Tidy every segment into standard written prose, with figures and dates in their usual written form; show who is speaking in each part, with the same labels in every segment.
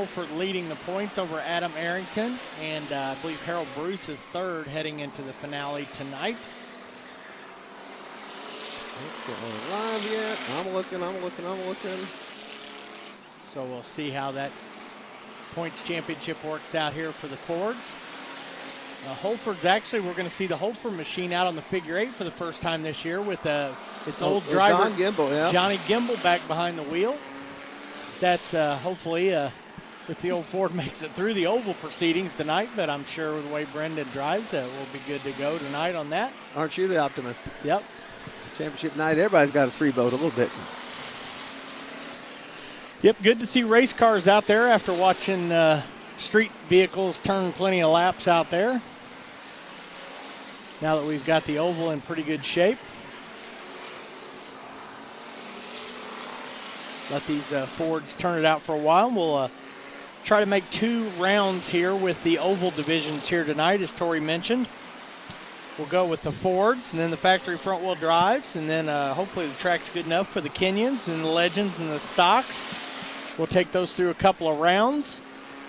Speaker 1: Holford leading the points over Adam Arrington, and I believe Harold Bruce is third heading into the finale tonight.
Speaker 2: It's not live yet. I'm looking.
Speaker 1: So we'll see how that points championship works out here for the Fords. Holford's actually, we're going to see the Holford machine out on the figure 8 for the first time this year with its old driver,
Speaker 2: John Gimble, yeah.
Speaker 1: Johnny Gimble, back behind the wheel. That's hopefully if the old Ford makes it through the oval proceedings tonight, but I'm sure with the way Brendan drives, we'll be good to go tonight on that.
Speaker 2: Aren't you the optimist?
Speaker 1: Yep.
Speaker 2: Championship night, everybody's got a free boat a little bit.
Speaker 1: Yep, good to see race cars out there after watching street vehicles turn plenty of laps out there. Now that we've got the oval in pretty good shape. Let these Fords turn it out for a while. We'll try to make 2 rounds here with the oval divisions here tonight, as Tori mentioned. We'll go with the Fords and then the factory front-wheel drives, and then hopefully the track's good enough for the Kenyans and the Legends and the Stocks. We'll take those through a couple of rounds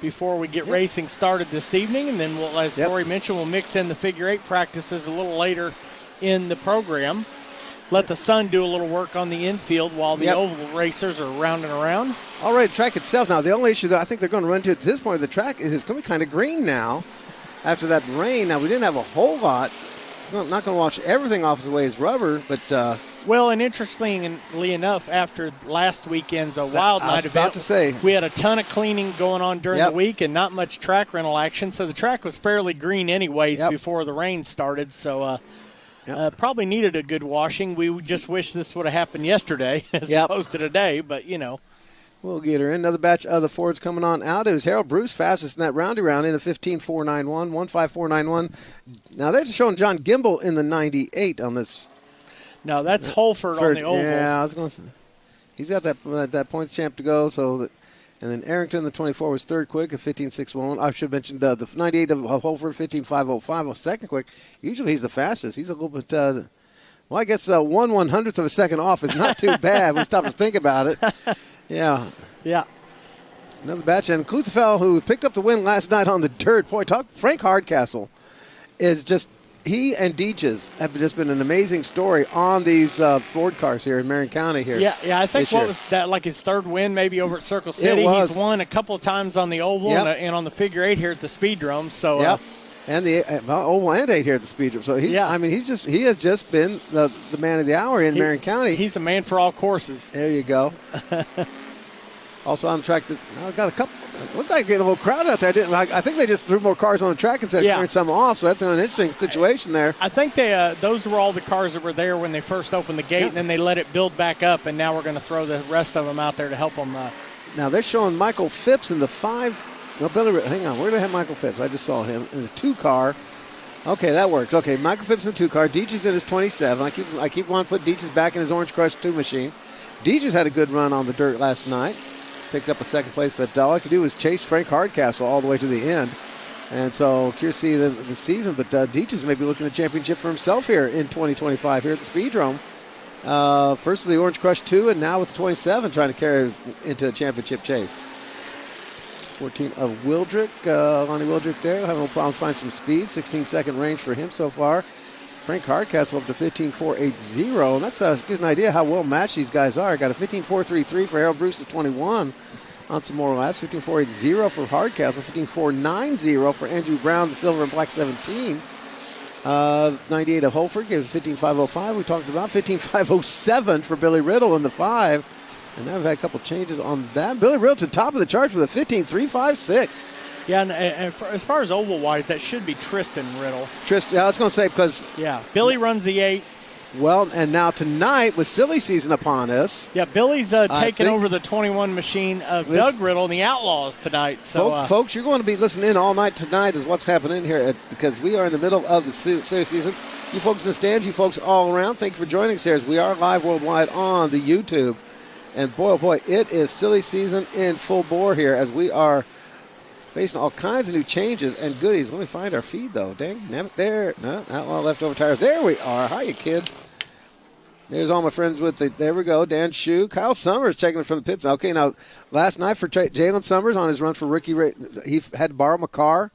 Speaker 1: before we get racing started this evening, and then we'll, as Tori mentioned, we'll mix in the figure 8 practices a little later in the program. Let the sun do a little work on the infield while the oval racers are rounding around.
Speaker 2: All right, track itself now. The only issue that I think they're going to run to at this point of the track is it's going to be kind of green now after that rain. Now, we didn't have a whole lot. I'm not going to wash everything off as way as rubber, but...
Speaker 1: well, and interestingly enough, after last weekend's Wild Night event, we had a ton of cleaning going on during the week and not much track rental action, so the track was fairly green anyways before the rain started, so probably needed a good washing. We just wish this would have happened yesterday as opposed to today, but, you know.
Speaker 2: We'll get her in. Another batch of the Fords coming on out. It was Harold Bruce fastest in that roundy round in the 15.491, 15491. Now they're showing John Gimble in the 98 on this.
Speaker 1: No, that's Holford on the oval.
Speaker 2: Yeah, I was going to say. He's got that points champ to go. And then Arrington, the 24, was third quick at 15.611. I should mention the 98 of Holford, 15.505, was second quick. Usually he's the fastest. He's a little bit, I guess 1/100th of a second off is not too bad when you stop to think about it. Yeah. Another batch. And Kluzefeld, who picked up the win last night on the dirt. Boy, Frank Hardcastle is just, he and Deaches have just been an amazing story on these Ford cars here in Marion County here.
Speaker 1: Yeah, I think was that, like his third win maybe over at Circle City. He's won a couple of times on the oval and on the figure 8 here at the Speedrome. So,
Speaker 2: and the oval and 8 here at the Speedrome. So he has just been the man of the hour in Marion County.
Speaker 1: He's a man for all courses.
Speaker 2: There you go. Also on the track, I got a couple. Looked like getting a little crowd out there. I think they just threw more cars on the track instead of clearing some off. So that's an interesting situation there.
Speaker 1: I think those were all the cars that were there when they first opened the gate, and then they let it build back up. And now we're going to throw the rest of them out there to help them.
Speaker 2: Now they're showing Michael Phipps in the 5. No, Billy. Hang on. Where do they have Michael Phipps? I just saw him in the 2 car. Okay, that works. Okay, Michael Phipps in the 2 car. Deaches in his 27. I keep wanting to put Deaches back in his Orange Crush 2 machine. Deaches had a good run on the dirt last night. Picked up a second place, but all I could do was chase Frank Hardcastle all the way to the end. And so, curious to see the season, but Deaches may be looking at a championship for himself here in 2025 here at the Speedrome. First with the Orange Crush 2, and now with 27 trying to carry into a championship chase. 14 of Wildrick, Lonnie Wildrick there. Having no problem finding some speed. 16-second range for him so far. Frank Hardcastle up to 15.480, and that's gives an idea how well matched these guys are. Got a 15.433 for Harold Bruce at 21 on some more laps. 15.480 for Hardcastle. 15.490 for Andrew Brown, the silver and black 17. 98 of Holford gives 15.505. We talked about 15.507 for Billy Riddle in the 5. And now we've had a couple changes on that. Billy Riddle to the top of the charts with a 15.356.
Speaker 1: Yeah, and as far as oval-wise, that should be Tristan Riddle.
Speaker 2: I was going to say because...
Speaker 1: Yeah, Billy runs the 8.
Speaker 2: Well, and now tonight with silly season upon us.
Speaker 1: Yeah, Billy's taking over the 21 machine of Doug Riddle and the Outlaws tonight. So,
Speaker 2: folks, you're going to be listening in all night tonight is what's happening here. It's because we are in the middle of the silly season. You folks in the stands, you folks all around, thank you for joining us here as we are live worldwide on the YouTube. And boy, oh boy, it is silly season in full bore here as we are facing all kinds of new changes and goodies. Let me find our feed, though. Dang, there. No, Outlaw leftover tires. There we are. Hiya, kids. There's all my friends with the, there we go, Dan Shue. Kyle Summers checking it from the pits. Okay, now, last night for Jalen Summers on his run for rookie, he had to borrow my car.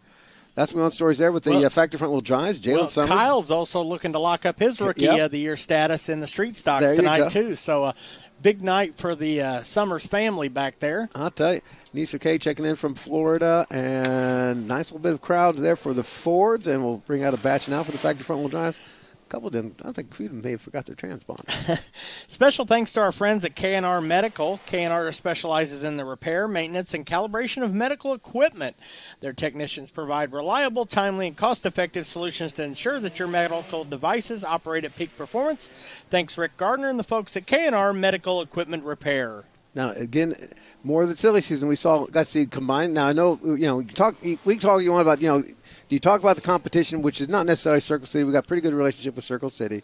Speaker 2: That's my own stories there with the factory front wheel drives. Jalen Summers.
Speaker 1: Kyle's also looking to lock up his rookie of the year status in the street stocks tonight, too. So, big night for the Summers family back there.
Speaker 2: I'll tell you. Nisa K checking in from Florida, and nice little bit of crowd there for the Fords, and we'll bring out a batch now for the factory front wheel drives. Couple didn't. I think we may have forgot their transponder.
Speaker 1: Special thanks to our friends at K&R Medical. K&R specializes in the repair, maintenance, and calibration of medical equipment. Their technicians provide reliable, timely, and cost-effective solutions to ensure that your medical devices operate at peak performance. Thanks, Rick Gardner and the folks at K&R Medical Equipment Repair.
Speaker 2: Now, again, more than silly season, got to see combined. Now, I know, we want about, do you talk about the competition, which is not necessarily Circle City. We got a pretty good relationship with Circle City.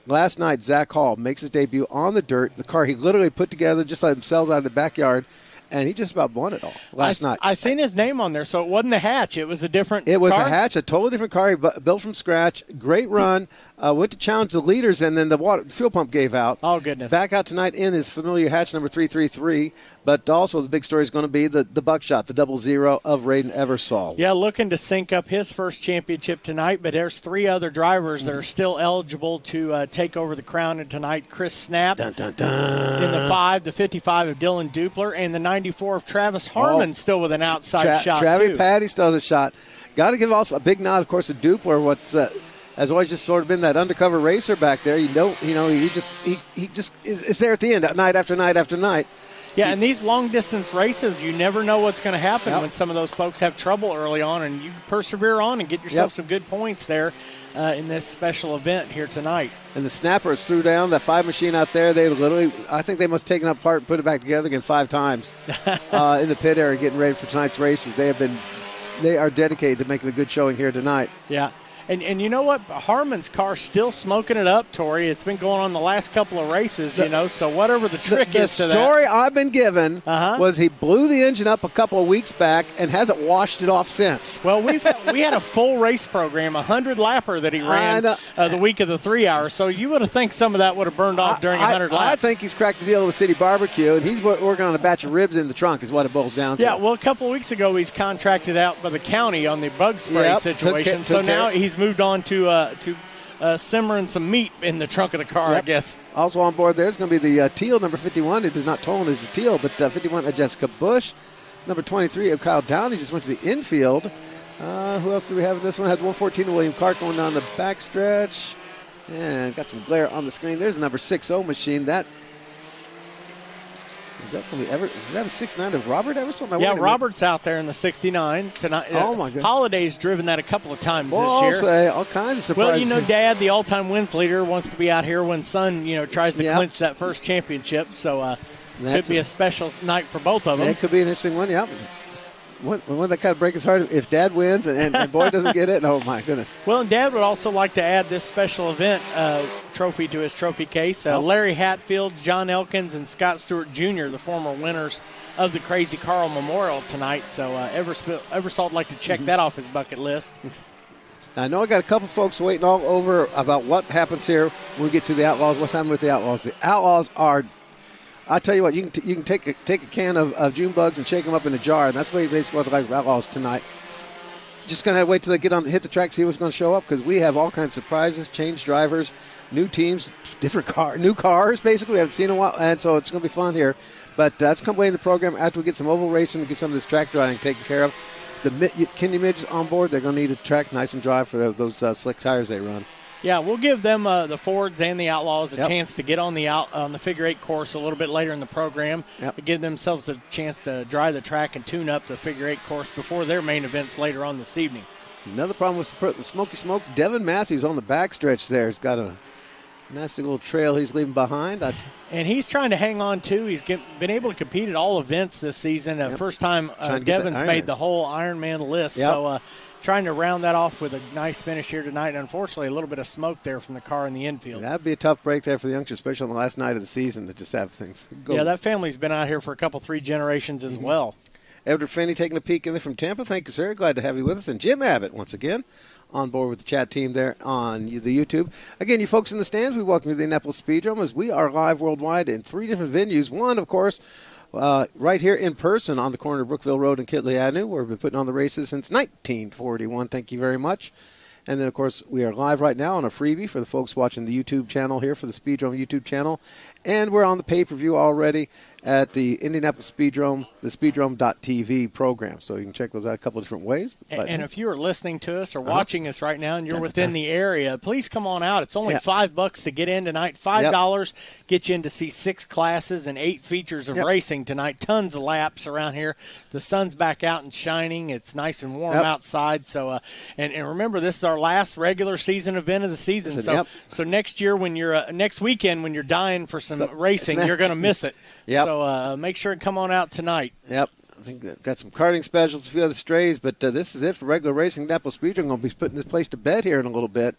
Speaker 2: Last night, Zach Hall makes his debut on the dirt. The car he literally put together just like themselves out of the backyard, and he just about won it all last night.
Speaker 1: I seen his name on there, so it wasn't a hatch. It was a different car?
Speaker 2: It was a hatch, a totally different car. He built from scratch. Great run. Went to challenge the leaders, and then the fuel pump gave out.
Speaker 1: Oh, goodness.
Speaker 2: Back out tonight in his familiar hatch number 333. But also the big story is going to be the buckshot, the 00 of Raiden Eversole.
Speaker 1: Yeah, looking to sync up his first championship tonight, but there's 3 other drivers that are still eligible to take over the crown tonight. Chris Snap
Speaker 2: dun, dun, dun.
Speaker 1: In the 5, the 55 of Dylan Dupler, and the 94 of Travis Harmon still with an outside shot,
Speaker 2: Travis
Speaker 1: too.
Speaker 2: Patty still has a shot. Got to give also a big nod, of course, to Dupler, what's has always just sort of been that undercover racer back there. He just is there at the end, night after night after night.
Speaker 1: Yeah, and these long-distance races, you never know what's going to happen when some of those folks have trouble early on, and you persevere on and get yourself some good points there in this special event here tonight.
Speaker 2: And the Snappers threw down that 5 machine out there. They literally, I think they must have taken it apart and put it back together again 5 times in the pit area getting ready for tonight's races. They are dedicated to making a good showing here tonight.
Speaker 1: Yeah. And you know what? Harmon's car's still smoking it up, Tori. It's been going on the last couple of races, so whatever the trick is to that.
Speaker 2: The story I've been given was he blew the engine up a couple of weeks back and hasn't washed it off since.
Speaker 1: Well, we had a full race program, 100-lapper that he ran the week of the 3 hours, so you would have think some of that would have burned off during 100 laps.
Speaker 2: I think he's cracked the deal with City Barbecue, and he's working on a batch of ribs in the trunk is what it boils down to.
Speaker 1: Yeah, well, a couple of weeks ago he's contracted out by the county on the bug spray situation, so now he's moved on to simmering some meat in the trunk of the car, I guess.
Speaker 2: Also on board there's going to be the teal number 51. It is not Tolan, it's just teal, but 51 of Jessica Bush. Number 23 of Kyle Downey just went to the infield. Who else do we have in this one? Had 114 of William Clark going down the backstretch. And got some glare on the screen. There's a number 60 machine. Is that going to be is that a 69 of Robert Eversole?
Speaker 1: Yeah, Robert's out there in the 69 tonight.
Speaker 2: Oh, my goodness.
Speaker 1: Holiday's driven that a couple of times this year.
Speaker 2: I'll say all kinds of surprises.
Speaker 1: Well, Dad, the all-time wins leader, wants to be out here when son, tries to clinch that first championship. So could be a special night for both of them.
Speaker 2: It could be an interesting one, yeah. One that kind of break his heart if Dad wins and Boy doesn't get it. Oh, my goodness.
Speaker 1: Well, and Dad would also like to add this special event trophy to his trophy case. Larry Hatfield, John Elkins, and Scott Stewart Jr., the former winners of the Crazy Carl Memorial tonight. So Eversole would like to check that off his bucket list.
Speaker 2: I know I got a couple folks waiting all over about what happens here when we get to the Outlaws. What's happening with the Outlaws? The Outlaws are – I tell you what, you can take a can of June bugs and shake them up in a jar, and that's basically what the Outlaws tonight. Just going to wait till they hit the track, see what's going to show up, because we have all kinds of surprises, changed drivers, new teams, new cars, basically. We haven't seen in a while, and so it's going to be fun here. But that's come away in the program after we get some oval racing and get some of this track driving taken care of. The Kenny Midges on board, they're going to need a track nice and dry for those slick tires they run.
Speaker 1: Yeah, we'll give them the Fords and the Outlaws a chance to get on the figure 8 course a little bit later in the program to give themselves a chance to dry the track and tune up the figure 8 course before their main events later on this evening.
Speaker 2: Another problem with Smoky Smoke, Devin Matthews on the backstretch there has got a nasty little trail he's leaving behind.
Speaker 1: And he's trying to hang on, too. He's been able to compete at all events this season. First time Devin's made the whole Ironman list. So trying to round that off with a nice finish here tonight. And unfortunately, a little bit of smoke there from the car in the infield.
Speaker 2: That'd be a tough break there for the youngsters, especially on the last night of the season to just have things go.
Speaker 1: Yeah, that family's been out here for a couple, 3 generations as well.
Speaker 2: Edward Finney taking a peek in there from Tampa. Thank you, sir. Glad to have you with us. And Jim Abbott, once again, on board with the chat team there on the YouTube. Again, you folks in the stands, we welcome you to the Indianapolis Speedrome as we are live worldwide in 3 different venues. One, of course, right here in person on the corner of Brookville Road and Kitley Avenue, where we've been putting on the races since 1941. Thank you very much. And then, of course, we are live right now on a freebie for the folks watching the YouTube channel here, for the Speedrome YouTube channel. And we're on the pay-per-view already at the Indianapolis Speedrome, the Speedrome.tv program. So you can check those out a couple of different ways.
Speaker 1: And if you are listening to us or watching us right now and you're within the area, please come on out. It's only $5 to get in tonight. $5 get you in to see 6 classes and 8 features of racing tonight. Tons of laps around here. The sun's back out and shining. It's nice and warm outside. So, and remember, this is our last regular season event of the season. So next year, when you're next weekend, when you're dying for some racing, you're going to miss it. So make sure to come on out tonight. I think they've
Speaker 2: got some karting specials, a few other strays, but this is it for regular racing. Indianapolis Speedrome going to be putting this place to bed here in a little bit.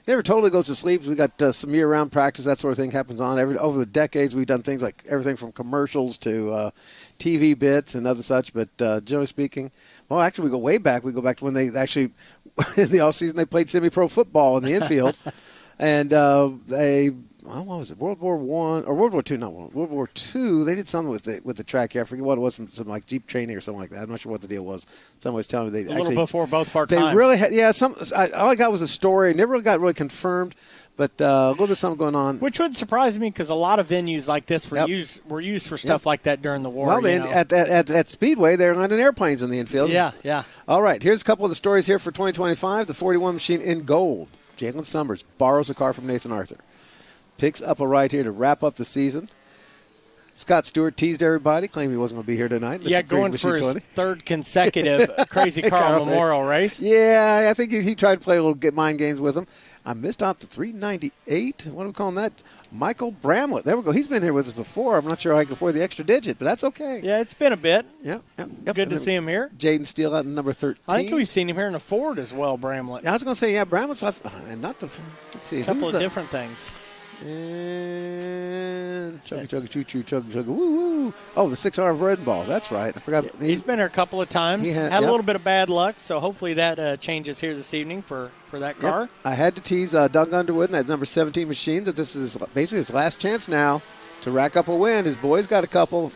Speaker 2: Never totally goes to sleep. We got some year-round practice, that sort of thing happens on. Over the decades, we've done things like everything from commercials to TV bits and other such. But generally speaking, well, actually, we go way back. We go back to when they actually, in the off-season, they played semi-pro football in the infield. And what was it, World War I, or World War II, not World War II, they did something with the track here. I forget what it was, some like Jeep training or something like that. I'm not sure what the deal was. Someone was telling me they
Speaker 1: little before both of our
Speaker 2: time.
Speaker 1: They
Speaker 2: really had, all I got was a story. Never got really confirmed, but a little bit of something going on.
Speaker 1: Which would surprise me because a lot of venues like this were used for stuff like that during the war.
Speaker 2: Well, at Speedway, they're landing airplanes in the infield.
Speaker 1: Yeah.
Speaker 2: All right, here's a couple of the stories here for 2025. The 41 machine in gold. Jalen Summers borrows a car from Nathan Arthur. Picks up a ride here to wrap up the season. Scott Stewart teased everybody, claimed he wasn't going to be here tonight.
Speaker 1: Going for his third consecutive Crazy Car Memorial race.
Speaker 2: Yeah, I think he tried to play a little mind games with him. I missed out the 398. What are we calling that? Michael Bramlett. There we go. He's been here with us before. I'm not sure how I can afford the extra digit, but that's okay.
Speaker 1: Yeah, it's been a bit.
Speaker 2: Yep.
Speaker 1: Good to see him here.
Speaker 2: Jaden Steele out in number 13.
Speaker 1: I think we've seen him here in a Ford as well, Bramlett.
Speaker 2: I was going to say, Bramlett's and not the. Let's see.
Speaker 1: A couple of different things.
Speaker 2: And chugga, woo woo. Oh, the 6R Red Ball. That's right. I forgot.
Speaker 1: He's been here a couple of times. Had a little bit of bad luck, so hopefully that changes here this evening for that car.
Speaker 2: I had to tease Doug Underwood in that number 17 machine that this is basically his last chance now to rack up a win. His boy's got a couple.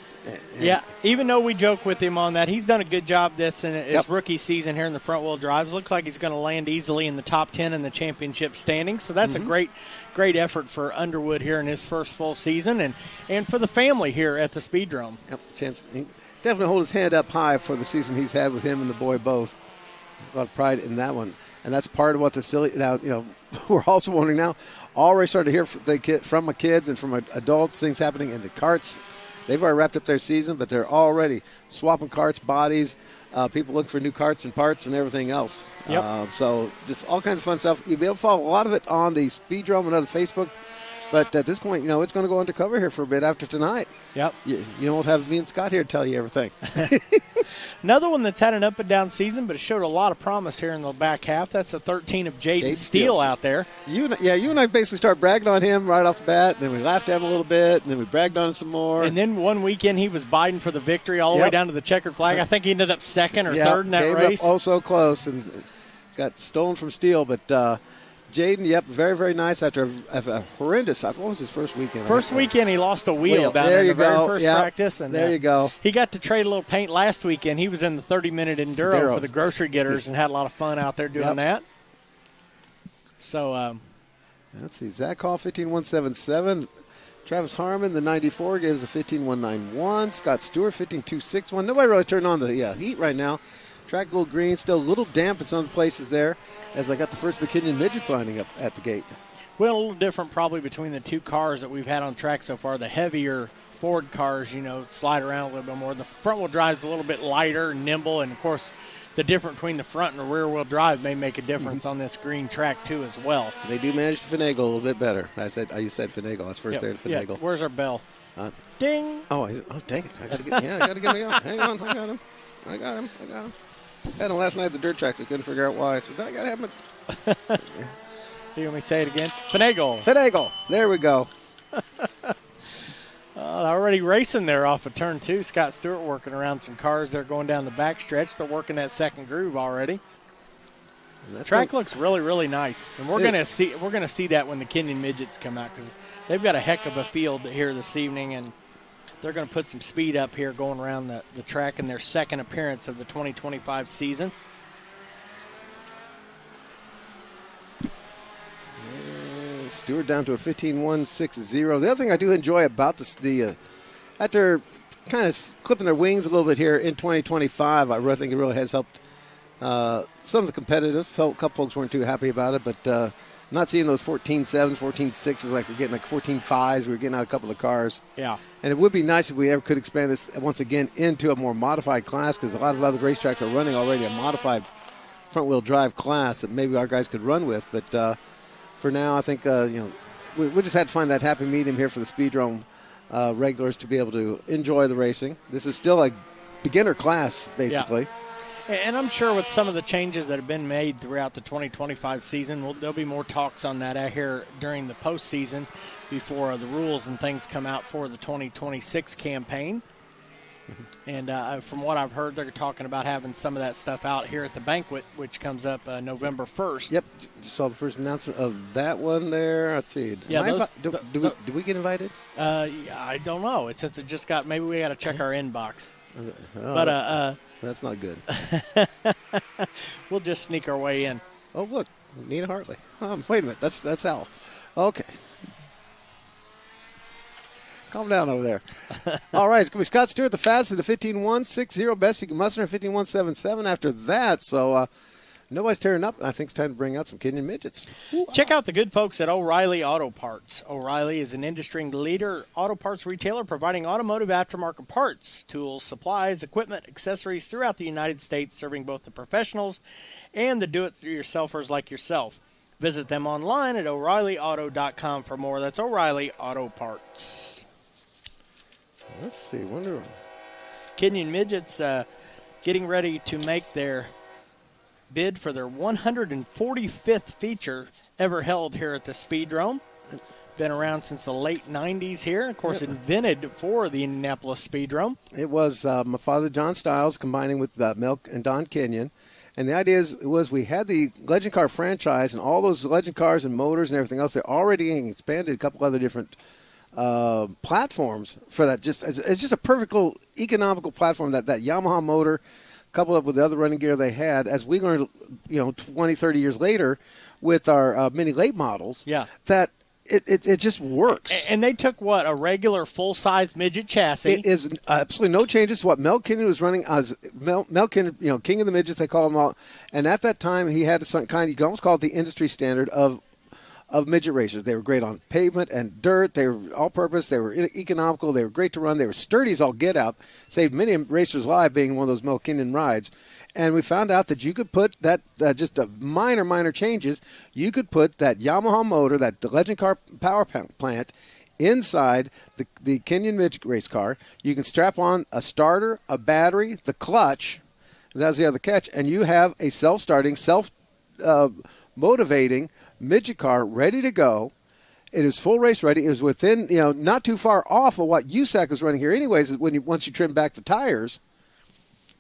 Speaker 1: Yeah, even though we joke with him on that, he's done a good job this in his rookie season here in the front-wheel drives. Looks like he's going to land easily in the top 10 in the championship standings. So that's a great effort for Underwood here in his first full season and for the family here at the Speedrome.
Speaker 2: Chance definitely hold his hand up high for the season he's had with him and the boy both. A lot of pride in that one. And that's part of what the silly – now, we're also wondering now, already starting to hear from the kids and from adults, things happening in the karts. They've already wrapped up their season, but they're already swapping karts, bodies, people looking for new karts and parts and everything else. So just all kinds of fun stuff. You'll be able to follow a lot of it on the Speedrome and other Facebook. But at this point, it's going to go undercover here for a bit after tonight. You won't have me and Scott here to tell you everything.
Speaker 1: Another one that's had an up and down season, but it showed a lot of promise here in the back half. That's the 13 of Jaden Steele out there.
Speaker 2: You and I basically started bragging on him right off the bat. Then we laughed at him a little bit, and then we bragged on him some more.
Speaker 1: And then one weekend he was biting for the victory all the way down to the checkered flag. I think he ended up second or third in that race.
Speaker 2: Up so close and got stolen from Steele, but. Jaden, very, very nice after a horrendous. What was his first weekend?
Speaker 1: First weekend, he lost a wheel down there in the very first practice. And
Speaker 2: there you go.
Speaker 1: He got to trade a little paint last weekend. He was in the 30-minute enduro for the grocery getters and had a lot of fun out there doing that. So,
Speaker 2: let's see. Zach Hall, 15.177. Travis Harmon, the 94, gives a 15.191. Scott Stewart, 15.261. Nobody really turned on the heat right now. Track a little green, still a little damp in some places there as I got the first of the Kenyon midgets lining up at the gate.
Speaker 1: Well, a little different probably between the two cars that we've had on track so far. The heavier Ford cars, slide around a little bit more. The front-wheel drive is a little bit lighter and nimble, and, of course, the difference between the front and the rear-wheel drive may make a difference on this green track, too, as well.
Speaker 2: They do manage to finagle a little bit better. You said finagle. I was first there to finagle.
Speaker 1: Yeah. Where's our bell? Ding!
Speaker 2: Oh, dang it. I got to get him. Hang on. I got him. Had him last night at the dirt track. They couldn't figure out why. I said, I got to have him.
Speaker 1: You want me to say it again? Finagle.
Speaker 2: There we go.
Speaker 1: Already racing there off of turn 2. Scott Stewart working around some cars. They're going down the back stretch. They're working that second groove already. The track looks really, really nice, and we're gonna see that when the Kenyon Midgets come out, because they've got a heck of a field here this evening, and they're going to put some speed up here going around the track in their second appearance of the 2025 season.
Speaker 2: Stewart down to a 15.160. The other thing I do enjoy about this, after kind of clipping their wings a little bit here in 2025, I really think it really has helped some of the competitors. A couple folks weren't too happy about it, but not seeing those 14.7s, 14.6s like we're getting, like 14.5s. We were getting out a couple of cars.
Speaker 1: Yeah.
Speaker 2: And it would be nice if we ever could expand this once again into a more modified class, because a lot of other racetracks are running already a modified front-wheel drive class that maybe our guys could run with. But for now, I think we just had to find that happy medium here for the Speedrome regulars to be able to enjoy the racing. This is still a beginner class, basically.
Speaker 1: Yeah. And I'm sure with some of the changes that have been made throughout the 2025 season, there'll be more talks on that out here during the postseason before the rules and things come out for the 2026 campaign. Mm-hmm. And from what I've heard, they're talking about having some of that stuff out here at the banquet, which comes up November 1st.
Speaker 2: Yep. Just saw the first announcement of that one there. Let's see.
Speaker 1: Yeah,
Speaker 2: do we get invited?
Speaker 1: I don't know. Since it just got, maybe we got to check our inbox.
Speaker 2: Oh,
Speaker 1: but
Speaker 2: that's not good.
Speaker 1: We'll just sneak our way in.
Speaker 2: Oh, look, Nina Hartley. Wait a minute, that's Al. Okay. Calm down over there. All right, it's going to be Scott Stewart, the fastest, the 15.160. Best you can muster, 15.177 after that. So nobody's tearing up, and I think it's time to bring out some Kenyon Midgets.
Speaker 1: Check out the good folks at O'Reilly Auto Parts. O'Reilly is an industry leader auto parts retailer providing automotive aftermarket parts, tools, supplies, equipment, accessories throughout the United States, serving both the professionals and the do-it-yourselfers like yourself. Visit them online at O'ReillyAuto.com for more. That's O'Reilly Auto Parts.
Speaker 2: Let's see. Wonder.
Speaker 1: Kenyon Midgets getting ready to make their bid for their 145th feature ever held here at the Speedrome. Been around since the late 90s here. Of course, invented for the Indianapolis Speedrome.
Speaker 2: It was my father, John Stiles, combining with Mel and Don Kenyon. And the idea was we had the Legend Car franchise and all those Legend cars and motors and everything else. They're already expanded a couple other different platforms for that. It's just a perfect little economical platform, that Yamaha motor coupled up with the other running gear they had, as we learned 20, 30 years later with our mini late models, that it just works.
Speaker 1: And they took a regular full-size midget chassis.
Speaker 2: It is absolutely no changes to what Mel Kenyon was running as Mel Kenyon, king of the midgets, they call him all. And at that time, he had some kind, you can almost call it the industry standard of midget racers. They were great on pavement and dirt. They were all-purpose. They were economical. They were great to run. They were sturdy as all get out. Saved many racers' lives being one of those Mel Kenyon rides. And we found out that you could put that, just a minor changes, you could put that Yamaha motor, the Legend Car power plant, inside the Kenyon midget race car. You can strap on a starter, a battery, the clutch. That's the other catch. And you have a self-starting, motivating midget car ready to go. It is full race ready. It was within, not too far off of what USAC was running here anyways. Once you trim back the tires,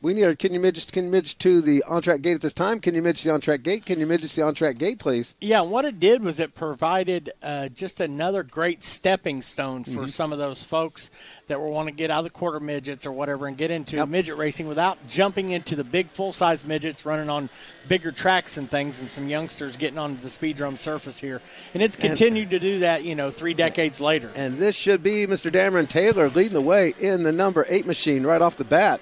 Speaker 2: we need our Kenyon Midgets to the on-track gate at this time. Kenyon Midgets the on-track gate. Kenyon Midgets the on-track gate, please.
Speaker 1: Yeah, what it did was it provided just another great stepping stone for some of those folks that will want to get out of the quarter midgets or whatever and get into midget racing without jumping into the big full-size midgets running on bigger tracks and things, and some youngsters getting onto the Speedrome surface here. And it's continued to do that, 3 decades later.
Speaker 2: And this should be Mr. Dameron Taylor leading the way in the number 8 machine right off the bat.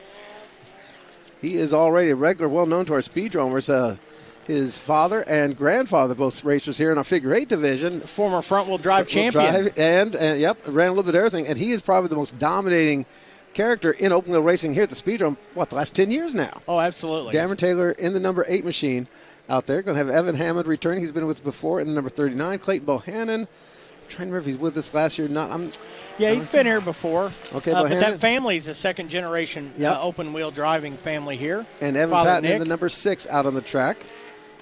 Speaker 2: He is already a regular, well-known to our Speedromers. His father and grandfather, both racers here in our Figure 8 division.
Speaker 1: Former front-wheel drive champion.
Speaker 2: And ran a little bit of everything. And he is probably the most dominating character in open-wheel racing here at the Speedrome, the last 10 years now.
Speaker 1: Oh, absolutely.
Speaker 2: Dameron Taylor in the number 8 machine out there. Going to have Evan Hammond returning. He's been with us before in the number 39. Clayton Bohannon. I'm trying to remember if he's with us last year or not.
Speaker 1: He's been here before.
Speaker 2: Okay,
Speaker 1: but that family is a second-generation open-wheel driving family here.
Speaker 2: And Evan Patton in the number 6 out on the track.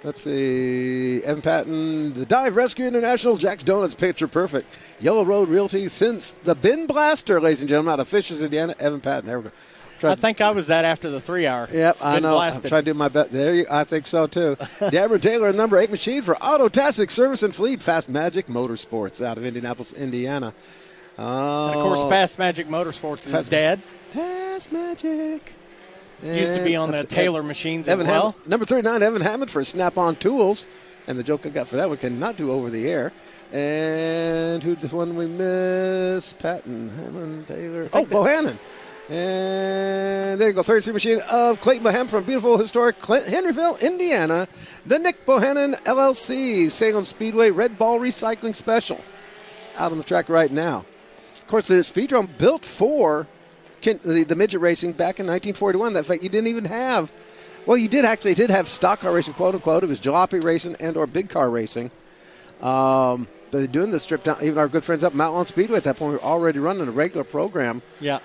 Speaker 2: Let's see. Evan Patton, the Dive Rescue International, Jack's Donuts, picture perfect. Yellow Road Realty, since the Bin Blaster, ladies and gentlemen, out of Fishers, Indiana. Evan Patton, there we go.
Speaker 1: I think I was that after the 3 hour.
Speaker 2: Yep, I know. I'm trying to do my best. I think so, too. Deborah Taylor, number 8 machine for Autotastic Service and Fleet, Fast Magic Motorsports out of Indianapolis, Indiana.
Speaker 1: And of course, Fast Magic Motorsports is his dad.
Speaker 2: Fast Magic.
Speaker 1: Used to be on the Taylor machines as well.
Speaker 2: Hammond, number 39, Evan Hammond for Snap-on Tools. And the joke I got for that one cannot do over the air. And who's the one we missed? Patton, Hammond, Taylor. Oh, Bohannon. And there you go, 33 machine of Clayton Bohannon from beautiful historic Henryville, Indiana. The Nick Bohannon LLC, Salem Speedway Red Ball Recycling Special. Out on the track right now. Of course, the Speedrome built for the midget racing back in 1941. That fact, you didn't even have, well, you did have stock car racing, quote unquote. It was jalopy racing and or big car racing. But they're doing this strip down. Even our good friends up at Mount Lawn Speedway at that point were already running a regular program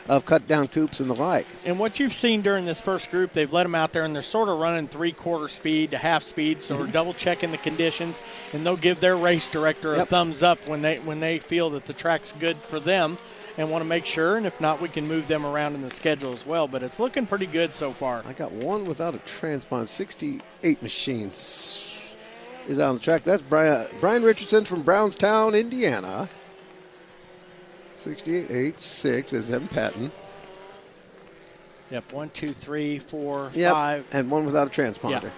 Speaker 2: of cut down coupes and the like.
Speaker 1: And what you've seen during this first group, they've let them out there and they're sort of running 3/4 speed to half speed, so we're double checking the conditions, and they'll give their race director a thumbs up when they feel that the track's good for them and want to make sure, and if not, we can move them around in the schedule as well. But it's looking pretty good so far.
Speaker 2: I got one without a transponder. 68 machines is out on the track. That's Brian Richardson from Brownstown, Indiana. 68.86 is Evan Patton.
Speaker 1: Yep, 1, 2, 3, 4,
Speaker 2: yep.
Speaker 1: 5.
Speaker 2: And one without a transponder.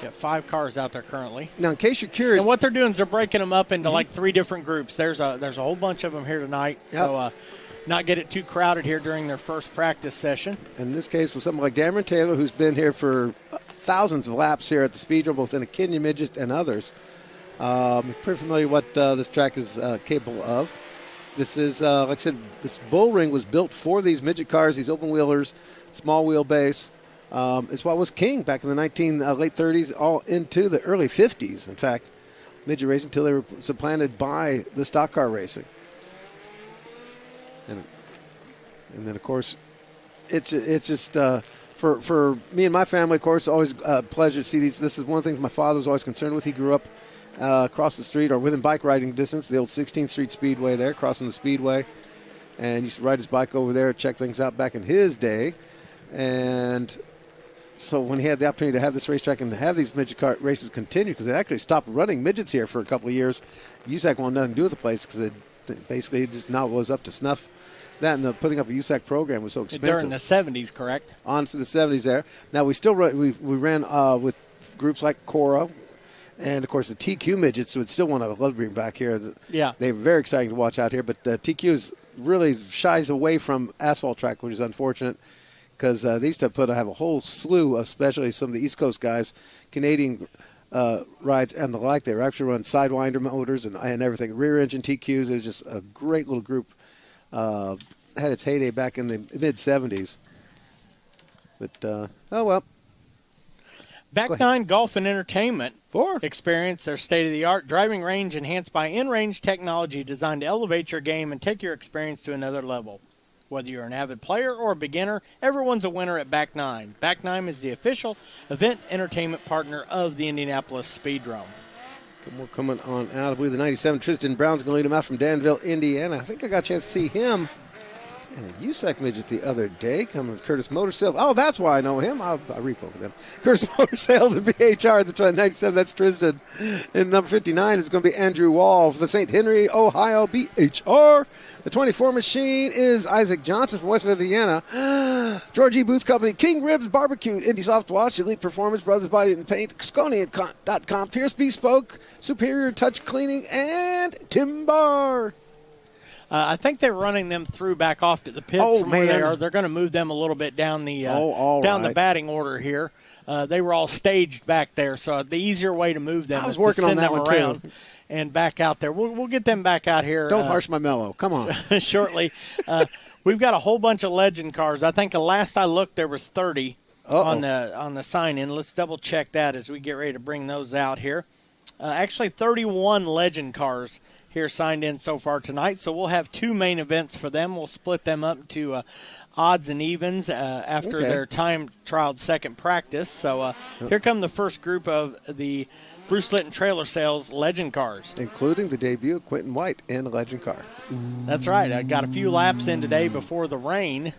Speaker 1: Yeah, 5 cars out there currently.
Speaker 2: Now, in case you're curious,
Speaker 1: and what they're doing is they're breaking them up into like 3 different groups. There's a whole bunch of them here tonight, so not get it too crowded here during their first practice session.
Speaker 2: In this case, with someone like Cameron Taylor, who's been here for thousands of laps here at the Speedrome, both in a Kenya midget and others. Pretty familiar what this track is capable of. This is, like I said, this bull ring was built for these midget cars, these open wheelers, small wheelbase. It's what was king back in the late 30s, all into the early 50s. In fact, midget racing until they were supplanted by the stock car racing. And then, of course, it's just for me and my family, of course, always a pleasure to see these. This is one of the things my father was always concerned with. He grew up across the street or within bike riding distance, the old 16th Street Speedway there, crossing the Speedway. And used to ride his bike over there, check things out back in his day. And so when he had the opportunity to have this racetrack and to have these midget car races continue, because they actually stopped running midgets here for a couple of years, USAC wanted nothing to do with the place because it basically just now was up to snuff. That and the putting up a USAC program was so expensive.
Speaker 1: During the 70s, correct?
Speaker 2: On to the 70s there. Now we still run, we ran with groups like Cora, and of course the TQ midgets would still want to love to bring back here.
Speaker 1: Yeah,
Speaker 2: they were very exciting to watch out here, but TQ really shies away from asphalt track, which is unfortunate. Because they used to have a whole slew, especially some of the East Coast guys, Canadian rides and the like. They were actually running Sidewinder motors and everything, rear engine TQs. It was just a great little group. Had its heyday back in the mid-'70s. But, oh well.
Speaker 1: Back Nine Golf and Entertainment experience their state-of-the-art driving range enhanced by in-range technology designed to elevate your game and take your experience to another level. Whether you're an avid player or a beginner, everyone's a winner at Back Nine. Back Nine is the official event entertainment partner of the Indianapolis Speedrome.
Speaker 2: We're coming on out. I believe the 97 Tristan Brown's going to lead him out from Danville, Indiana. I think I got a chance to see him in a USAC midget the other day, coming with Curtis Motor Sales. Oh, that's why I know him. I repo for them. Curtis Motor Sales and BHR, the 97, that's Tristan. And number 59 is going to be Andrew Wall for the St. Henry, Ohio, BHR. The 24 machine is Isaac Johnson from West Indiana. George E. Booth Company, King Ribs Barbecue, Indy Soft Watch, Elite Performance, Brothers Body and Paint, Sconian.com, Pierce Bespoke, Superior Touch Cleaning, and Timbar.
Speaker 1: I think they're running them through back off to the pits from where they are. They're going to move them a little bit down the the batting order here. They were all staged back there, so the easier way to move them is to send them around and back out there. We'll get them back out here.
Speaker 2: Don't harsh my mellow. Come on.
Speaker 1: Shortly. We've got a whole bunch of legend cars. I think the last I looked there was 30 on the sign-in. Let's double-check that as we get ready to bring those out here. Actually, 31 legend cars here signed in so far tonight. So we'll have 2 main events for them. We'll split them up to odds and evens after their time-trialed second practice. So here come the first group of the Bruce Litton Trailer Sales Legend Cars.
Speaker 2: Including the debut of Quentin White in the Legend car.
Speaker 1: That's right. I got a few laps in today before the rain.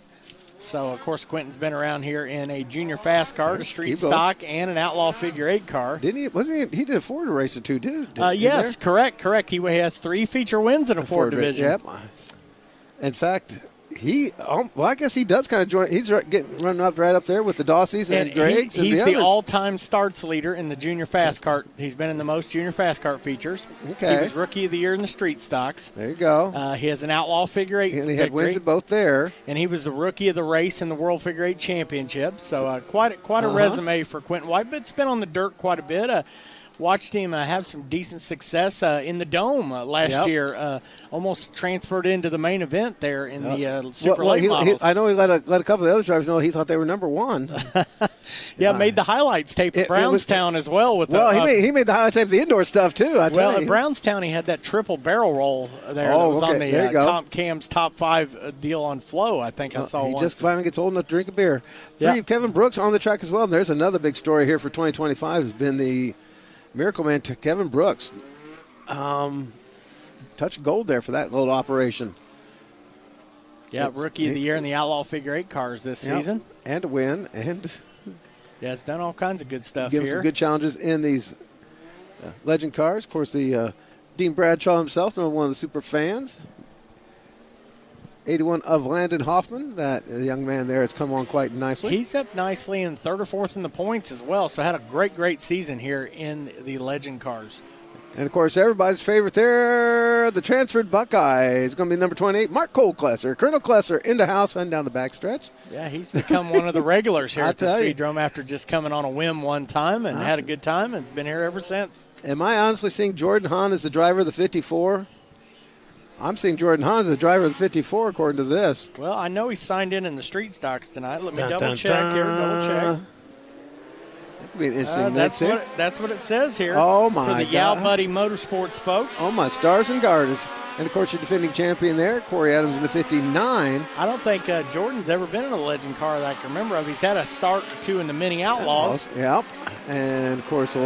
Speaker 1: So, of course, Quentin's been around here in a junior fast car, a street stock, and an Outlaw figure 8 car.
Speaker 2: Didn't he? Wasn't he? He did a Ford race or two, dude.
Speaker 1: Yes, correct. He has 3 feature wins in a Ford division.
Speaker 2: Yep. In fact, I guess he does kind of join. He's running up right up there with the Dawsey's and Greg's.
Speaker 1: He's
Speaker 2: the
Speaker 1: all-time starts leader in the junior fast kart. He's been in the most junior fast kart features.
Speaker 2: Okay.
Speaker 1: He was Rookie of the Year in the street stocks.
Speaker 2: There you go.
Speaker 1: He has an Outlaw figure 8
Speaker 2: and he had wins at both there.
Speaker 1: And he was the Rookie of the race in the World Figure 8 Championship. So quite a resume for Quentin White, but it's been on the dirt quite a bit. Watched him have some decent success in the Dome last year. Almost transferred into the main event there in the Super Late models.
Speaker 2: I know he let a couple of the other drivers know he thought they were number 1.
Speaker 1: Made the highlights tape at Brownstown as well.
Speaker 2: He made the highlights tape of the indoor stuff too. At
Speaker 1: Brownstown he had that triple barrel roll there that was on the Comp Cam's top 5 deal on Flow. I think I saw
Speaker 2: he
Speaker 1: once.
Speaker 2: Just finally gets old enough to drink a beer. Kevin Brooks on the track as well. And there's another big story here for 2025 has been the Miracle Man to Kevin Brooks. Touch gold there for that little operation.
Speaker 1: Yeah, Rookie of the Year in the Outlaw Figure 8 cars this season.
Speaker 2: And a win. And
Speaker 1: it's done all kinds of good stuff
Speaker 2: here. Given some good challenges in these Legend cars. Of course, the Dean Bradshaw himself, one of the super fans. 81 of Landon Hoffman. That young man there has come on quite nicely.
Speaker 1: He's up nicely in 3rd or 4th in the points as well. So had a great season here in the Legend cars.
Speaker 2: And, of course, everybody's favorite there, the transferred Buckeye is going to be number 28, Mark Colclesser. Colonel Klesser in the house and down the backstretch.
Speaker 1: Yeah, he's become one of the regulars here at the Speedrome after just coming on a whim one time and had a good time and has been here ever since.
Speaker 2: Am I honestly seeing Jordan Hahn as the driver of the 54? I'm seeing Jordan Hahn as the driver of the 54 according to this.
Speaker 1: Well, I know he's signed in the street stocks tonight. Let me double check.
Speaker 2: That could be an interesting mix here.
Speaker 1: That's what it says here.
Speaker 2: Oh, my
Speaker 1: God. For the
Speaker 2: God.
Speaker 1: Yow Buddy Motorsports folks.
Speaker 2: Oh, my stars and garters. And, of course, your defending champion there, Corey Adams in the 59.
Speaker 1: I don't think Jordan's ever been in a Legend car that I can remember of. He's had a start or 2 in the Mini Outlaws.
Speaker 2: Yep. And, of course,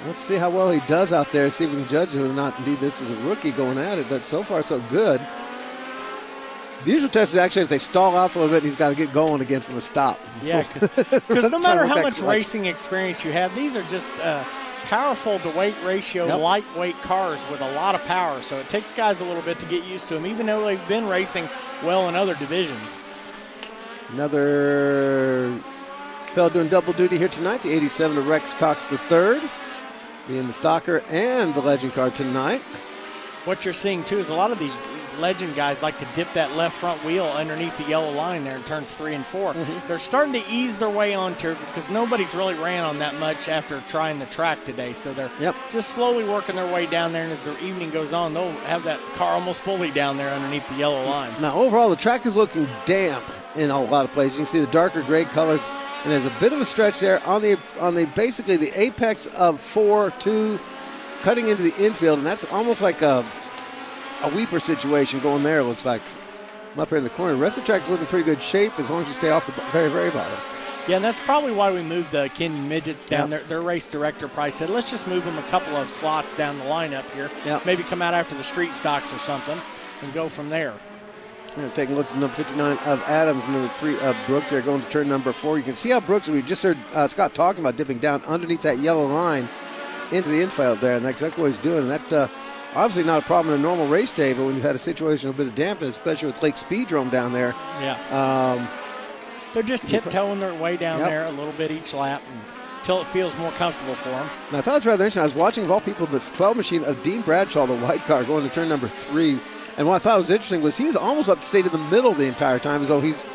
Speaker 2: let's see how well he does out there. See if we can judge whether or not, indeed, this is a rookie going at it. But so far, so good. The usual test is actually if they stall out for a little bit, he's got to get going again from a stop.
Speaker 1: Yeah, because no matter how much racing experience you have, these are just powerful to weight ratio, lightweight cars with a lot of power. So it takes guys a little bit to get used to them, even though they've been racing well in other divisions.
Speaker 2: Another fellow doing double duty here tonight, the 87 of Rex Cox III, being the stocker and the Legend car tonight.
Speaker 1: What you're seeing, too, is a lot of these Legend guys like to dip that left front wheel underneath the yellow line there in turns 3 and 4. Mm-hmm. They're starting to ease their way onto it because nobody's really ran on that much after trying the track today. So they're just slowly working their way down there, and as the evening goes on, they'll have that car almost fully down there underneath the yellow line.
Speaker 2: Now, overall, the track is looking damp in a lot of places. You can see the darker gray colors, and there's a bit of a stretch there on the basically the apex of 4-2 cutting into the infield, and that's almost like a weeper situation going there, it looks like. I'm up here in the corner. The rest of the track is looking in pretty good shape as long as you stay off the very, very bottom.
Speaker 1: Yeah, and that's probably why we moved the Kenyon Midgets down. Their race director probably said, let's just move them a couple of slots down the lineup here. Maybe come out after the street stocks or something and go from there.
Speaker 2: Taking a look at number 59 of Adams, number 3 of Brooks there going to turn number 4. You can see how Brooks, we just heard Scott talking about dipping down underneath that yellow line into the infield there, and that's exactly what he's doing. And that obviously not a problem in a normal race day, but when you've had a situation with a bit of dampness, especially with Lake Speedrome down there.
Speaker 1: They're just tiptoeing their way down there a little bit each lap until it feels more comfortable for them.
Speaker 2: Now, I thought it was rather interesting. I was watching, of all people, the 12 machine of Dean Bradshaw, the white car, going to turn number 3. And what I thought was interesting was he was almost up to stay to the middle the entire time, as though he's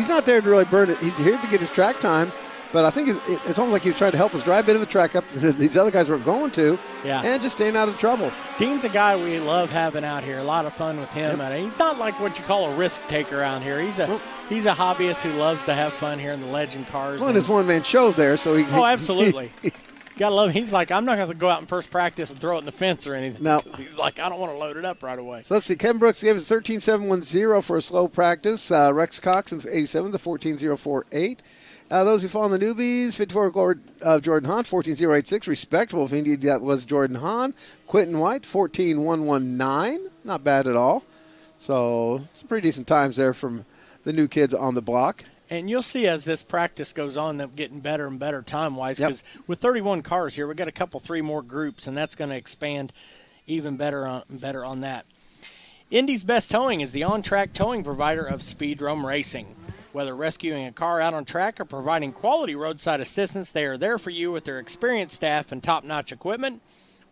Speaker 2: not there to really burn it. He's here to get his track time. But I think it's almost like he was trying to help us drive a bit of a track up that these other guys weren't going to, and just staying out of trouble.
Speaker 1: Dean's a guy we love having out here. A lot of fun with him. And he's not like what you call a risk taker out here. He's a hobbyist who loves to have fun here in the Legend cars.
Speaker 2: Well, and his one-man show there, so he.
Speaker 1: Oh, absolutely. Gotta love him. He's like, I'm not going to go out in first practice and throw it in the fence or anything.
Speaker 2: No.
Speaker 1: He's like, I don't want to load it up right away.
Speaker 2: So let's see. Kevin Brooks gave us 13.710 for a slow practice. Rex Cox in 87, the 14.048. Those who follow the newbies, 54 Jordan Hahn, 14.086. Respectable if indeed that was Jordan Hahn. Quentin White, 14.119. Not bad at all. So some pretty decent times there from the new kids on the block.
Speaker 1: And you'll see as this practice goes on, them getting better and better time-wise. Because with 31 cars here, we've got three more groups, and that's going to expand even better on that. Indy's Best Towing is the on-track towing provider of Speedrome Racing. Whether rescuing a car out on track or providing quality roadside assistance, they are there for you with their experienced staff and top-notch equipment.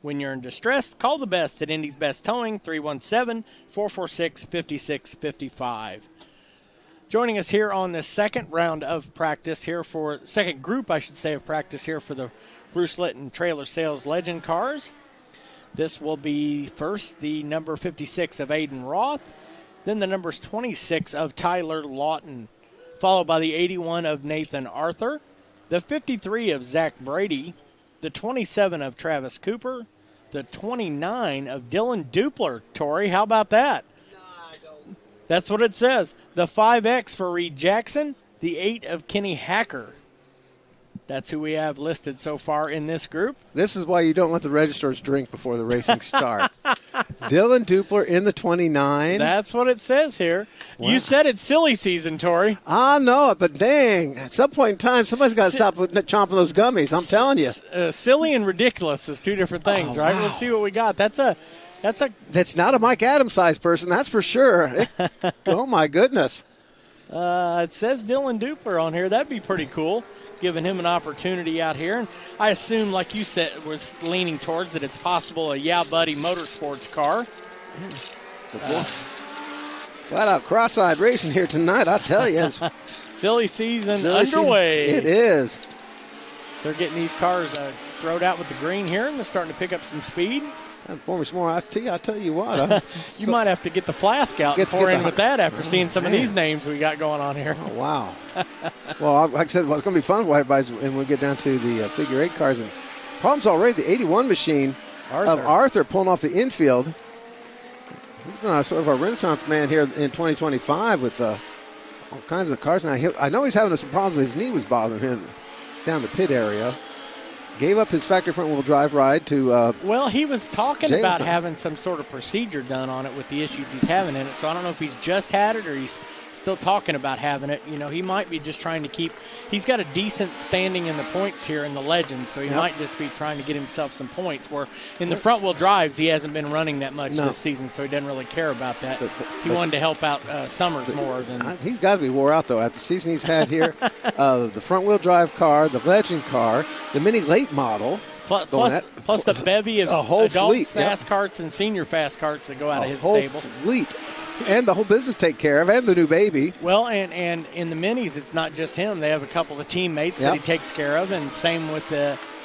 Speaker 1: When you're in distress, call the best at Indy's Best Towing, 317-446-5655. Joining us here on the second round of practice here second group, I should say, of practice here for the Bruce Litton Trailer Sales Legend cars. This will be first the number 56 of Aiden Roth, then the numbers 26 of Tyler Lawton, followed by the 81 of Nathan Arthur, the 53 of Zach Brady, the 27 of Travis Cooper, the 29 of Dylan Dupler. Tori, how about that? That's what it says. The 5X for Reed Jackson, the 8 of Kenny Hacker. That's who we have listed so far in this group.
Speaker 2: This is why you don't let the registrars drink before the racing starts. Dylan Dupler in the 29.
Speaker 1: That's what it says here. Wow. You said it's silly season, Tori.
Speaker 2: I know it, but dang, at some point in time, somebody's got to stop chomping those gummies. I'm telling you.
Speaker 1: Silly and ridiculous is two different things, right? Wow. Let's see what we got. That's
Speaker 2: not a Mike Adams-sized person, that's for sure. Oh, my goodness.
Speaker 1: It says Dylan Dupler on here. That'd be pretty cool, giving him an opportunity out here. And I assume, like you said, was leaning towards that it's possible a Yeah Buddy Motorsports car.
Speaker 2: Flat out cross-eyed racing here tonight, I tell you.
Speaker 1: Silly season underway.
Speaker 2: It is.
Speaker 1: They're getting these cars thrown out with the green here, and they're starting to pick up some speed.
Speaker 2: And pour me some more iced tea, I tell you what.
Speaker 1: You might have to get the flask out and pour in with that after seeing some of these names we got going on here.
Speaker 2: Oh, wow. Well, like I said, it's going to be fun for everybody when we get down to the figure 8 cars. And problems already, the 81 machine of Arthur pulling off the infield. He's been sort of a renaissance man here in 2025 with all kinds of cars. Now, I know he's having some problems with his knee was bothering him down the pit area. Gave up his factory front-wheel drive ride to
Speaker 1: well, he was talking about having some sort of procedure done on it with the issues he's having in it. So I don't know if he's just had it or he's still talking about having it. You know, he might be just trying to keep – he's got a decent standing in the points here in the Legends, so he might just be trying to get himself some points, where in the front-wheel drives he hasn't been running that much this season, so he doesn't really care about that. He wanted to help out Summers more than –
Speaker 2: he's got to be wore out, though, at the season he's had here. The front-wheel drive car, the Legend car, the Mini Late model.
Speaker 1: Plus the bevy of adult fast carts and senior fast carts that go out of his stable.
Speaker 2: Fleet. And the whole business take care of, and the new baby.
Speaker 1: Well, and in the minis, it's not just him. They have a couple of teammates that he takes care of, and same with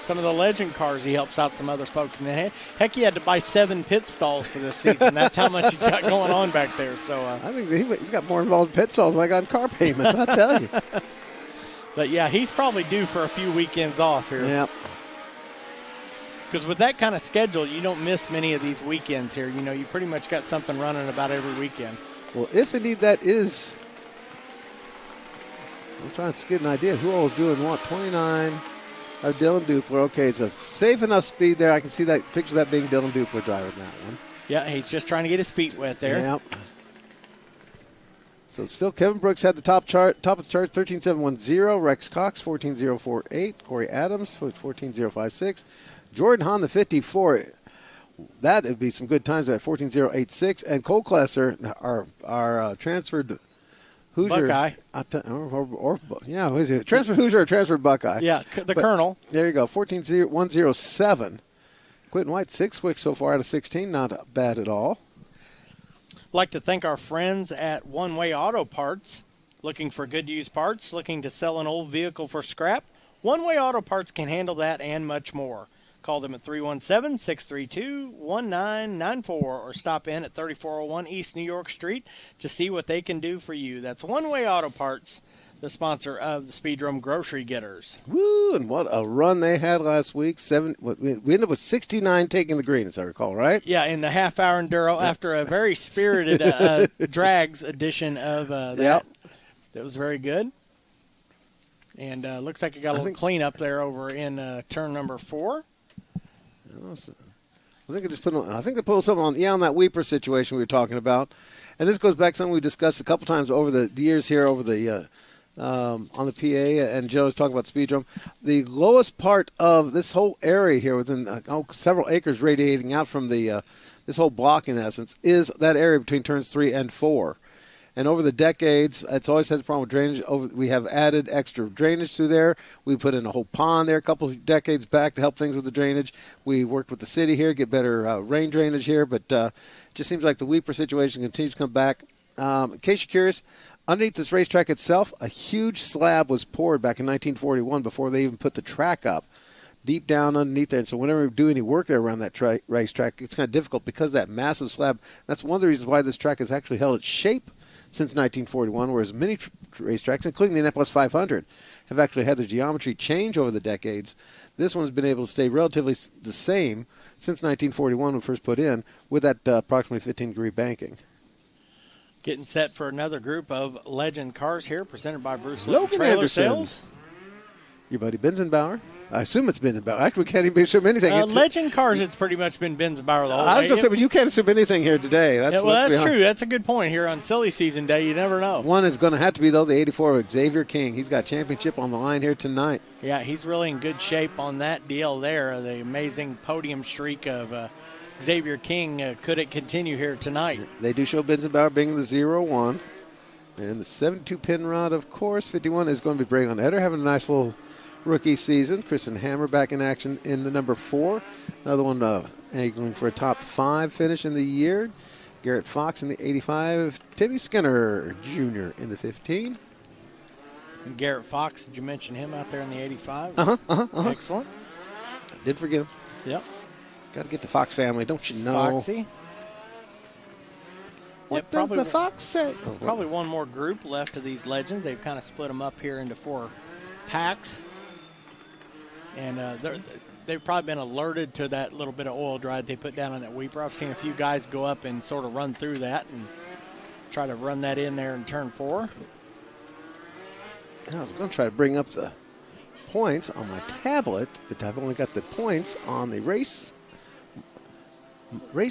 Speaker 1: some of the Legend cars. He helps out some other folks. And heck, he had to buy 7 pit stalls for this season. That's how much he's got going on back there. So
Speaker 2: I think he's got more involved in pit stalls than I got in car payments, I tell you.
Speaker 1: But, yeah, he's probably due for a few weekends off here.
Speaker 2: Yep.
Speaker 1: Because with that kind of schedule, you don't miss many of these weekends here. You know, you pretty much got something running about every weekend.
Speaker 2: Well, if indeed that is, I'm trying to get an idea who all is doing what. 29 of Dylan Dupler. Okay, it's a safe enough speed there. I can see that picture of that being Dylan Dupler driving that one.
Speaker 1: Yeah, he's just trying to get his feet wet there.
Speaker 2: Yep. So still Kevin Brooks had the top of the chart, 13.710. Rex Cox, 14.048. Corey Adams, 14.056. Jordan Hahn, the 54. That would be some good times at 14.086. And Cole Klesser, our transferred Hoosier.
Speaker 1: Buckeye.
Speaker 2: Who is it? Transferred Hoosier or transferred Buckeye?
Speaker 1: Yeah, the Colonel.
Speaker 2: There you go, 14.107. Quentin White, 6 quick so far out of 16. Not bad at all.
Speaker 1: Like to thank our friends at One Way Auto Parts. Looking for good used parts? Looking to sell an old vehicle for scrap? One Way Auto Parts can handle that and much more. Call them at 317-632-1994 or stop in at 3401 East New York Street to see what they can do for you. That's One Way Auto Parts, the sponsor of the Speedrome Grocery Getters.
Speaker 2: Woo, and what a run they had last week. We ended up with 69 taking the green, as I recall, right?
Speaker 1: Yeah, in the half-hour enduro after a very spirited drags edition of that.
Speaker 2: Yep.
Speaker 1: That was very good. And looks like it got a little cleanup there over in turn number 4.
Speaker 2: I think they pulled something on that Weeper situation we were talking about. And this goes back to something we discussed a couple times over the years here over the on the PA, and Joe was talking about Speedrome. The lowest part of this whole area here, within several acres radiating out from the this whole block in essence, is that area between turns 3 and 4. And over the decades, it's always had a problem with drainage. We have added extra drainage through there. We put in a whole pond there a couple of decades back to help things with the drainage. We worked with the city here, get better rain drainage here, but it just seems like the Weeper situation continues to come back. In case you're curious, underneath this racetrack itself, a huge slab was poured back in 1941 before they even put the track up, deep down underneath there. And so whenever we do any work there around that racetrack, it's kind of difficult because of that massive slab. That's one of the reasons why this track has actually held its shape since 1941, whereas many racetracks, including the Indianapolis 500, have actually had their geometry change over the decades. This one's been able to stay relatively the same since 1941 when it first put in, with that approximately 15-degree banking.
Speaker 1: Getting set for another group of legend cars here, presented by Bruce
Speaker 2: Logan
Speaker 1: Trailer
Speaker 2: Anderson.
Speaker 1: Sales.
Speaker 2: Your buddy Benzenbauer. I assume it's Benzenbauer. Actually, we can't even assume anything.
Speaker 1: Legend cars, it's pretty much been Benzenbauer the whole
Speaker 2: I was
Speaker 1: way.
Speaker 2: going to say, but you can't assume anything here today.
Speaker 1: That's true. That's a good point here on Silly Season Day. You never know.
Speaker 2: One is going to have to be, though, the 84 of Xavier King. He's got a championship on the line here tonight.
Speaker 1: Yeah, he's really in good shape on that deal there. The amazing podium streak of Xavier King. Could it continue here tonight?
Speaker 2: They do show Benzenbauer being the 0-1. And the 72-pin rod, of course, 51 is going to be Braylon Eder, having a nice little rookie season. Kristen Hammer back in action in the number 4. Another one angling for a top 5 finish in the year. Garrett Fox in the 85. Timmy Skinner Jr. in the 15.
Speaker 1: And Garrett Fox, did you mention him out there in the 85? Excellent.
Speaker 2: Did forget him.
Speaker 1: Yep.
Speaker 2: Got to get the Fox family, don't you know?
Speaker 1: Foxy.
Speaker 2: What does the Fox say?
Speaker 1: Probably one more group left of these legends. They've kind of split them up here into 4 packs. And they've probably been alerted to that little bit of oil dry they put down on that Weeper. I've seen a few guys go up and sort of run through that and try to run that in there in turn 4.
Speaker 2: I was going to try to bring up the points on my tablet, but I've only got the points on the Race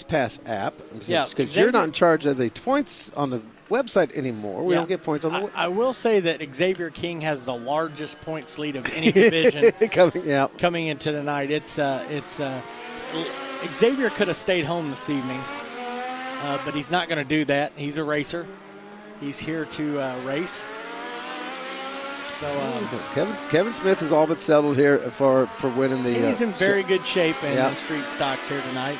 Speaker 2: Pass app.
Speaker 1: Yeah,
Speaker 2: because you're not in charge of the points on the website anymore. We don't get points on the
Speaker 1: I will say that Xavier King has the largest points lead of any division coming into the night. Xavier could have stayed home this evening, but he's not going to do that. He's a racer. He's here to race. So
Speaker 2: Kevin Smith has all but settled here for winning the.
Speaker 1: He's in very good shape in the street stocks here tonight.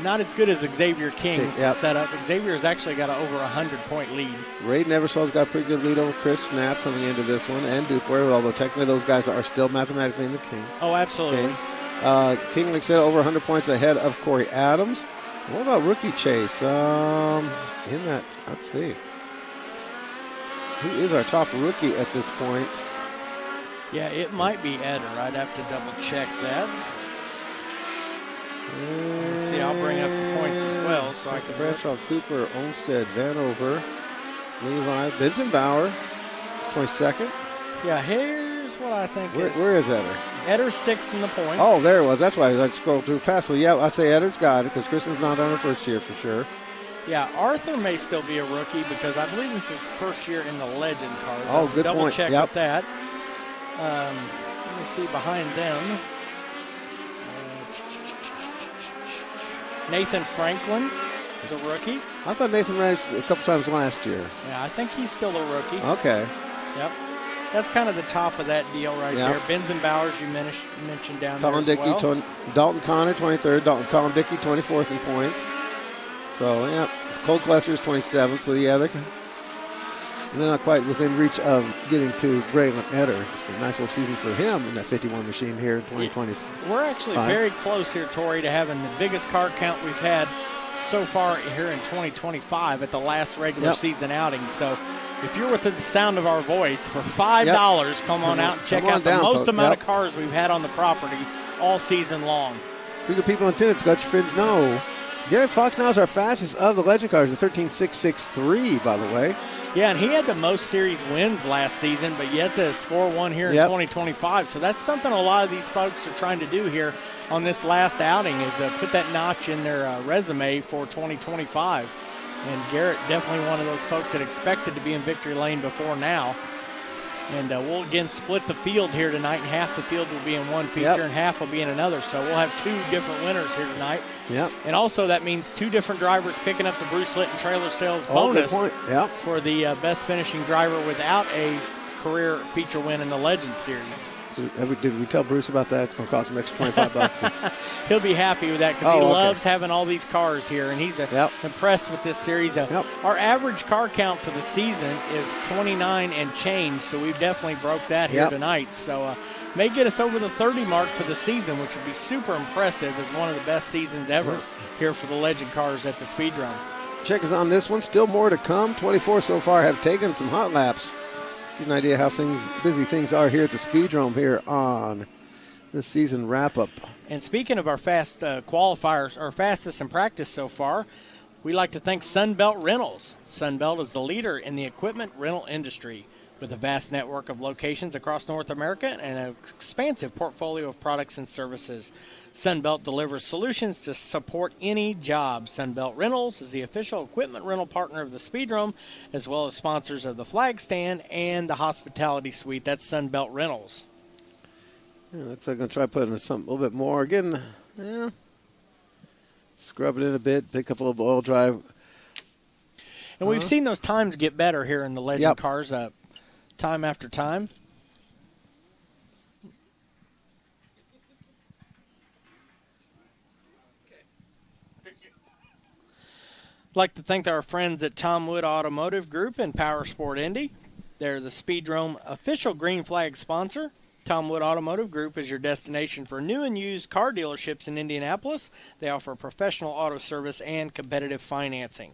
Speaker 1: Not as good as Xavier King's setup. Xavier's actually got an over 100-point lead.
Speaker 2: Ray Neversall's got a pretty good lead over Chris Snap coming into this one, and Dukewear, although technically those guys are still mathematically in the King.
Speaker 1: Oh, absolutely.
Speaker 2: King, like I said, over 100 points ahead of Corey Adams. What about rookie chase? Let's see. Who is our top rookie at this point?
Speaker 1: Yeah, it might be Eder. I'd have to double check that. Let's see, I'll bring up the points as well so I can.
Speaker 2: Bradshaw, Cooper, Olmstead, Vanover, Levi, Benzenbauer, 22nd.
Speaker 1: Yeah, here's what I think
Speaker 2: Where is Eder?
Speaker 1: Eder's 6th in the points.
Speaker 2: Oh, there it was. That's why I scrolled through past. So, yeah, I'd say Eder's got it because Kristen's not on her first year for sure.
Speaker 1: Yeah, Arthur may still be a rookie because I believe this is his first year in the Legend cars.
Speaker 2: Oh, good
Speaker 1: double
Speaker 2: point.
Speaker 1: Check with that. Let me see behind them. Nathan Franklin is a rookie.
Speaker 2: I thought Nathan raced a couple times last year.
Speaker 1: Yeah, I think he's still a rookie.
Speaker 2: Okay.
Speaker 1: Yep. That's kind of the top of that deal right there. Benzenbauer, you mentioned down
Speaker 2: Colin
Speaker 1: there as
Speaker 2: Dickey,
Speaker 1: well.
Speaker 2: Dalton Connor, 23rd. Colin Dickey, 24th in points. So, yeah, Cole Klesser's 27th. So, yeah, they're not quite within reach of getting to Braylon Eder. Just a nice little season for him in that 51 machine here in 2020.
Speaker 1: We're actually very close here, Tori, to having the biggest car count we've had so far here in 2025 at the last regular season outing. So if you're within the sound of our voice, for $5, come on out and check out the most amount of cars we've had on the property all season long.
Speaker 2: We got people in attendance, let your friends know. Garrett Fox now is our fastest of the Legend cars, a 13.663, by the way.
Speaker 1: Yeah, and he had the most series wins last season, but yet to score one here in 2025. So that's something a lot of these folks are trying to do here on this last outing, is put that notch in their resume for 2025. And Garrett definitely one of those folks that expected to be in victory lane before now. And we'll again split the field here tonight, and half the field will be in one feature and half will be in another. So we'll have two different winners here tonight.
Speaker 2: Yep.
Speaker 1: And also that means two different drivers picking up the Bruce Litton Trailer Sales bonus for the best finishing driver without a career feature win in the Legends Series.
Speaker 2: So did we tell Bruce about that? It's going to cost him extra $25.
Speaker 1: He'll be happy with that because he loves having all these cars here, and he's impressed with this series. Our average car count for the season is 29 and change, so we've definitely broke that here tonight. So may get us over the 30 mark for the season, which would be super impressive as one of the best seasons ever here for the Legend cars at the Speedrome.
Speaker 2: Check us on this one. Still more to come. 24 so far have taken some hot laps. Give you an idea how busy things are here at the Speedrome here on this season wrap-up.
Speaker 1: And speaking of our fast qualifiers, our fastest in practice so far, we like to thank Sunbelt Rentals. Sunbelt is the leader in the equipment rental industry with a vast network of locations across North America and an expansive portfolio of products and services. Sunbelt delivers solutions to support any job. Sunbelt Rentals is the official equipment rental partner of the Speedrome, as well as sponsors of the flag stand and the hospitality suite. That's Sunbelt Rentals.
Speaker 2: Yeah, looks like I'm going to try putting in something a little bit more. Again, scrub it in a bit, pick up a little oil drive.
Speaker 1: And we've seen those times get better here in the Legend cars time after time. I'd like to thank our friends at Tom Wood Automotive Group and Power Sport Indy. They're the Speedrome official green flag sponsor. Tom Wood Automotive Group is your destination for new and used car dealerships in Indianapolis. They offer professional auto service and competitive financing.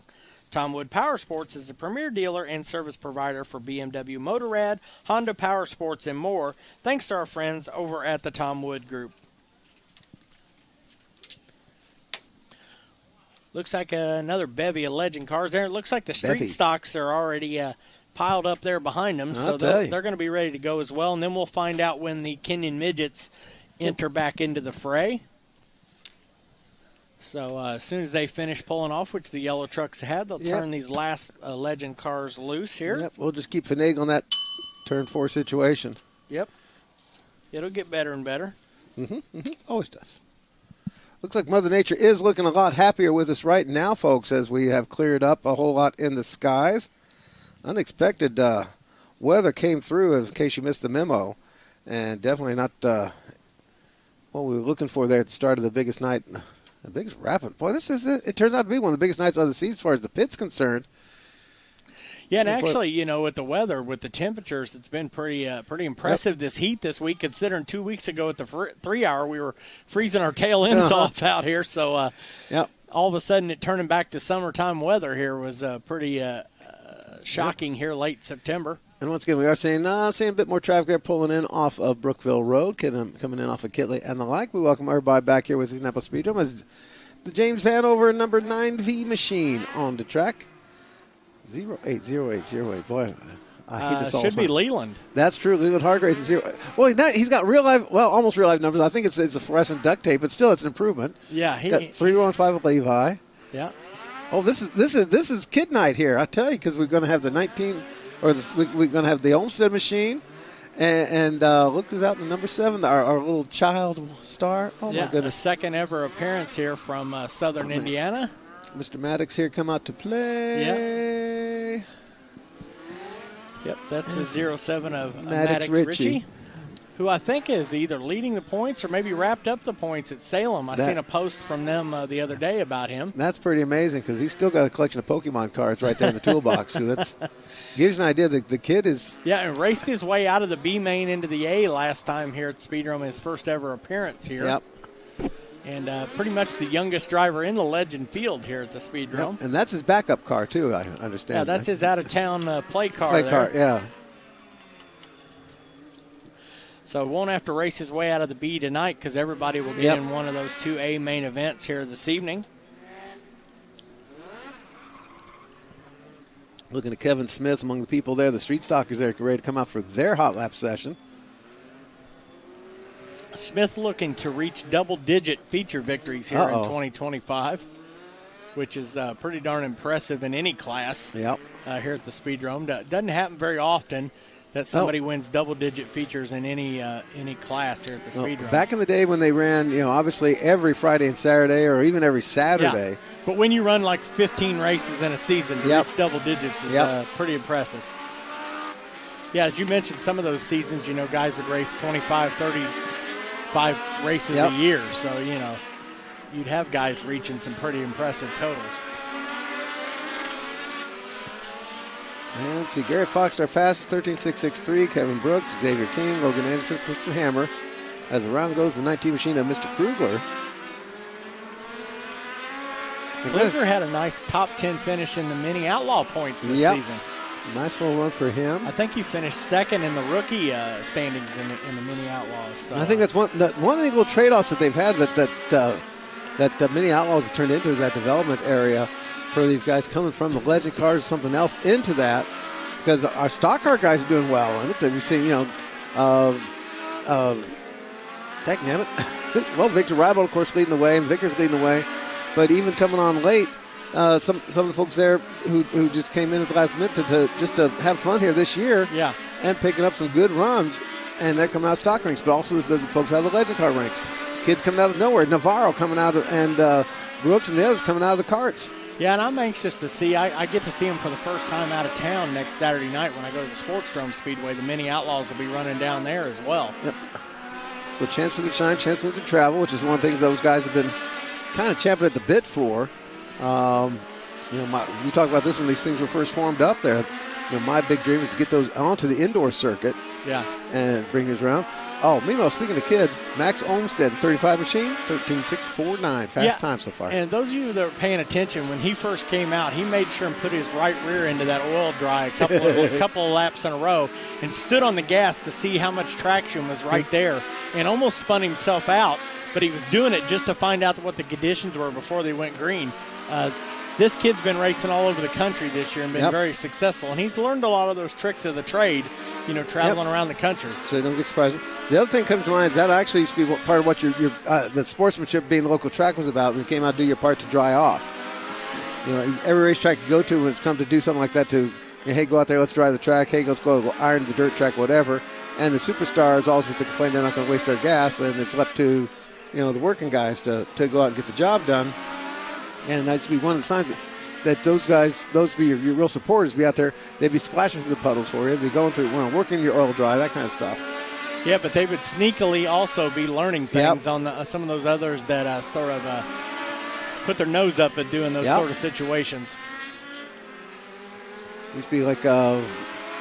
Speaker 1: Tom Wood Power Sports is the premier dealer and service provider for BMW Motorrad, Honda Power Sports, and more, thanks to our friends over at the Tom Wood Group. Looks like another bevy of Legend cars there. It looks like the street stocks are already piled up there behind them, so they're going to be ready to go as well. And then we'll find out when the Kenyon Midgets enter back into the fray. So as soon as they finish pulling off, which the yellow trucks had, they'll turn these last Legend cars loose here.
Speaker 2: Yep, we'll just keep finagling that turn 4 situation.
Speaker 1: Yep. It'll get better and better.
Speaker 2: Always does. Looks like Mother Nature is looking a lot happier with us right now, folks, as we have cleared up a whole lot in the skies. Unexpected weather came through, in case you missed the memo, and definitely not what we were looking for there at the start of the biggest night. The biggest rapid. Boy, this is it. It turns out to be one of the biggest nights of the season as far as the pit's concerned.
Speaker 1: Yeah, and actually, you know, with the weather, with the temperatures, it's been pretty impressive this heat this week, considering 2 weeks ago at the 3 hour, we were freezing our tail ends off out here. So all of a sudden it turning back to summertime weather here was pretty shocking here late September.
Speaker 2: And once again, we are seeing a bit more traffic there pulling in off of Brookville Road, coming in off of Kitley and the like. We welcome everybody back here with the Indianapolis Speedrome as the James Vanover number 9V machine on the track. 080808. Boy, I hate this all
Speaker 1: should be Leland.
Speaker 2: That's true. Leland Hargraves and 0. Well, he's got real life, almost real life numbers. I think it's a fluorescent duct tape, but still, it's an improvement.
Speaker 1: Yeah,
Speaker 2: he got 315 of Levi.
Speaker 1: Yeah.
Speaker 2: Oh, this is kid night here. I tell you, because we're going to have the 19, or we're going to have the Olmsted machine, and look who's out in the number 7, our little child star. Oh my goodness!
Speaker 1: A second ever appearance here from Southern Indiana.
Speaker 2: Mr. Maddox here come out to play.
Speaker 1: Yep, that's the 07 of Maddox Ritchie, who I think is either leading the points or maybe wrapped up the points at Salem. I seen a post from them the other day about him.
Speaker 2: That's pretty amazing because he's still got a collection of Pokemon cards right there in the toolbox. So that gives you an idea that the kid is...
Speaker 1: Yeah, and raced his way out of the B main into the A last time here at Speedrome, his first ever appearance here.
Speaker 2: Yep.
Speaker 1: and pretty much the youngest driver in the Legend field here at the Speedrome.
Speaker 2: Yep. And that's his backup car, too, I understand.
Speaker 1: Yeah, that's his out-of-town play car.
Speaker 2: Play car, yeah.
Speaker 1: So won't have to race his way out of the B tonight because everybody will get in one of those 2A main events here this evening.
Speaker 2: Looking at Kevin Smith among the people there, the street stockers there ready to come out for their hot lap session.
Speaker 1: Smith looking to reach double-digit feature victories here in 2025, which is pretty darn impressive in any class here at the Speedrome. Doesn't happen very often that somebody wins double-digit features in any class here at the Speedrome.
Speaker 2: Back in the day when they ran, obviously every Friday and Saturday or even every Saturday.
Speaker 1: Yeah. But when you run like 15 races in a season to reach double digits is pretty impressive. Yeah, as you mentioned, some of those seasons, guys would race 25, 35 races a year. So, you'd have guys reaching some pretty impressive totals.
Speaker 2: And let's see, Garrett Fox, our fastest, 13.663. Kevin Brooks, Xavier King, Logan Anderson, Kristen Hammer. As the round goes, the 19 machine of Mr. Krugler.
Speaker 1: Krugler had a nice top 10 finish in the mini Outlaw points this season.
Speaker 2: Nice little run for him.
Speaker 1: I think he finished second in the rookie standings in the mini Outlaws. So.
Speaker 2: I think that's one of the little trade-offs that they've had that mini Outlaws has turned into is that development area for these guys coming from the Legend cars or something else into that, because our stock car guys are doing well in it. That we've seen, heck damn it. Well, Victor Ribold, of course, leading the way, and Victor's leading the way. But even coming on late, some of the folks there who just came in at the last minute to have fun here this year, and picking up some good runs, and they're coming out of stock ranks, but also the folks out of the Legend car ranks. Kids coming out of nowhere, Navarro coming out and Brooks and the others coming out of the carts.
Speaker 1: Yeah, and I'm anxious to see. I get to see them for the first time out of town next Saturday night when I go to the Speedrome Speedway. The mini Outlaws will be running down there as well.
Speaker 2: Yep. So chance for them to shine, chance for them to travel, which is one of the things those guys have been kind of champing at the bit for. We talked about this when these things were first formed up there. My big dream is to get those onto the indoor circuit.
Speaker 1: Yeah.
Speaker 2: And bring these around. Oh, meanwhile, speaking of kids, Max Olmstead, 35 machine, 13.649. Fast time so far.
Speaker 1: And those of you that are paying attention, when he first came out, he made sure and put his right rear into that oil dry a couple of laps in a row and stood on the gas to see how much traction was right there and almost spun himself out. But he was doing it just to find out what the conditions were before they went green. This kid's been racing all over the country this year and been very successful. And he's learned a lot of those tricks of the trade, traveling around the country.
Speaker 2: So you don't get surprised. The other thing that comes to mind is that actually used to be part of what the sportsmanship being the local track was about when you came out to do your part to dry off. Every racetrack you go to when it's come to do something like that to, hey, go out there, let's dry the track. Hey, let's go iron the dirt track, whatever. And the superstars also to complain they're not going to waste their gas, and it's left to the working guys to go out and get the job done. And that's be one of the signs that those guys, those be your real supporters, be out there. They'd be splashing through the puddles for you. They'd be going through, working your oil dry, that kind of stuff.
Speaker 1: Yeah, but they would sneakily also be learning things on some of those others that sort of put their nose up at doing those sort of situations.
Speaker 2: Used to be like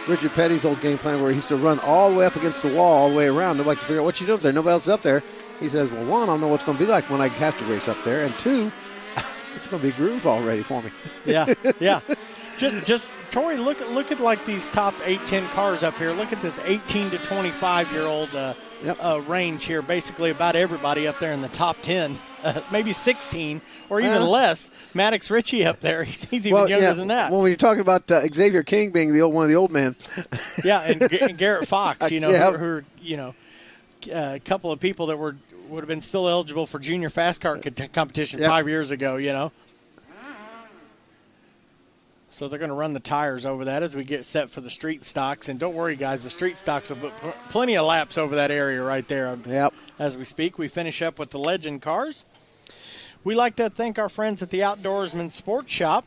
Speaker 2: Richard Petty's old game plan where he used to run all the way up against the wall, all the way around. Nobody can figure out what you do up there. Nobody else is up there. He says, well, one, I don't know what's going to be like when I have to race up there. And two, it's going to be groove already for me.
Speaker 1: Yeah. Just Tori, look at like these top 8-10 cars up here. Look at this 18 to 25-year-old range here. Basically about everybody up there in the top 10, maybe 16 or even less. Maddox Ritchie up there. He's even younger than that.
Speaker 2: Well, when you're talking about Xavier King being one of the old men.
Speaker 1: and Garrett Fox, who a couple of people that would have been still eligible for junior fast car competition 5 years ago, So they're going to run the tires over that as we get set for the street stocks. And don't worry, guys, the street stocks will put plenty of laps over that area right there. As we speak, we finish up with the Legend cars. We like to thank our friends at the Outdoorsman Sports Shop.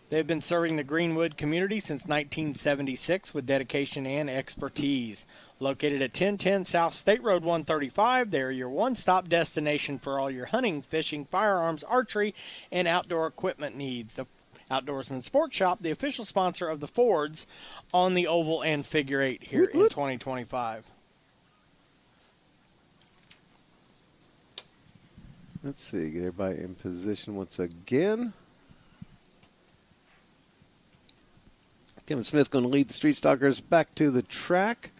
Speaker 1: They've been serving the Greenwood community since 1976 with dedication and expertise. Located at 1010 South State Road 135, they're your one-stop destination for all your hunting, fishing, firearms, archery, and outdoor equipment needs. The Outdoorsman Sports Shop, the official sponsor of the Fords on the Oval and Figure 8 here in 2025.
Speaker 2: Let's see. Get everybody in position once again. Kevin Smith going to lead the Street Stalkers back to the track.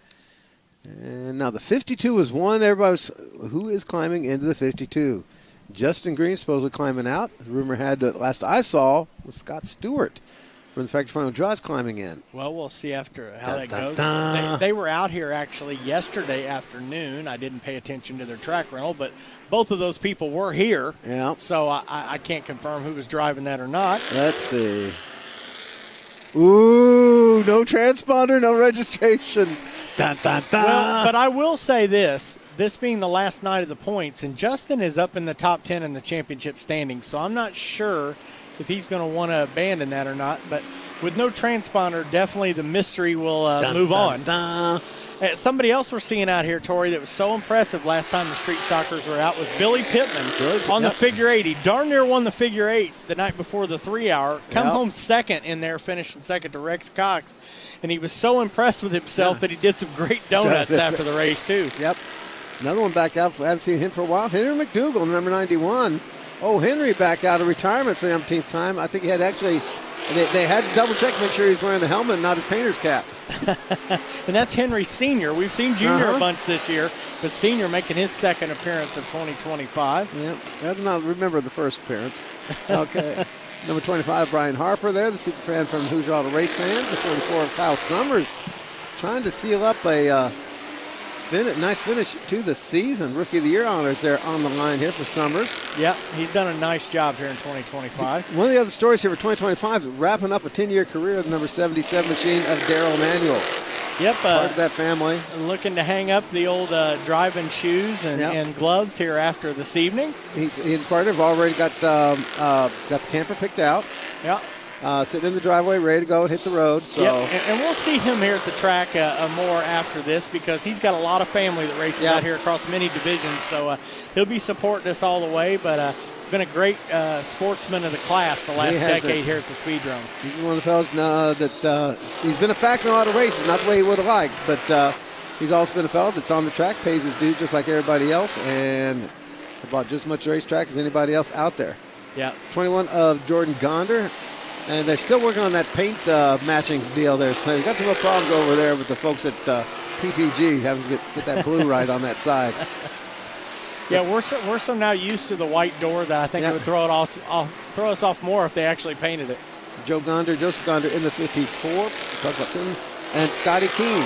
Speaker 2: And now the 52 is one. Everybody was, who is climbing into the 52? Justin Green supposedly climbing out. The rumor had, last I saw, was Scott Stewart from the Factory Final Draws climbing in.
Speaker 1: Well, we'll see after how that goes. They were out here actually yesterday afternoon. I didn't pay attention to their track rental, but both of those people were here.
Speaker 2: Yeah.
Speaker 1: So I can't confirm who was driving that or not.
Speaker 2: Let's see. Ooh, no transponder, no registration. Dun, dun, dun.
Speaker 1: Well, but I will say this being the last night of the points, and Justin is up in the top 10 in the championship standings, so I'm not sure if he's going to want to abandon that or not. But with no transponder, definitely the mystery will move on. Somebody else we're seeing out here, Tori, that was so impressive last time the Street Stalkers were out was Billy Pittman on the figure eight. He darn near won the figure eight the night before the 3 hour. Come home second in there, finishing second to Rex Cox. And he was so impressed with himself that he did some great donuts after the race, too.
Speaker 2: Yep. Another one back out. I haven't seen him for a while. Henry McDougal, number 91. Oh, Henry back out of retirement for the umpteenth time. I think he had actually, they had to double check, make sure he's wearing the helmet and not his painter's cap.
Speaker 1: And that's Henry Sr. We've seen Junior a bunch this year, but Sr. making his second appearance of 2025.
Speaker 2: Yep. I do not remember the first appearance. Okay. Number 25, Brian Harper there, the super fan from Hoosier Auto Race Fans. The 44 of Kyle Summers trying to seal up a nice finish to the season. Rookie of the Year honors there on the line here for Summers.
Speaker 1: Yeah, he's done a nice job here in 2025.
Speaker 2: One of the other stories here for 2025 is wrapping up a 10-year career of the number 77 machine of Daryl Emanuel.
Speaker 1: Yep.
Speaker 2: Part of that family.
Speaker 1: Looking to hang up the old driving shoes and gloves here after this evening.
Speaker 2: His partner have already got the camper picked out.
Speaker 1: Yeah.
Speaker 2: Sitting in the driveway, ready to go and hit the road. So.
Speaker 1: Yep. And we'll see him here at the track more after this because he's got a lot of family that races out here across many divisions. So he'll be supporting us all the way. But he's been a great sportsman of the class the last decade here at the Speedrome.
Speaker 2: He's one of the fellas that he's been a factor in a lot of races, not the way he would have liked. But he's also been a fellow that's on the track, pays his dues just like everybody else, and about just as much racetrack as anybody else out there.
Speaker 1: Yeah.
Speaker 2: 21 of Jordan Gonder. And they're still working on that paint matching deal there. So they've got some real problems over there with the folks at PPG having to get that blue right on that side.
Speaker 1: Yeah, we're so now used to the white door that I think it would throw us off more if they actually painted it.
Speaker 2: Joseph Gonder in the 54. Talk about him. And Scotty Keene.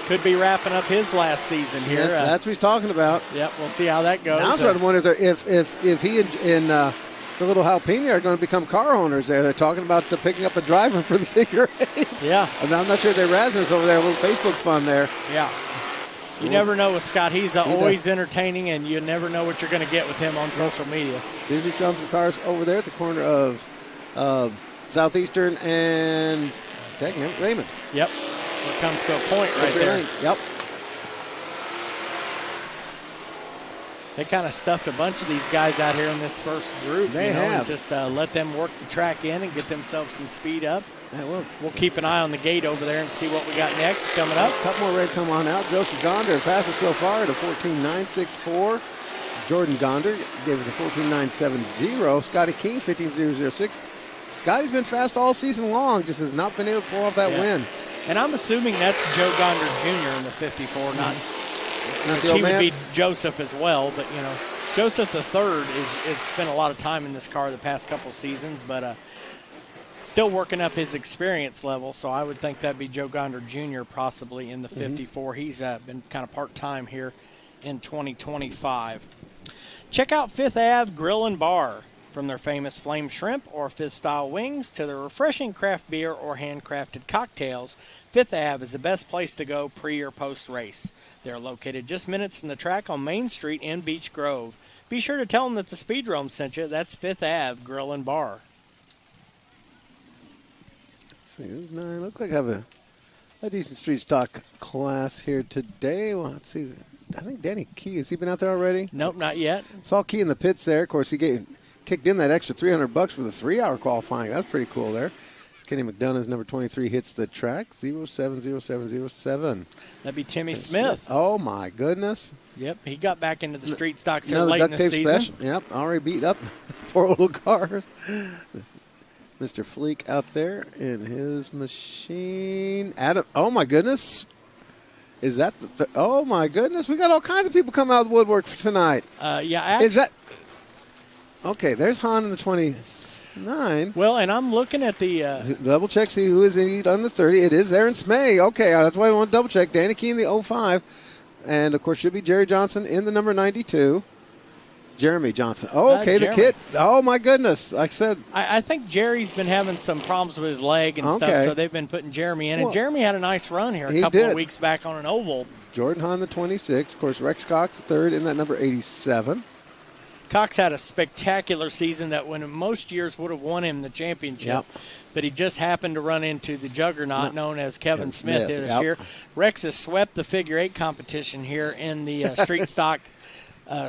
Speaker 1: Could be wrapping up his last season here.
Speaker 2: That's what he's talking about.
Speaker 1: Yep, we'll see how that goes.
Speaker 2: Now I'm starting to wonder if he and the little Jalapeno are going to become car owners there. They're talking about picking up a driver for the figure eight.
Speaker 1: Yeah.
Speaker 2: And I'm not sure they're Rasmus over there. A little Facebook fun there.
Speaker 1: Yeah. You never know with Scott. He's always entertaining, and you never know what you're going to get with him on social media.
Speaker 2: Busy selling some cars over there at the corner of Southeastern and Raymond.
Speaker 1: Yep. It comes to a point right there.
Speaker 2: Yep.
Speaker 1: They kind of stuffed a bunch of these guys out here in this first group.
Speaker 2: They have.
Speaker 1: And just let them work the track in and get themselves some speed up.
Speaker 2: We'll
Speaker 1: keep an eye on the gate over there and see what we got next coming up.
Speaker 2: A couple more ready to come on out. Joseph Gonder, fastest so far at a 14.964. Jordan Gonder gave us a 14.970. Scotty King, 15.006. Scotty's been fast all season long, just has not been able to pull off that win.
Speaker 1: And I'm assuming that's Joe Gonder Jr. in the 54, not
Speaker 2: the old
Speaker 1: he
Speaker 2: man.
Speaker 1: would be Joseph as well, but Joseph the third has spent a lot of time in this car the past couple seasons, but still working up his experience level. So I would think that'd be Joe Gonder Jr. possibly in the 54. He's been kind of part-time here in 2025. Check out Fifth Ave Grill and Bar. From their famous flame shrimp or Fifth-style wings to their refreshing craft beer or handcrafted cocktails, Fifth Ave is the best place to go pre- or post-race. They're located just minutes from the track on Main Street in Beech Grove. Be sure to tell them that the Speedrome sent you. That's Fifth Ave Grill and Bar.
Speaker 2: Let's see, who's 9? Looks like I have a decent street stock class here today. Well, let's see. I think Danny Key, has he been out there already?
Speaker 1: Nope, not yet.
Speaker 2: Saw Key in the pits there. Of course, he kicked in that extra $300 for the 3-hour qualifying. That's pretty cool there. Kenny McDonough's number 23 hits the track, 070707.
Speaker 1: That'd be Timmy Smith.
Speaker 2: Oh, my goodness.
Speaker 1: Yep, he got back into the street stocks here
Speaker 2: Another
Speaker 1: late in
Speaker 2: duct
Speaker 1: the
Speaker 2: tape
Speaker 1: season.
Speaker 2: special. Yep, already beat up 4 little cars. Mr. Fleek out there in his machine. Adam, oh my goodness. Is that oh my goodness. We got all kinds of people coming out of the woodwork for tonight.
Speaker 1: Yeah.
Speaker 2: Is that, okay, there's Han in the 29.
Speaker 1: Well, and I'm looking at the.
Speaker 2: Double check, see who is in on the 30. It is Aaron Smay. Okay, that's why I want to double check. Danny Key in the 05. And, of course, should be Jerry Johnson in the number 92. Jeremy Johnson. Oh, okay, the kid. Oh, my goodness. Like I said.
Speaker 1: I think Jerry's been having some problems with his leg and stuff, so they've been putting Jeremy in. And Jeremy had a nice run here a couple of weeks back on an oval.
Speaker 2: Jordan Hahn, the 26. Of course, Rex Cox, the third, in that number 87.
Speaker 1: Cox had a spectacular season that when most years would have won him the championship. But he just happened to run into the juggernaut known as Kevin Smith here this year. Rex has swept the figure 8 competition here in the street stock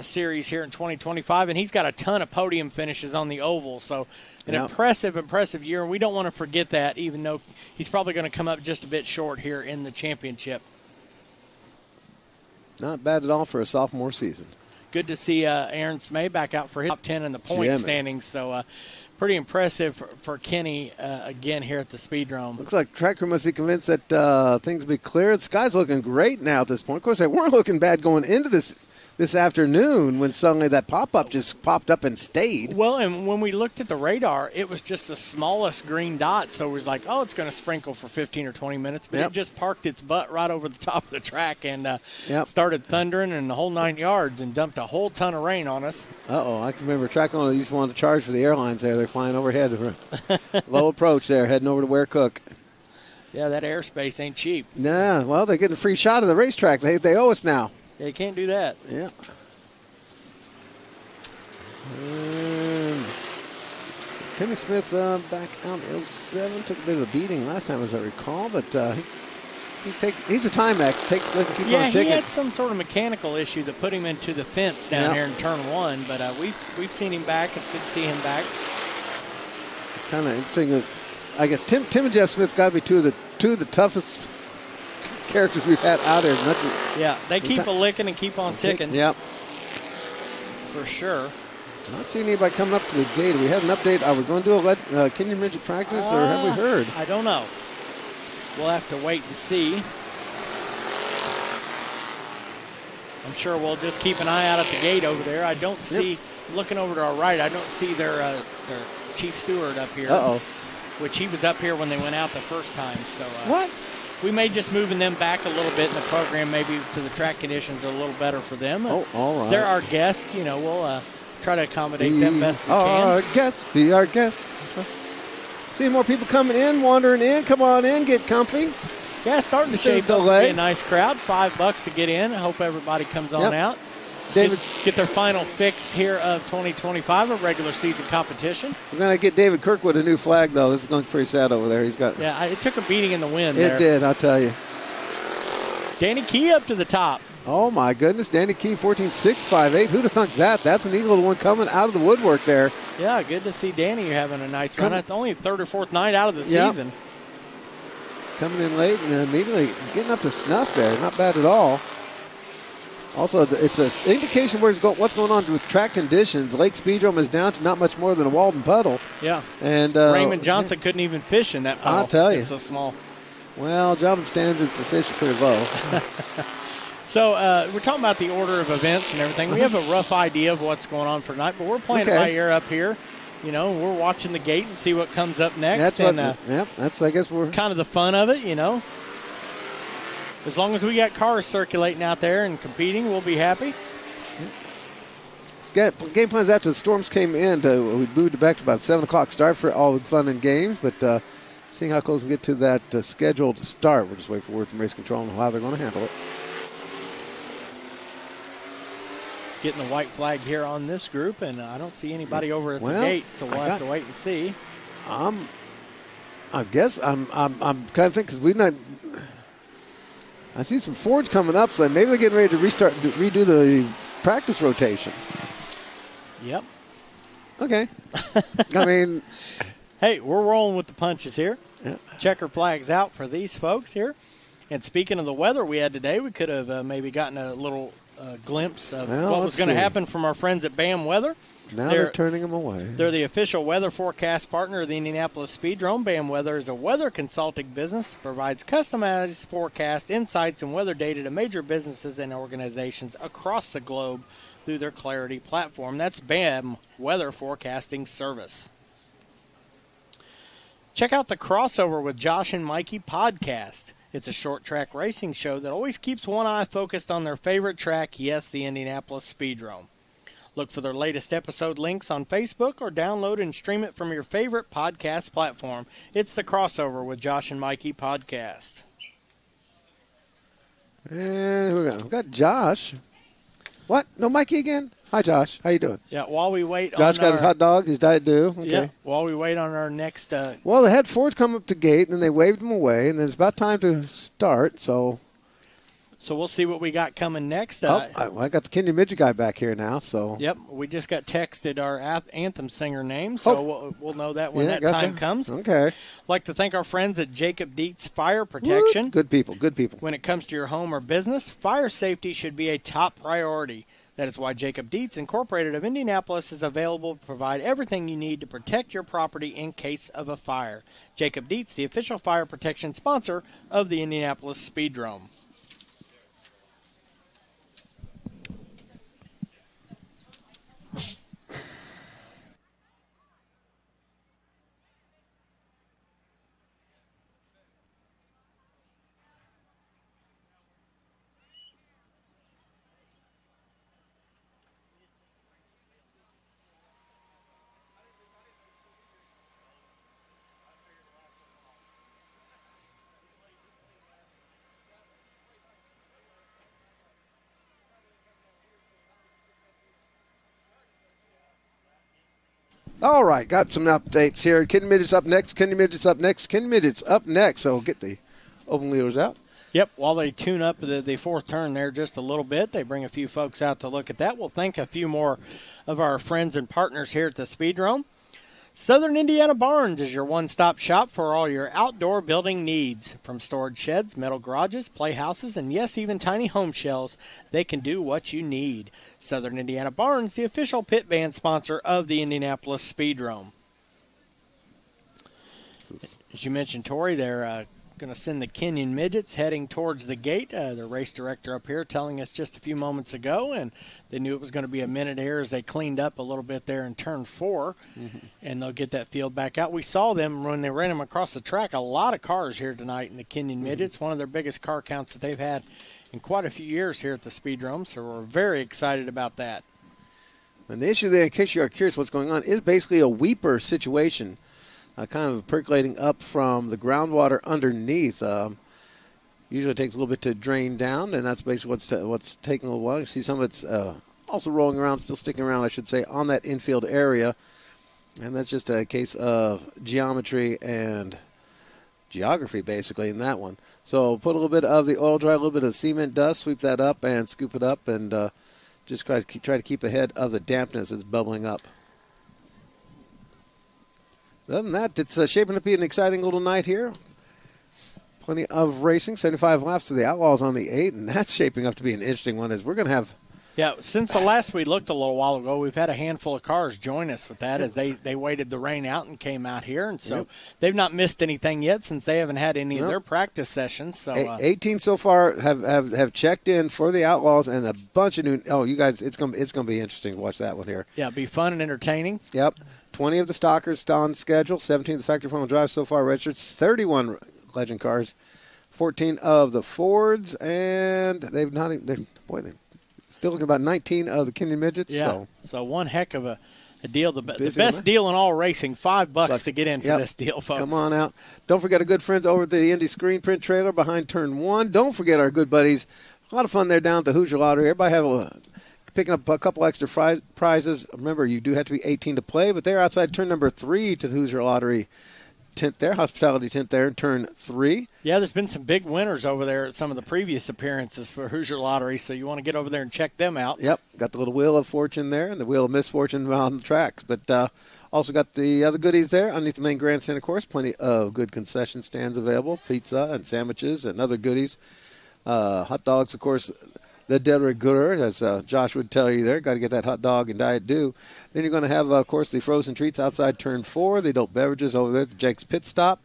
Speaker 1: series here in 2025, and he's got a ton of podium finishes on the oval. So an impressive year, and we don't want to forget that, even though he's probably going to come up just a bit short here in the championship.
Speaker 2: Not bad at all for a sophomore season.
Speaker 1: Good to see Aaron Smay back out for his top 10 in the point standings. So pretty impressive for Kenny again here at the Speedrome.
Speaker 2: Looks like track crew must be convinced that things will be clear. The sky's looking great now at this point. Of course, they weren't looking bad going into this afternoon when suddenly that pop-up just popped up and stayed.
Speaker 1: Well, and when we looked at the radar, it was just the smallest green dot, so it was like, oh, it's going to sprinkle for 15 or 20 minutes, but it just parked its butt right over the top of the track and started thundering and the whole 9 yards and dumped a whole ton of rain on us.
Speaker 2: Uh-oh, I can remember track owner used to want to charge for the airlines there. They're flying overhead. Low approach there, heading over to Ware Cook.
Speaker 1: Yeah, that airspace ain't cheap.
Speaker 2: Nah, well, they're getting a free shot of the racetrack. They owe us now.
Speaker 1: Yeah, you can't do that.
Speaker 2: Yeah. Timmy Smith back out in 07. Took a bit of a beating last time, as I recall, but he's a Timex. Keep on ticking.
Speaker 1: He had some sort of mechanical issue that put him into the fence down here in turn 1, but we've seen him back. It's good to see him back.
Speaker 2: It's kind of interesting that I guess Tim and Jeff Smith got to be two of the toughest characters we've had out there.
Speaker 1: They keep a licking and keep on ticking.
Speaker 2: Yep.
Speaker 1: For sure.
Speaker 2: Not seeing anybody coming up to the gate. We had an update. Are we going to do a Kenyon Midget practice, or have we heard?
Speaker 1: I don't know. We'll have to wait and see. I'm sure we'll just keep an eye out at the gate over there. I don't see, looking over to our right, I don't see their chief steward up here.
Speaker 2: Uh-oh.
Speaker 1: Which he was up here when they went out the first time. So
Speaker 2: what?
Speaker 1: We may just moving them back a little bit in the program, maybe to the track conditions are a little better for them.
Speaker 2: Oh, all right.
Speaker 1: They're our guests. We'll try to accommodate them best we can.
Speaker 2: Our guests, be our guests. See more people coming in, wandering in. Come on in, get comfy.
Speaker 1: Yeah, starting to shape up to be a nice crowd. $5 to get in. I hope everybody comes on out.
Speaker 2: David,
Speaker 1: get their final fix here of 2025, a regular season competition.
Speaker 2: We're going to get David Kirkwood a new flag, though. This is going to be pretty sad over there. He's got.
Speaker 1: Yeah, it took a beating in the wind.
Speaker 2: It did, I'll tell you.
Speaker 1: Danny Key up to the top.
Speaker 2: Oh, my goodness. Danny Key, 14.658. Who'd have thunk that? That's an Eagle one coming out of the woodwork there.
Speaker 1: Yeah, good to see Danny having a nice run. It's only third or fourth night out of the season.
Speaker 2: Coming in late and immediately getting up to snuff there. Not bad at all. Also, it's an indication what's going on with track conditions. Lake Speedrome is down to not much more than a Walden puddle.
Speaker 1: Yeah.
Speaker 2: And
Speaker 1: Raymond Johnson couldn't even fish in that puddle.
Speaker 2: I'll tell you.
Speaker 1: It's so small.
Speaker 2: Well, Jobbin standards for fish are pretty low.
Speaker 1: So we're talking about the order of events and everything. We have a rough idea of what's going on for tonight, but we're playing it by ear up here. We're watching the gate and see what comes up next.
Speaker 2: That's I guess we're
Speaker 1: kind of the fun of it, As long as we got cars circulating out there and competing, we'll be happy.
Speaker 2: Game plans after the storms came in. We moved it back to about a 7 o'clock start for all the fun and games, but seeing how close we get to that scheduled start, we'll just wait for word from race control on how they're going to handle it.
Speaker 1: Getting the white flag here on this group, and I don't see anybody over at the gate, so we'll have to wait and see.
Speaker 2: I guess I'm kind of thinking because we've not. I see some Fords coming up, so maybe they're getting ready to redo the practice rotation.
Speaker 1: Yep.
Speaker 2: Okay. I mean,
Speaker 1: hey, we're rolling with the punches here.
Speaker 2: Yeah.
Speaker 1: Checker flags out for these folks here. And speaking of the weather we had today, we could have maybe gotten a little glimpse of
Speaker 2: Well,
Speaker 1: what was going to happen from our friends at BAM Weather.
Speaker 2: Now they're turning them away.
Speaker 1: They're the official weather forecast partner of the Indianapolis Speedrome. BAM Weather is a weather consulting business that provides customized forecast insights and weather data to major businesses and organizations across the globe through their Clarity platform. That's BAM Weather Forecasting Service. Check out the Crossover with Josh and Mikey podcast. It's a short track racing show that always keeps one eye focused on their favorite track, yes, the Indianapolis Speedrome. Look for their latest episode links on Facebook or download and stream it from your favorite podcast platform. It's the Crossover with Josh and Mikey podcast.
Speaker 2: And we got Josh. What? No Mikey again? Hi, Josh. How you doing?
Speaker 1: Yeah, while we wait
Speaker 2: Josh got his hot dog, his Diet Dew. Okay.
Speaker 1: Yeah, while we wait on our next...
Speaker 2: well, they had Fords come up the gate, and then they waved them away, and then it's about time to start, so...
Speaker 1: So we'll see what we got coming next.
Speaker 2: I got the Kenyon Midget guy back here now, so...
Speaker 1: Yep, we just got texted our anthem singer name, so we'll know that when that time comes.
Speaker 2: Okay.
Speaker 1: I'd like to thank our friends at Jacob Dietz Fire Protection.
Speaker 2: Woo, good people, good people.
Speaker 1: When it comes to your home or business, fire safety should be a top priority. That is why Jacob Dietz Incorporated of Indianapolis is available to provide everything you need to protect your property in case of a fire. Jacob Dietz, the official fire protection sponsor of the Indianapolis Speedrome.
Speaker 2: All right, got some updates here. Kenyon Midget's up next. Kenyon Midget's up next. Kenyon Midget's up next. So get the open wheelers out.
Speaker 1: Yep, while they tune up the fourth turn there just a little bit, they bring a few folks out to look at that. We'll thank a few more of our friends and partners here at the Speedrome. Southern Indiana Barns is your one-stop shop for all your outdoor building needs. From storage sheds, metal garages, playhouses, and yes, even tiny home shells, they can do what you need. Southern Indiana Barns, the official pit band sponsor of the Indianapolis Speedrome. As you mentioned, Tori, they're going to send the Kenyon Midgets heading towards the gate. The race director up here telling us just a few moments ago, and they knew it was going to be a minute here as they cleaned up a little bit there in turn 4, and they'll get that field back out. We saw them when they ran them across the track. A lot of cars here tonight in the Kenyon Midgets, one of their biggest car counts that they've had in quite a few years here at the Speedrome, so we're very excited about that.
Speaker 2: And the issue there, in case you are curious what's going on, is basically a weeper situation, kind of percolating up from the groundwater underneath. Usually it takes a little bit to drain down, and that's basically what's taking a little while. You see some of it's also rolling around, still sticking around, I should say, on that infield area. And that's just a case of geometry and geography, basically, in that one. So put a little bit of the oil dry, a little bit of cement dust, sweep that up and scoop it up, and just try to keep ahead of the dampness that's bubbling up. Other than that, it's shaping up to be an exciting little night here. Plenty of racing, 75 laps to the Outlaws on the 8, and that's shaping up to be an interesting one as we're going to have...
Speaker 1: Yeah, since the last we looked a little while ago, we've had a handful of cars join us with that as they waited the rain out and came out here. And so they've not missed anything yet since they haven't had any of their practice sessions. So
Speaker 2: 18 so far have checked in for the Outlaws, and a bunch of new. Oh, you guys, it's gonna be interesting to watch that one here.
Speaker 1: Yeah, it'll be fun and entertaining.
Speaker 2: Yep, 20 of the stockers still on schedule. 17 of the factory front-wheel drive so far registered. 31 legend cars. 14 of the Fords, and they've not. They're still looking about 19 of the Kenyon Midgets.
Speaker 1: Yeah, so one heck of a deal. The best deal in all racing, $5 to get in for this deal, folks.
Speaker 2: Come on out. Don't forget our good friends over at the Indy Screen Print Trailer behind Turn 1. Don't forget our good buddies. A lot of fun there down at the Hoosier Lottery. Everybody picking up a couple extra prizes. Remember, you do have to be 18 to play, but they're outside turn number 3 to the Hoosier Lottery tent there, hospitality tent there in turn 3.
Speaker 1: Yeah, there's been some big winners over there at some of the previous appearances for Hoosier Lottery, so you want to get over there and check them out.
Speaker 2: Yep, got the little Wheel of Fortune there and the Wheel of Misfortune on the tracks, but also got the other goodies there underneath the main grandstand, of course. Plenty of good concession stands available, pizza and sandwiches and other goodies. Hot dogs, of course. the de rigueur, as Josh would tell you there. Got to get that hot dog and Diet Dew. Then you're going to have, of course, the frozen treats outside turn 4, the adult beverages over there at the Jake's Pit Stop.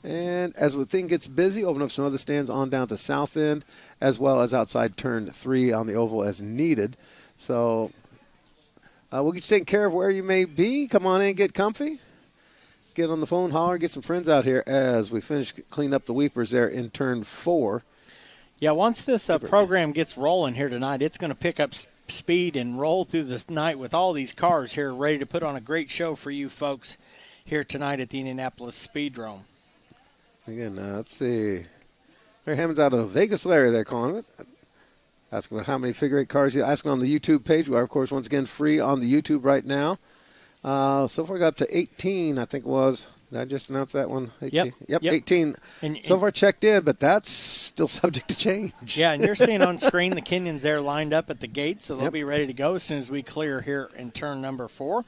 Speaker 2: And as the thing gets busy, open up some other stands on down at the south end, as well as outside turn 3 on the oval as needed. So we'll get you taken care of where you may be. Come on in, get comfy. Get on the phone, holler, get some friends out here as we finish clean up the weepers there in turn 4.
Speaker 1: Yeah, once this program gets rolling here tonight, it's going to pick up speed and roll through this night with all these cars here ready to put on a great show for you folks here tonight at the Indianapolis Speedrome.
Speaker 2: Again, let's see. Larry Hammond's out of Vegas, Larry, they're calling it. Asking about how many figure 8 cars you're asking on the YouTube page. We are, of course, once again free on the YouTube right now. So far, we got up to 18, I think it was. Did I just announce that one? 18? Yep, 18. So far checked in, but that's still subject to change.
Speaker 1: Yeah, and you're seeing on screen the Kenyans there lined up at the gate, so they'll be ready to go as soon as we clear here in turn number 4.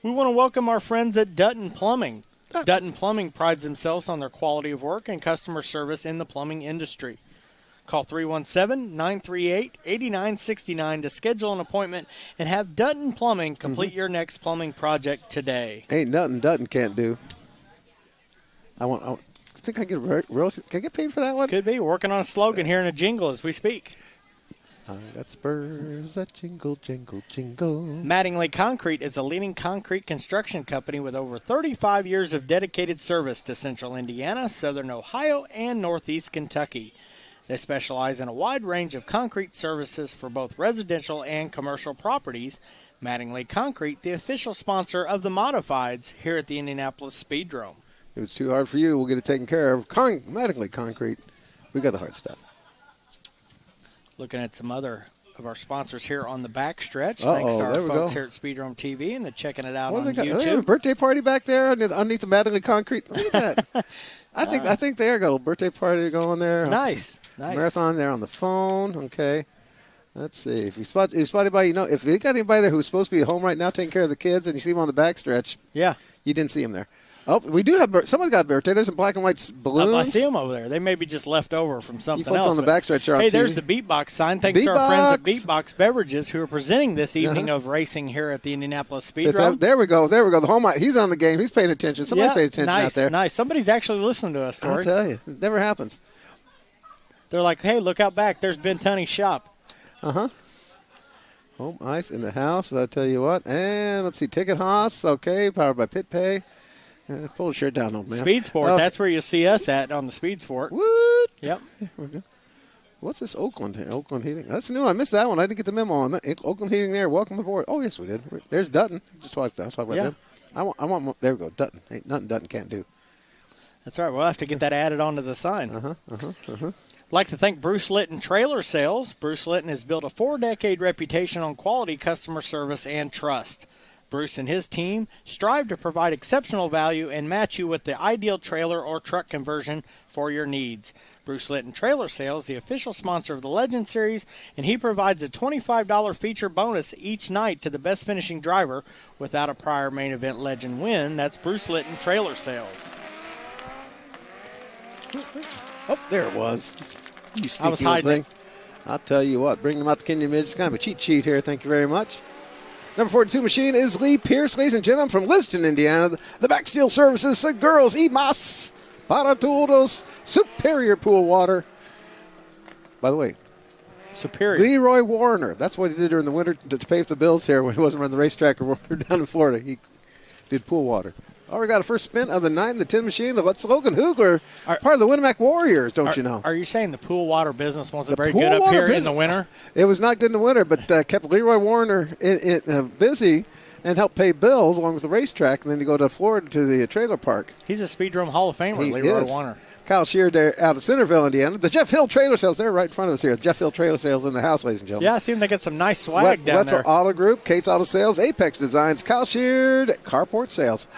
Speaker 1: We want to welcome our friends at Dutton Plumbing. Dutton Plumbing prides themselves on their quality of work and customer service in the plumbing industry. Call 317-938-8969 to schedule an appointment and have Dutton Plumbing complete your next plumbing project today.
Speaker 2: Ain't nothing Dutton can't do. I think I get can I get paid for that one?
Speaker 1: Could be. We're working on a slogan here in a jingle as we speak.
Speaker 2: I got spurs that jingle, jingle, jingle.
Speaker 1: Mattingly Concrete is a leading concrete construction company with over 35 years of dedicated service to Central Indiana, Southern Ohio, and Northeast Kentucky. They specialize in a wide range of concrete services for both residential and commercial properties. Mattingly Concrete, the official sponsor of the Modifieds here at the Indianapolis Speedrome.
Speaker 2: If it's too hard for you, we'll get it taken care of. Mattingly Concrete, we got the hard stuff.
Speaker 1: Looking at some other of our sponsors here on the back stretch. Thanks to our folks here at Speedrome TV and checking it out on YouTube.
Speaker 2: They have a birthday party back there underneath the Mattingly Concrete. Look at that. I think they got a little birthday party going there.
Speaker 1: Nice.
Speaker 2: Marathon there on the phone. Okay. Let's see. If you spot anybody, if you got anybody there who's supposed to be at home right now taking care of the kids and you see them on the back stretch, you didn't see them there. Oh, we do have someone's got a birthday. There's some black and white balloons.
Speaker 1: I see them over there. They may be just left over from something else.
Speaker 2: On the backstretch.
Speaker 1: Hey, there's the Beatbox sign. Thanks to our friends at Beatbox Beverages who are presenting this evening of racing here at the Indianapolis Speedrome.
Speaker 2: There we go. The home. He's on the game. He's paying attention. Somebody pays attention out there.
Speaker 1: Nice. Somebody's actually listening to us, Tori.
Speaker 2: I'll tell you. It never happens.
Speaker 1: They're like, hey, look out back. There's Ben Tunney's shop.
Speaker 2: Home ice in the house. I'll tell you what. And let's see. Ticket Haas. Okay. Powered by Pit Pay. Pull the shirt down, old man.
Speaker 1: Speed Sport. That's where you'll see us at on the Speed Sport.
Speaker 2: What?
Speaker 1: Yep.
Speaker 2: What's this Oakland Heating? That's new. I missed that one. I didn't get the memo on that. Oakland Heating there. Welcome aboard. Oh, yes, we did. There's Dutton. Just talk about them. I want more. There we go. Dutton. Ain't nothing Dutton can't do.
Speaker 1: That's right. We'll have to get that added onto the sign. I'd like to thank Bruce Litton Trailer Sales. Bruce Litton has built a 4-decade reputation on quality customer service and trust. Bruce and his team strive to provide exceptional value and match you with the ideal trailer or truck conversion for your needs. Bruce Litton Trailer Sales, the official sponsor of the Legend Series, and he provides a $25 feature bonus each night to the best finishing driver without a prior main event Legend win. That's Bruce Litton Trailer Sales.
Speaker 2: Oh, there it was. You
Speaker 1: I was
Speaker 2: sneaky
Speaker 1: hiding
Speaker 2: thing. I'll tell you what. Bring them out the Kenyon Midge. It's kind of a cheat sheet here. Thank you very much. Number 42 machine is Lee Pierce. Ladies and gentlemen, from Liston, Indiana. The Backsteel Services, the girls, y más para todos. Superior Pool Water. By the way,
Speaker 1: Superior.
Speaker 2: Leroy Warner. That's what he did during the winter to pay for the bills here when he wasn't running the racetrack or down in Florida. He did pool water. Oh, we got a first spin of the 9 and the 10 machine. Let's Logan Hugler, part of the Winnemac Warriors, don't you know?
Speaker 1: Are you saying the pool water business wasn't very good up here in the winter?
Speaker 2: It was not good in the winter, but kept Leroy Warner busy and helped pay bills along with the racetrack, and then you go to Florida to the trailer park.
Speaker 1: He's a Speedrome Hall of Famer, Leroy Warner.
Speaker 2: Kyle Sheard there out of Centerville, Indiana. The Jeff Hill Trailer Sales, they're right in front of us here. Jeff Hill Trailer Sales in the house, ladies and gentlemen.
Speaker 1: Yeah, I see them. They got some nice swag down
Speaker 2: Wetzel
Speaker 1: there.
Speaker 2: Auto Group, Kate's Auto Sales, Apex Designs, Kyle Sheard, Carport Sales.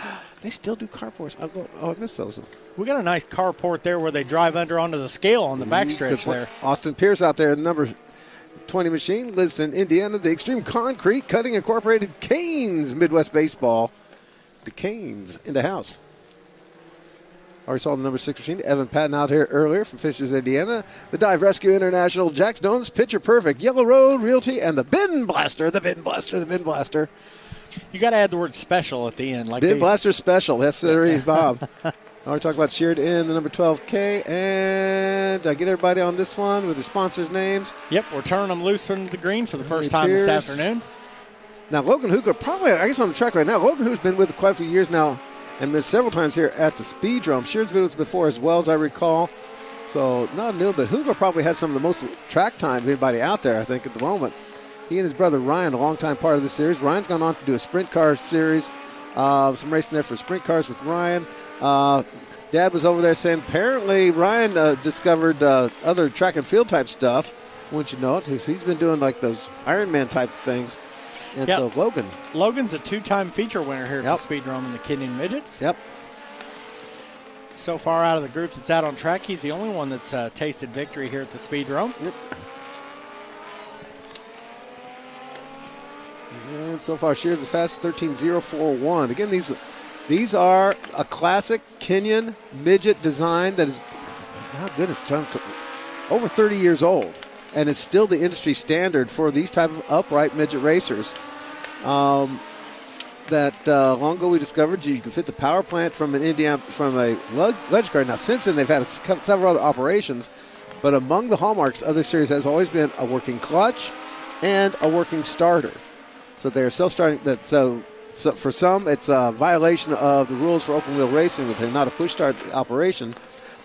Speaker 2: They still do carports. I missed those.
Speaker 1: We got a nice carport there where they drive under onto the scale on the backstretch there.
Speaker 2: Austin Pierce out there in the number 20 machine, lives in Indiana. The Extreme Concrete Cutting Incorporated, Canes Midwest Baseball. The Canes in the house. Already saw the number 6 machine. Evan Patton out here earlier from Fishers, Indiana. The Dive Rescue International, Jack's Donuts, Picture Perfect, Yellow Road Realty, and the Bin Blaster.
Speaker 1: You got to add the word special at the end.
Speaker 2: Bin Blaster Special. That's there, Bob. Now we're talking about Sheared in the number 12K. And I get everybody on this one with the sponsors' names.
Speaker 1: Yep, we're turning them loose into the green for the first time this afternoon.
Speaker 2: Now, Logan Hooker, probably, I guess on the track right now. Logan Hooker's been with quite a few years now and been several times here at the Speedrome. Sheared's been with us before as well, as I recall. So, not new, but Hooker probably has some of the most track time of anybody out there, I think, at the moment. He and his brother Ryan, a longtime part of the series. Ryan's gone on to do a sprint car series. Some racing there for sprint cars with Ryan. Dad was over there saying apparently Ryan discovered other track and field type stuff. Wouldn't you know it? He's been doing like those Ironman type things. And so Logan's
Speaker 1: a 2-time feature winner here at the Speedrome in the Kenyon Midgets.
Speaker 2: Yep.
Speaker 1: So far out of the group that's out on track, he's the only one that's tasted victory here at the Speedrome.
Speaker 2: Yep. And so far, Sheared's the fastest, 13.041. Again, these are a classic Kenyon midget design that is, over 30 years old, and it's still the industry standard for these type of upright midget racers. Long ago we discovered you can fit the power plant from a ledge car. Now, since then they've had several other operations, but among the hallmarks of this series has always been a working clutch and a working starter. So they're self-starting. So for some, it's a violation of the rules for open wheel racing that they're not a push start operation.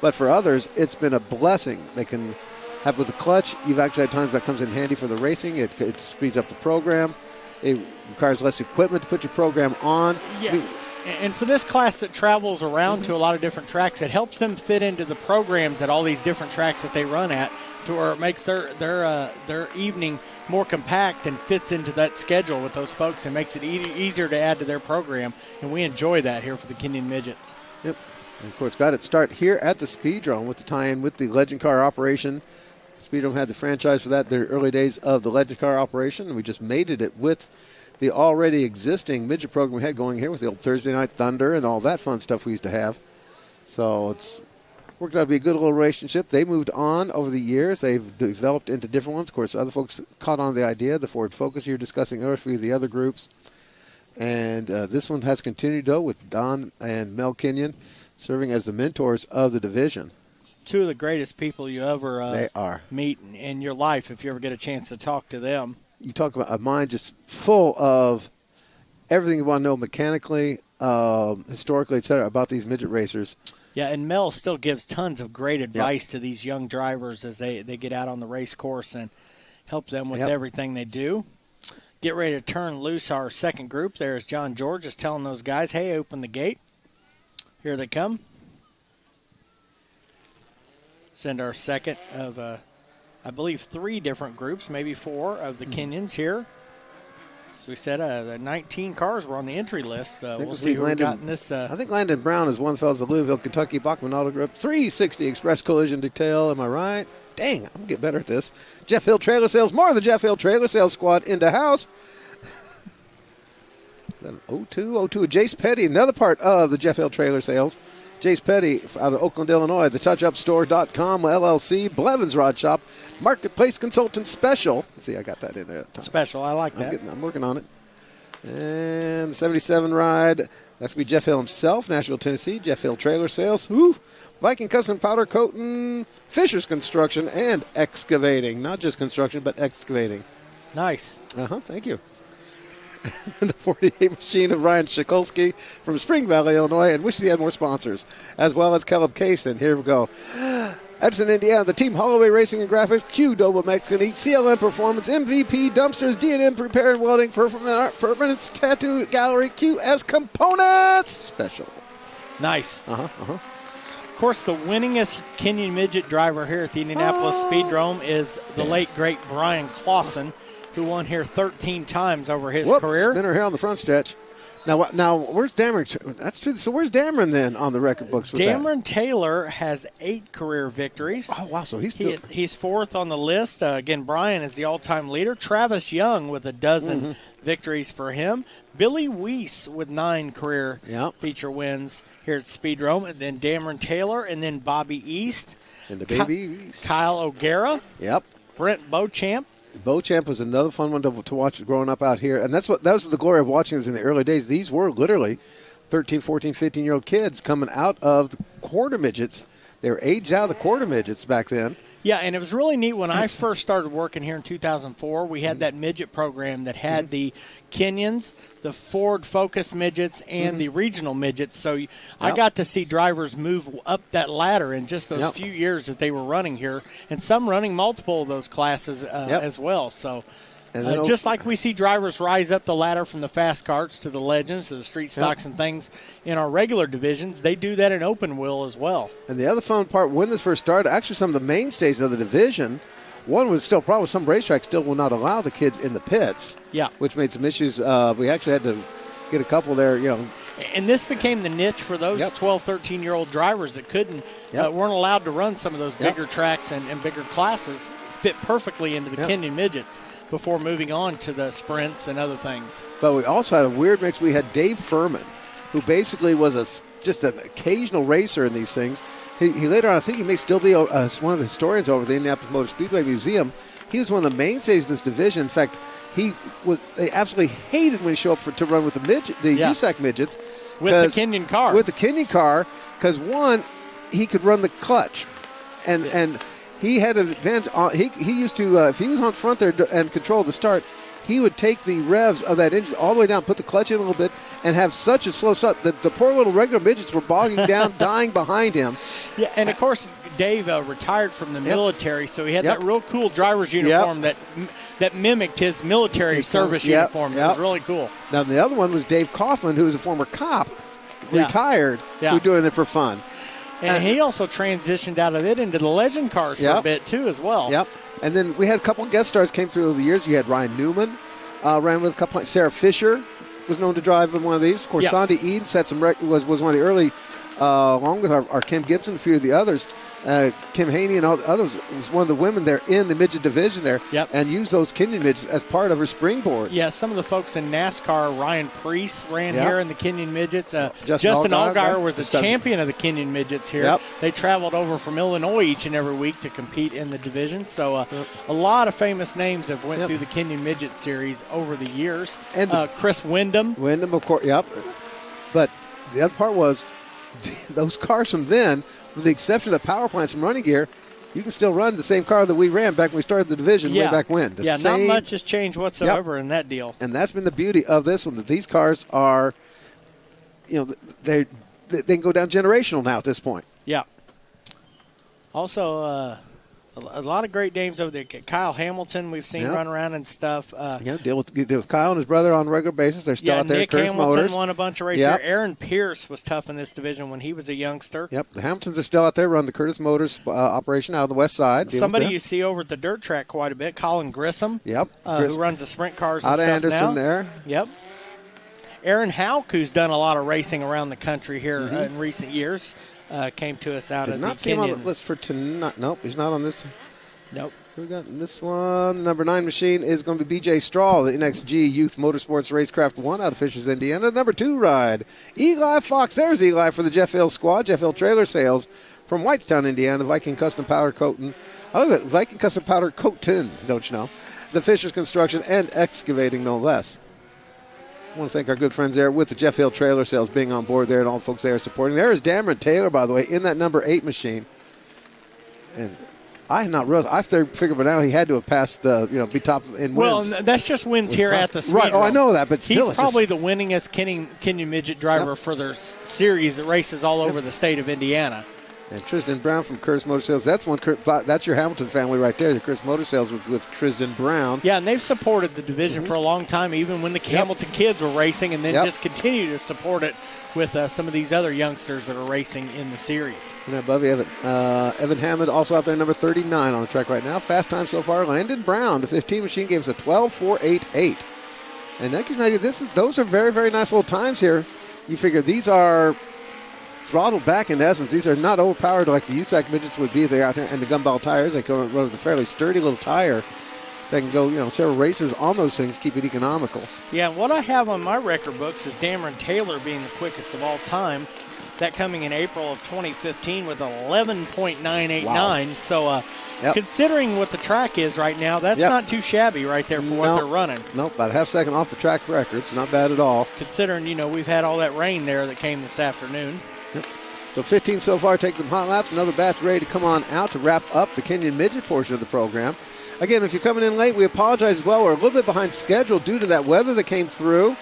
Speaker 2: But for others, it's been a blessing. They can have with the clutch. You've actually had times that comes in handy for the racing. It speeds up the program. It requires less equipment to put your program on.
Speaker 1: Yeah. And for this class that travels around to a lot of different tracks, it helps them fit into the programs at all these different tracks that they run at, to where it makes their evening more compact and fits into that schedule with those folks and makes it easier to add to their program. And we enjoy that here for the Kenyon Midgets.
Speaker 2: Yep. And of course, got it start here at the Speedrome with the tie-in with the Legend Car operation. Speedrome had the franchise for that, their early days of the Legend Car operation, and we just mated it with the already existing midget program we had going here with the old Thursday Night Thunder and all that fun stuff we used to have. So it's worked out to be a good little relationship. They moved on over the years. They've developed into different ones. Of course, other folks caught on to the idea, the Ford Focus you were discussing earlier for the other groups. And this one has continued, though, with Don and Mel Kenyon serving as the mentors of the division.
Speaker 1: Two of the greatest people you ever
Speaker 2: they are.
Speaker 1: Meet in your life if you ever get a chance to talk to them.
Speaker 2: You talk about a mind just full of everything you want to know mechanically, historically, et cetera, about these midget racers.
Speaker 1: Yeah, and Mel still gives tons of great advice to these young drivers as they get out on the race course and help them with everything they do. Get ready to turn loose our second group. There's John George just telling those guys, hey, open the gate. Here they come. Send our second of, I believe, 3 different groups, maybe 4 of the Kenyons here. So we said the 19 cars were on the entry list. We'll see who we got in this.
Speaker 2: I think Landon Brown is one of the fellows at Louisville, Kentucky, Bachman Auto Group. 360 Express Collision Detail. Am I right? Dang, I'm going to get better at this. Jeff Hill Trailer Sales. More of the Jeff Hill Trailer Sales squad into house. Is that an 02? 02. Jace Petty, another part of the Jeff Hill Trailer Sales. Jace Petty out of Oakland, Illinois. The TouchUpStore.com, LLC, Blevins Rod Shop, Marketplace Consultant Special. See, I got that in there.
Speaker 1: Special, I like that.
Speaker 2: I'm working on it. And the 77 ride, that's going to be Jeff Hill himself, Nashville, Tennessee. Jeff Hill Trailer Sales. Woo! Viking Custom Powder Coating, Fisher's Construction, and Excavating. Not just construction, but excavating.
Speaker 1: Nice.
Speaker 2: Thank you. The 48 machine of Ryan Shikolsky from Spring Valley, Illinois, and wishes he had more sponsors, as well as Caleb Kaysen. Here we go. Edison, Indiana, the Team Holloway Racing and Graphics, Q Double Mexican Eat, CLM Performance, MVP Dumpsters, D&M Repair and Welding, Permanence Tattoo Gallery, QS Components Special.
Speaker 1: Nice. Of course, the winningest Kenyon midget driver here at the Indianapolis Speedrome is the late, great Brian Clausen, who won here 13 times over his career.
Speaker 2: Spinner here on the front stretch. Now, where's Dameron? That's true. So where's Dameron then on the record books with
Speaker 1: Dameron Taylor has 8 career victories.
Speaker 2: Oh, wow. So he's
Speaker 1: 4th on the list. Again, Brian is the all-time leader. Travis Young with 12 victories for him. Billy Weiss with 9 career feature wins here at Speedrome. And then Dameron Taylor, and then Bobby East.
Speaker 2: And the baby East.
Speaker 1: Kyle O'Gara.
Speaker 2: Yep.
Speaker 1: Brent Beauchamp.
Speaker 2: Beauchamp was another fun one to watch growing up out here. And that was the glory of watching this in the early days. These were literally 13, 14, 15-year-old kids coming out of the quarter midgets. They were aged out of the quarter midgets back then.
Speaker 1: Yeah, and it was really neat when I first started working here in 2004. We had that midget program that had the Kenyans, the Ford Focus midgets, and the regional midgets. So I got to see drivers move up that ladder in just those few years that they were running here, and some running multiple of those classes as well. So just like we see drivers rise up the ladder from the fast carts to the legends to the street stocks and things in our regular divisions, they do that in open wheel as well.
Speaker 2: And the other fun part, when this first started, actually some of the mainstays of the division, one was still probably some racetracks still will not allow the kids in the pits.
Speaker 1: Yeah.
Speaker 2: Which made some issues. We actually had to get a couple there,
Speaker 1: And this became the niche for those 12, 13-year-old drivers that weren't allowed to run some of those bigger tracks and bigger classes, fit perfectly into the Kenyan midgets before moving on to the sprints and other things.
Speaker 2: But we also had a weird mix. We had Dave Furman, who basically was just an occasional racer in these things. He later on, I think he may still be one of the historians over the Indianapolis Motor Speedway Museum. He was one of the mainstays of this division. In fact, they absolutely hated when he showed up to run with the USAC midgets.
Speaker 1: With the Kenyan car.
Speaker 2: With the Kenyan car, because one, he could run the clutch. And he had an advantage. He used to, if he was on front there and controlled the start, he would take the revs of that engine all the way down, put the clutch in a little bit, and have such a slow start that the poor little regular midgets were bogging down, dying behind him.
Speaker 1: Yeah, and of course, Dave retired from the military, so he had that real cool driver's uniform that mimicked his military service uniform. It was really cool.
Speaker 2: Now, the other one was Dave Kaufman, who was a former cop, retired, who was doing it for fun.
Speaker 1: And he also transitioned out of it into the legend cars for a bit, too, as well.
Speaker 2: Yep. And then we had a couple of guest stars came through over the years. You had Ryan Newman, ran with a couple. Sarah Fisher was known to drive in one of these. Of course, Sandy Eden set some was one of the early, along with our Kim Gibson, a few of the others. Kim Haney and all the others was one of the women there in the midget division there, and used those Kenyan midgets as part of her springboard.
Speaker 1: Yeah, some of the folks in NASCAR, Ryan Priest ran here in the Kenyan midgets. Justin Allgaier was a champion of the Kenyan midgets here. They traveled over from Illinois each and every week to compete in the division. So a lot of famous names have went through the Kenyan midget series over the years. And Chris Wyndham.
Speaker 2: Wyndham, of course, But the other part was those cars from then, with the exception of the power plants and running gear, you can still run the same car that we ran back when we started the division way back when.
Speaker 1: Not much has changed whatsoever in that deal.
Speaker 2: And that's been the beauty of this one, that these cars are, they can go down generational now at this point.
Speaker 1: Yeah. Also, a lot of great names over there. Kyle Hamilton, we've seen run around and stuff.
Speaker 2: Deal with Kyle and his brother on a regular basis. They're still out there.
Speaker 1: Nick
Speaker 2: Curtis
Speaker 1: Hamilton
Speaker 2: Motors
Speaker 1: won a bunch of races. Aaron Pierce was tough in this division when he was a youngster.
Speaker 2: Yep, the Hamiltons are still out there running the Curtis Motors operation out on the west side.
Speaker 1: Somebody you see over at the dirt track quite a bit, Colin Grissom.
Speaker 2: Yep,
Speaker 1: who runs the sprint cars and
Speaker 2: out
Speaker 1: stuff
Speaker 2: of Anderson
Speaker 1: now.
Speaker 2: there.
Speaker 1: Yep. Aaron Houck, who's done a lot of racing around the country here in recent years, came to us out of the Kenyan.
Speaker 2: Did not see him on the list for tonight. Nope, he's not on this.
Speaker 1: Nope.
Speaker 2: We got this one. Number 9 machine is going to be BJ Strahl, the NXG Youth Motorsports Racecraft 1 out of Fishers, Indiana. Number 2 ride, Eli Fox. There's Eli for the Jeff Hill squad. Jeff Hill Trailer Sales from Whitestown, Indiana. Viking Custom Powder Coating. Oh, look at Viking Custom Powder Coating, don't you know? The Fishers Construction and Excavating, no less. I want to thank our good friends there with the Jeff Hill Trailer Sales being on board there and all the folks there supporting. There is Dameron Taylor, by the way, in that number 8 machine. And I had not realized. I figured by now he had to have passed the, be top in wins.
Speaker 1: Well, that's just wins here at the Speedrome.
Speaker 2: Right. Oh, I know that, but still,
Speaker 1: he's probably the winningest Kenyan midget driver for their series that races all over the state of Indiana.
Speaker 2: And Tristan Brown from Curtis Motor Sales. That's your Hamilton family right there. The Curtis Motor Sales with Tristan Brown.
Speaker 1: Yeah, and they've supported the division for a long time, even when the Hamilton kids were racing, and then just continue to support it with some of these other youngsters that are racing in the series.
Speaker 2: And above you have Evan Hammond, also out there, number 39 on the track right now. Fast time so far, Landon Brown, the 15 machine, gave us a 12.488. And that gives you an idea. Those are very, very nice little times here. You figure these are throttled back in essence. These are not overpowered like the USAC midgets would be if they're out there. And the gumball tires, they can run with a fairly sturdy little tire. They can go, several races on those things, keep it economical.
Speaker 1: Yeah, what I have on my record books is Dameron Taylor being the quickest of all time. That coming in April of 2015 with 11.989. Wow. So considering what the track is right now, that's not too shabby right there for what they're running.
Speaker 2: Nope, about a half second off the track record, so not bad at all.
Speaker 1: Considering, we've had all that rain there that came this afternoon.
Speaker 2: Yep. So 15 so far, take some hot laps. Another batch ready to come on out to wrap up the Kenyon Midget portion of the program. Again, if you're coming in late, we apologize as well. We're a little bit behind schedule due to that weather that came through.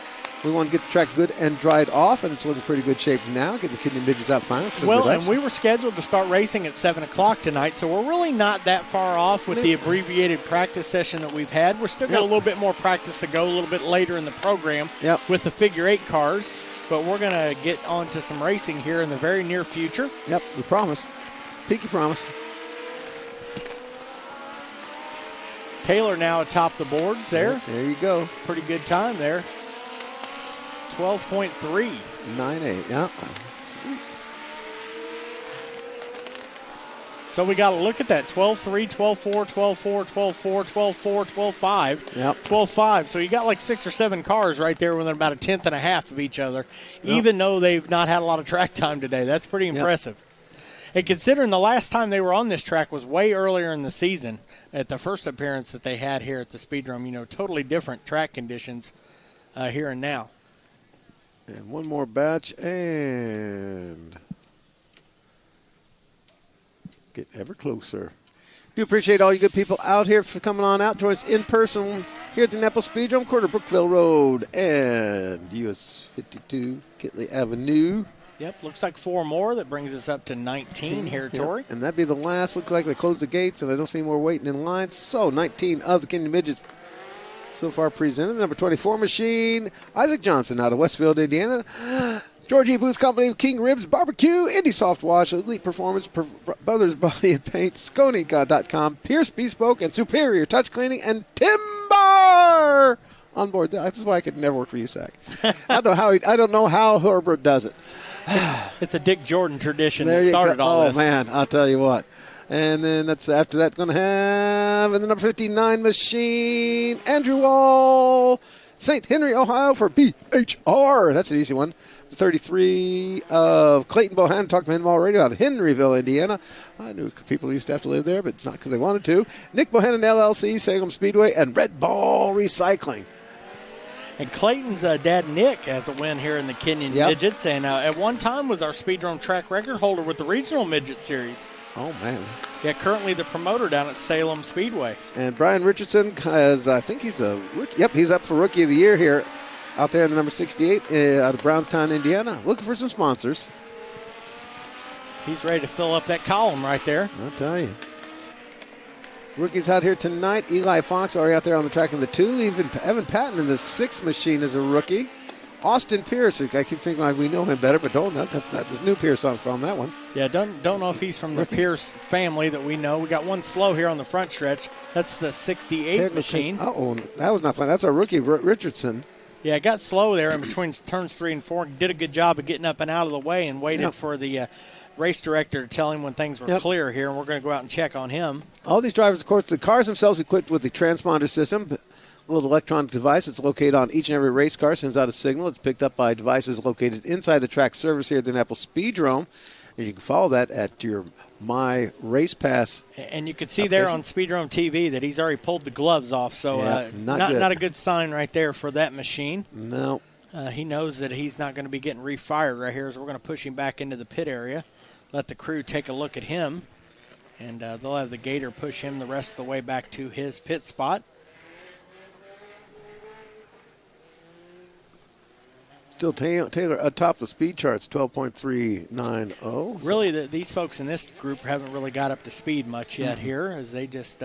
Speaker 2: We want to get the track good and dried off, and it's looking pretty good shape now. Getting the Kenyon Midgets out finally.
Speaker 1: Well, and we were scheduled to start racing at 7 o'clock tonight, so we're really not that far off with the abbreviated practice session that we've had. We're still got a little bit more practice to go a little bit later in the program with the figure 8 cars, but we're going to get on to some racing here in the very near future.
Speaker 2: Yep, we promise. Pinky promise.
Speaker 1: Taylor now atop the boards there.
Speaker 2: There you go.
Speaker 1: Pretty good time there. 12.3.
Speaker 2: 9.8, yeah. Sweet.
Speaker 1: So we got to look at that. 12.3, 12.4, 12.4, 12.4, 12.4, 12.5.
Speaker 2: Yep.
Speaker 1: 12.5. So you got like 6 or 7 cars right there within about a tenth and a half of each other, even though they've not had a lot of track time today. That's pretty impressive. Yep. And considering the last time they were on this track was way earlier in the season, at the first appearance that they had here at the Speedrome, totally different track conditions here and now.
Speaker 2: And one more batch and get ever closer. Do appreciate all you good people out here for coming on out. Join us in person here at the Indianapolis Speedrome, corner Brookville Road and US 52 Kitley Avenue.
Speaker 1: Yep, looks like 4 more. That brings us up to 19 here, Tori.
Speaker 2: And that'd be the last. Looks like they closed the gates, and I don't see more waiting in line. So 19 of the Kenyon Midgets so far presented. Number 24 machine, Isaac Johnson out of Westfield, Indiana. George E. Booth's Company, King Ribs Barbecue, Indy Soft Wash, Elite Performance, Brothers Body and Paint, Skonika.com, Pierce Bespoke, and Superior Touch Cleaning, and Timber on board. That's why I could never work for USAC. I don't know how Herbert does it.
Speaker 1: It's a Dick Jordan tradition that started all this.
Speaker 2: Oh, man, I'll tell you what. And then after that, going to have in the number 59 machine, Andrew Wall, St. Henry, Ohio for BHR. That's an easy one. 33 of Clayton Bohannon. Talked to him already about Henryville, Indiana. I knew people used to have to live there, but it's not because they wanted to. Nick Bohannon, LLC, Salem Speedway, and Red Ball Recycling.
Speaker 1: And Clayton's dad, Nick, has a win here in the Kenyon Midgets, and at one time was our Speedrome track record holder with the Regional Midget Series.
Speaker 2: Oh, man.
Speaker 1: Yeah, currently the promoter down at Salem Speedway.
Speaker 2: And Brian Richardson has, I think he's a rookie. Yep, he's up for Rookie of the Year here out there in the number 68 out of Brownstown, Indiana. Looking for some sponsors.
Speaker 1: He's ready to fill up that column right there.
Speaker 2: I'll tell you. Rookies out here tonight. Eli Fox already out there on the track in the 2. Even Evan Patton in the 6 machine is a rookie. Austin Pierce, I keep thinking we know him better, but that's not this new Pierce on from that one.
Speaker 1: Yeah, don't know if he's from the Pierce family that we know. We got one slow here on the front stretch. That's the 68 machine.
Speaker 2: Oh, that was not fun. That's our rookie, Richardson.
Speaker 1: Yeah, it got slow there in between turns 3 and 4. Did a good job of getting up and out of the way and waited for the race director to tell him when things were clear here, and we're going to go out and check on him.
Speaker 2: All these drivers, of course, the cars themselves equipped with the transponder system. A little electronic device. It's located on each and every race car, sends out a signal. It's picked up by devices located inside the track service here at the Indianapolis Speedrome. And you can follow that at your My Race Pass.
Speaker 1: And you can see there on Speedrome TV that he's already pulled the gloves off. So not a good sign right there for that machine.
Speaker 2: No.
Speaker 1: He knows that he's not going to be getting refired right here, so we're going to push him back into the pit area. Let the crew take a look at him. And they'll have the gator push him the rest of the way back to his pit spot.
Speaker 2: Still Taylor atop the speed charts, 12.390.
Speaker 1: Really, these folks in this group haven't really got up to speed much yet here, as they just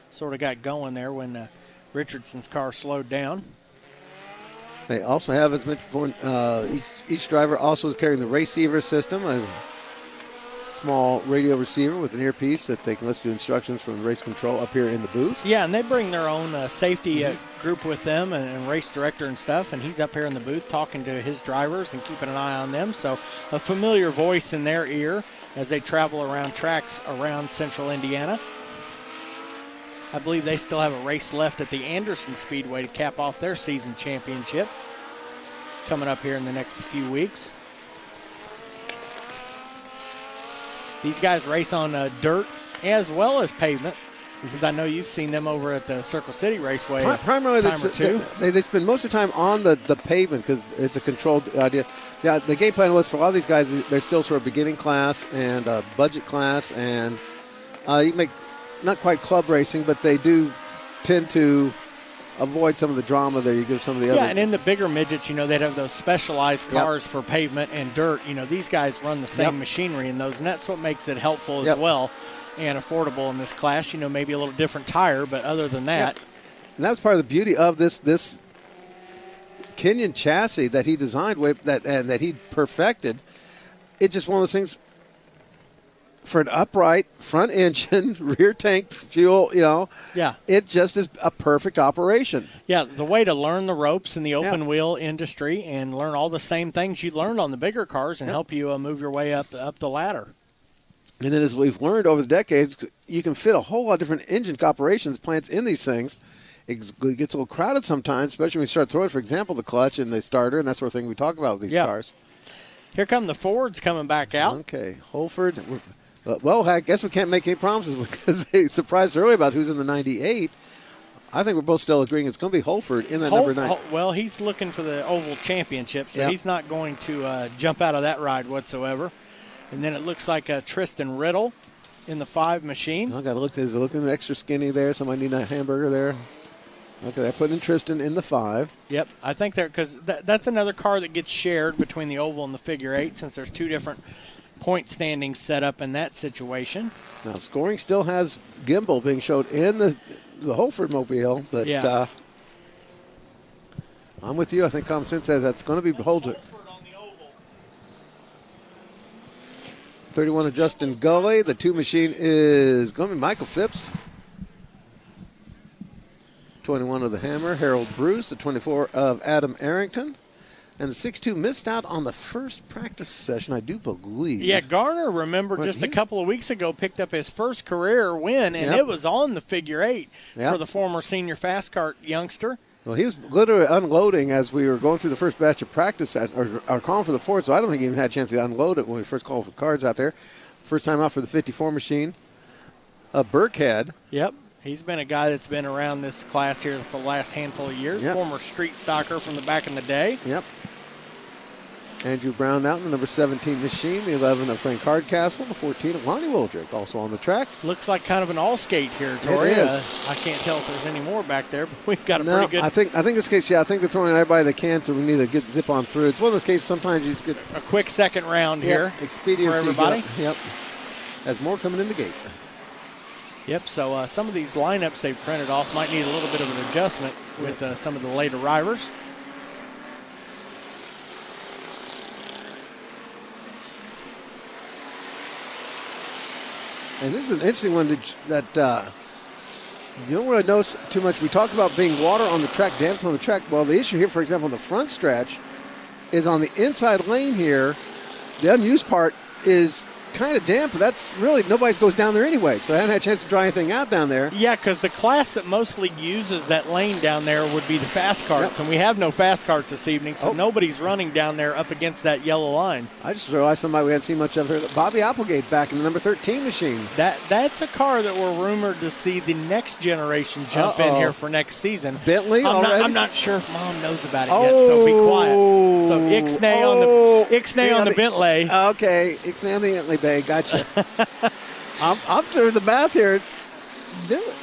Speaker 1: sort of got going there when Richardson's car slowed down.
Speaker 2: They also have, as mentioned before, each driver also is carrying the receiver system. small radio receiver with an earpiece that they can listen to instructions from race control up here in the booth.
Speaker 1: Yeah, and they bring their own safety group with them and race director and stuff, and he's up here in the booth talking to his drivers and keeping an eye on them. So a familiar voice in their ear as they travel around tracks around central Indiana. I believe they still have a race left at the Anderson Speedway to cap off their season championship coming up here in the next few weeks. These guys race on dirt as well as pavement, because I know you've seen them over at the Circle City Raceway.
Speaker 2: Primarily, they spend most of the time on the pavement because it's a controlled idea. Yeah, the game plan was for a lot of these guys, they're still sort of beginning class and budget class, and you make not quite club racing, but they do tend to avoid some of the drama there. You give some of the other.
Speaker 1: Yeah, and in the bigger midgets, they'd have those specialized cars for pavement and dirt. These guys run the same machinery in those, and that's what makes it helpful as well and affordable in this class. Maybe a little different tire, but other than that.
Speaker 2: And that was part of the beauty of this Kenyon chassis that he designed and that he perfected. It's just one of those things. For an upright front engine, rear tank fuel, it just is a perfect operation. Yeah,
Speaker 1: the way to learn the ropes in the open wheel industry and learn all the same things you learned on the bigger cars and help you move your way up the ladder.
Speaker 2: And then as we've learned over the decades, you can fit a whole lot of different engine operations plants in these things. It gets a little crowded sometimes, especially when you start throwing, for example, the clutch and the starter and that sort of thing we talk about with these cars.
Speaker 1: Here come the Fords coming back out.
Speaker 2: Okay, Holford. Well, I guess we can't make any promises because they surprised early about who's in the 98. I think we're both still agreeing it's going to be Holford in that number 9.
Speaker 1: Well, he's looking for the Oval Championship, so he's not going to jump out of that ride whatsoever. And then it looks like Tristan Riddle in the 5 machine.
Speaker 2: I got to look. Is it looking extra skinny there? Somebody need a hamburger there. Okay, they're putting Tristan in the 5.
Speaker 1: Yep, I think because that's another car that gets shared between the Oval and the Figure 8 since there's 2 different point standing set up in that situation.
Speaker 2: Now, scoring still has Gimbal being showed in the Holford mobile, but I'm with you. I think common sense says that's going to be Holford. 31 of Justin Gully. The 2 machine is going to be Michael Phipps. 21 of the Hammer, Harold Bruce. The 24 of Adam Arrington. And the 6-2 missed out on the first practice session, I do believe.
Speaker 1: Yeah, Garner, remember, just a couple of weeks ago, picked up his first career win, and it was on the Figure 8 for the former senior fast kart youngster.
Speaker 2: Well, he was literally unloading as we were going through the first batch of practice, or calling for the Ford, so I don't think he even had a chance to unload it when we first called for cards out there. First time out for the 54 machine. Burkhead.
Speaker 1: Yep. He's been a guy that's been around this class here for the last handful of years. Former street stocker from the back in the day.
Speaker 2: Yep. Andrew Brown out in the number 17 machine, the 11 of Frank Hardcastle, the 14 of Lonnie Wildrick, also on the track.
Speaker 1: Looks like kind of an all-skate here, Tori.
Speaker 2: It is.
Speaker 1: I can't tell if there's any more back there, but we've got a pretty good...
Speaker 2: I think this case, I think they're throwing everybody they can, so we need to zip on through. It's one of those cases sometimes you just get...
Speaker 1: A quick second round here
Speaker 2: expediency
Speaker 1: for everybody.
Speaker 2: As more coming in the gate.
Speaker 1: Yep, so some of these lineups they've printed off might need a little bit of an adjustment with some of the late arrivers.
Speaker 2: And this is an interesting one that you don't really notice too much. We talk about being water on the track, damps on the track. Well, the issue here, for example, on the front stretch, is on the inside lane here, the unused part is kind of damp, but that's really, nobody goes down there anyway, so I haven't had a chance to dry anything out down there.
Speaker 1: Yeah, because the class that mostly uses that lane down there would be the fast carts, and we have no fast carts this evening, so nobody's running down there up against that yellow line.
Speaker 2: I just realized somebody we hadn't seen much of here. Bobby Applegate back in the number 13 machine.
Speaker 1: That's a car that we're rumored to see the next generation jump in here for next season.
Speaker 2: Bentley already?
Speaker 1: I'm not sure if Mom knows about it yet, so be quiet. So Ixnay on the Bentley.
Speaker 2: Okay, Ixnay on the Bentley Bay. Gotcha. I'm doing the math here.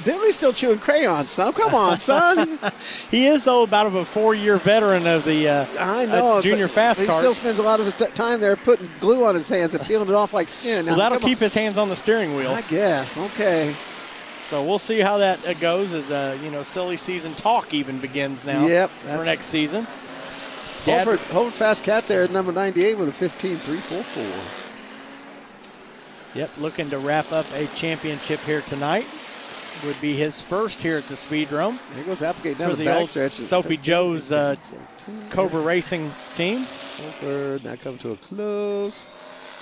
Speaker 2: Bentley's still chewing crayons, son. Come on, son.
Speaker 1: He is, though, about a 4-year veteran of the junior fast
Speaker 2: carts. He still spends a lot of his time there putting glue on his hands and peeling it off like skin.
Speaker 1: Now, that'll keep his hands on the steering wheel.
Speaker 2: I guess. Okay.
Speaker 1: So we'll see how that goes as, silly season talk even begins now for next season.
Speaker 2: Holford Fast Cat there at number 98 with a 15.344.
Speaker 1: Yep, looking to wrap up a championship here tonight. Would be his first here at the Speedrome.
Speaker 2: There goes Applegate down
Speaker 1: for
Speaker 2: the
Speaker 1: the old
Speaker 2: backstretch.
Speaker 1: Sophie Joe's Cobra Racing team.
Speaker 2: Over, now come to a close.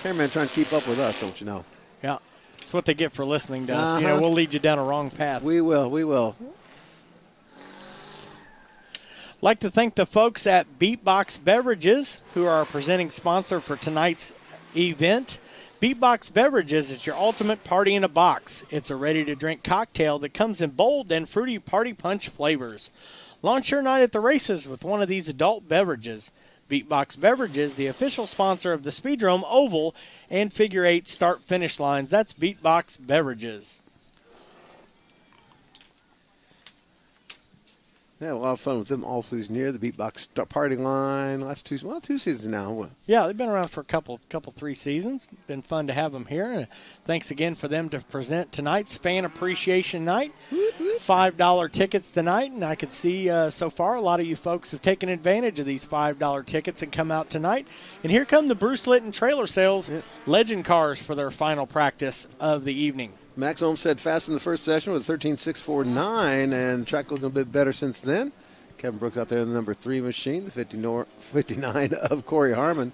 Speaker 2: Cameraman trying to keep up with us, don't you know?
Speaker 1: Yeah, that's what they get for listening to us. You know, we'll lead you down a wrong path.
Speaker 2: We will.
Speaker 1: Like to thank the folks at Beatbox Beverages, who are our presenting sponsor for tonight's event. Beatbox Beverages is your ultimate party in a box. It's a ready-to-drink cocktail that comes in bold and fruity party punch flavors. Launch your night at the races with one of these adult beverages. Beatbox Beverages, the official sponsor of the Speedrome Oval and Figure 8 start-finish lines. That's Beatbox Beverages.
Speaker 2: Yeah, a lot of fun with them all season here. The Beatbox party line. Last two seasons now.
Speaker 1: Yeah, they've been around for a couple 3 seasons. Been fun to have them here. And thanks again for them to present tonight's Fan Appreciation Night. $5 tickets tonight, and I could see so far a lot of you folks have taken advantage of these $5 tickets and come out tonight. And here come the Bruce Litton Trailer Sales Legend Cars for their final practice of the evening.
Speaker 2: Max Olmstead fast in the first session with a 13.649, and track looking a bit better since then. Kevin Brooks out there in the number 3 machine, the 59 of Corey Harmon.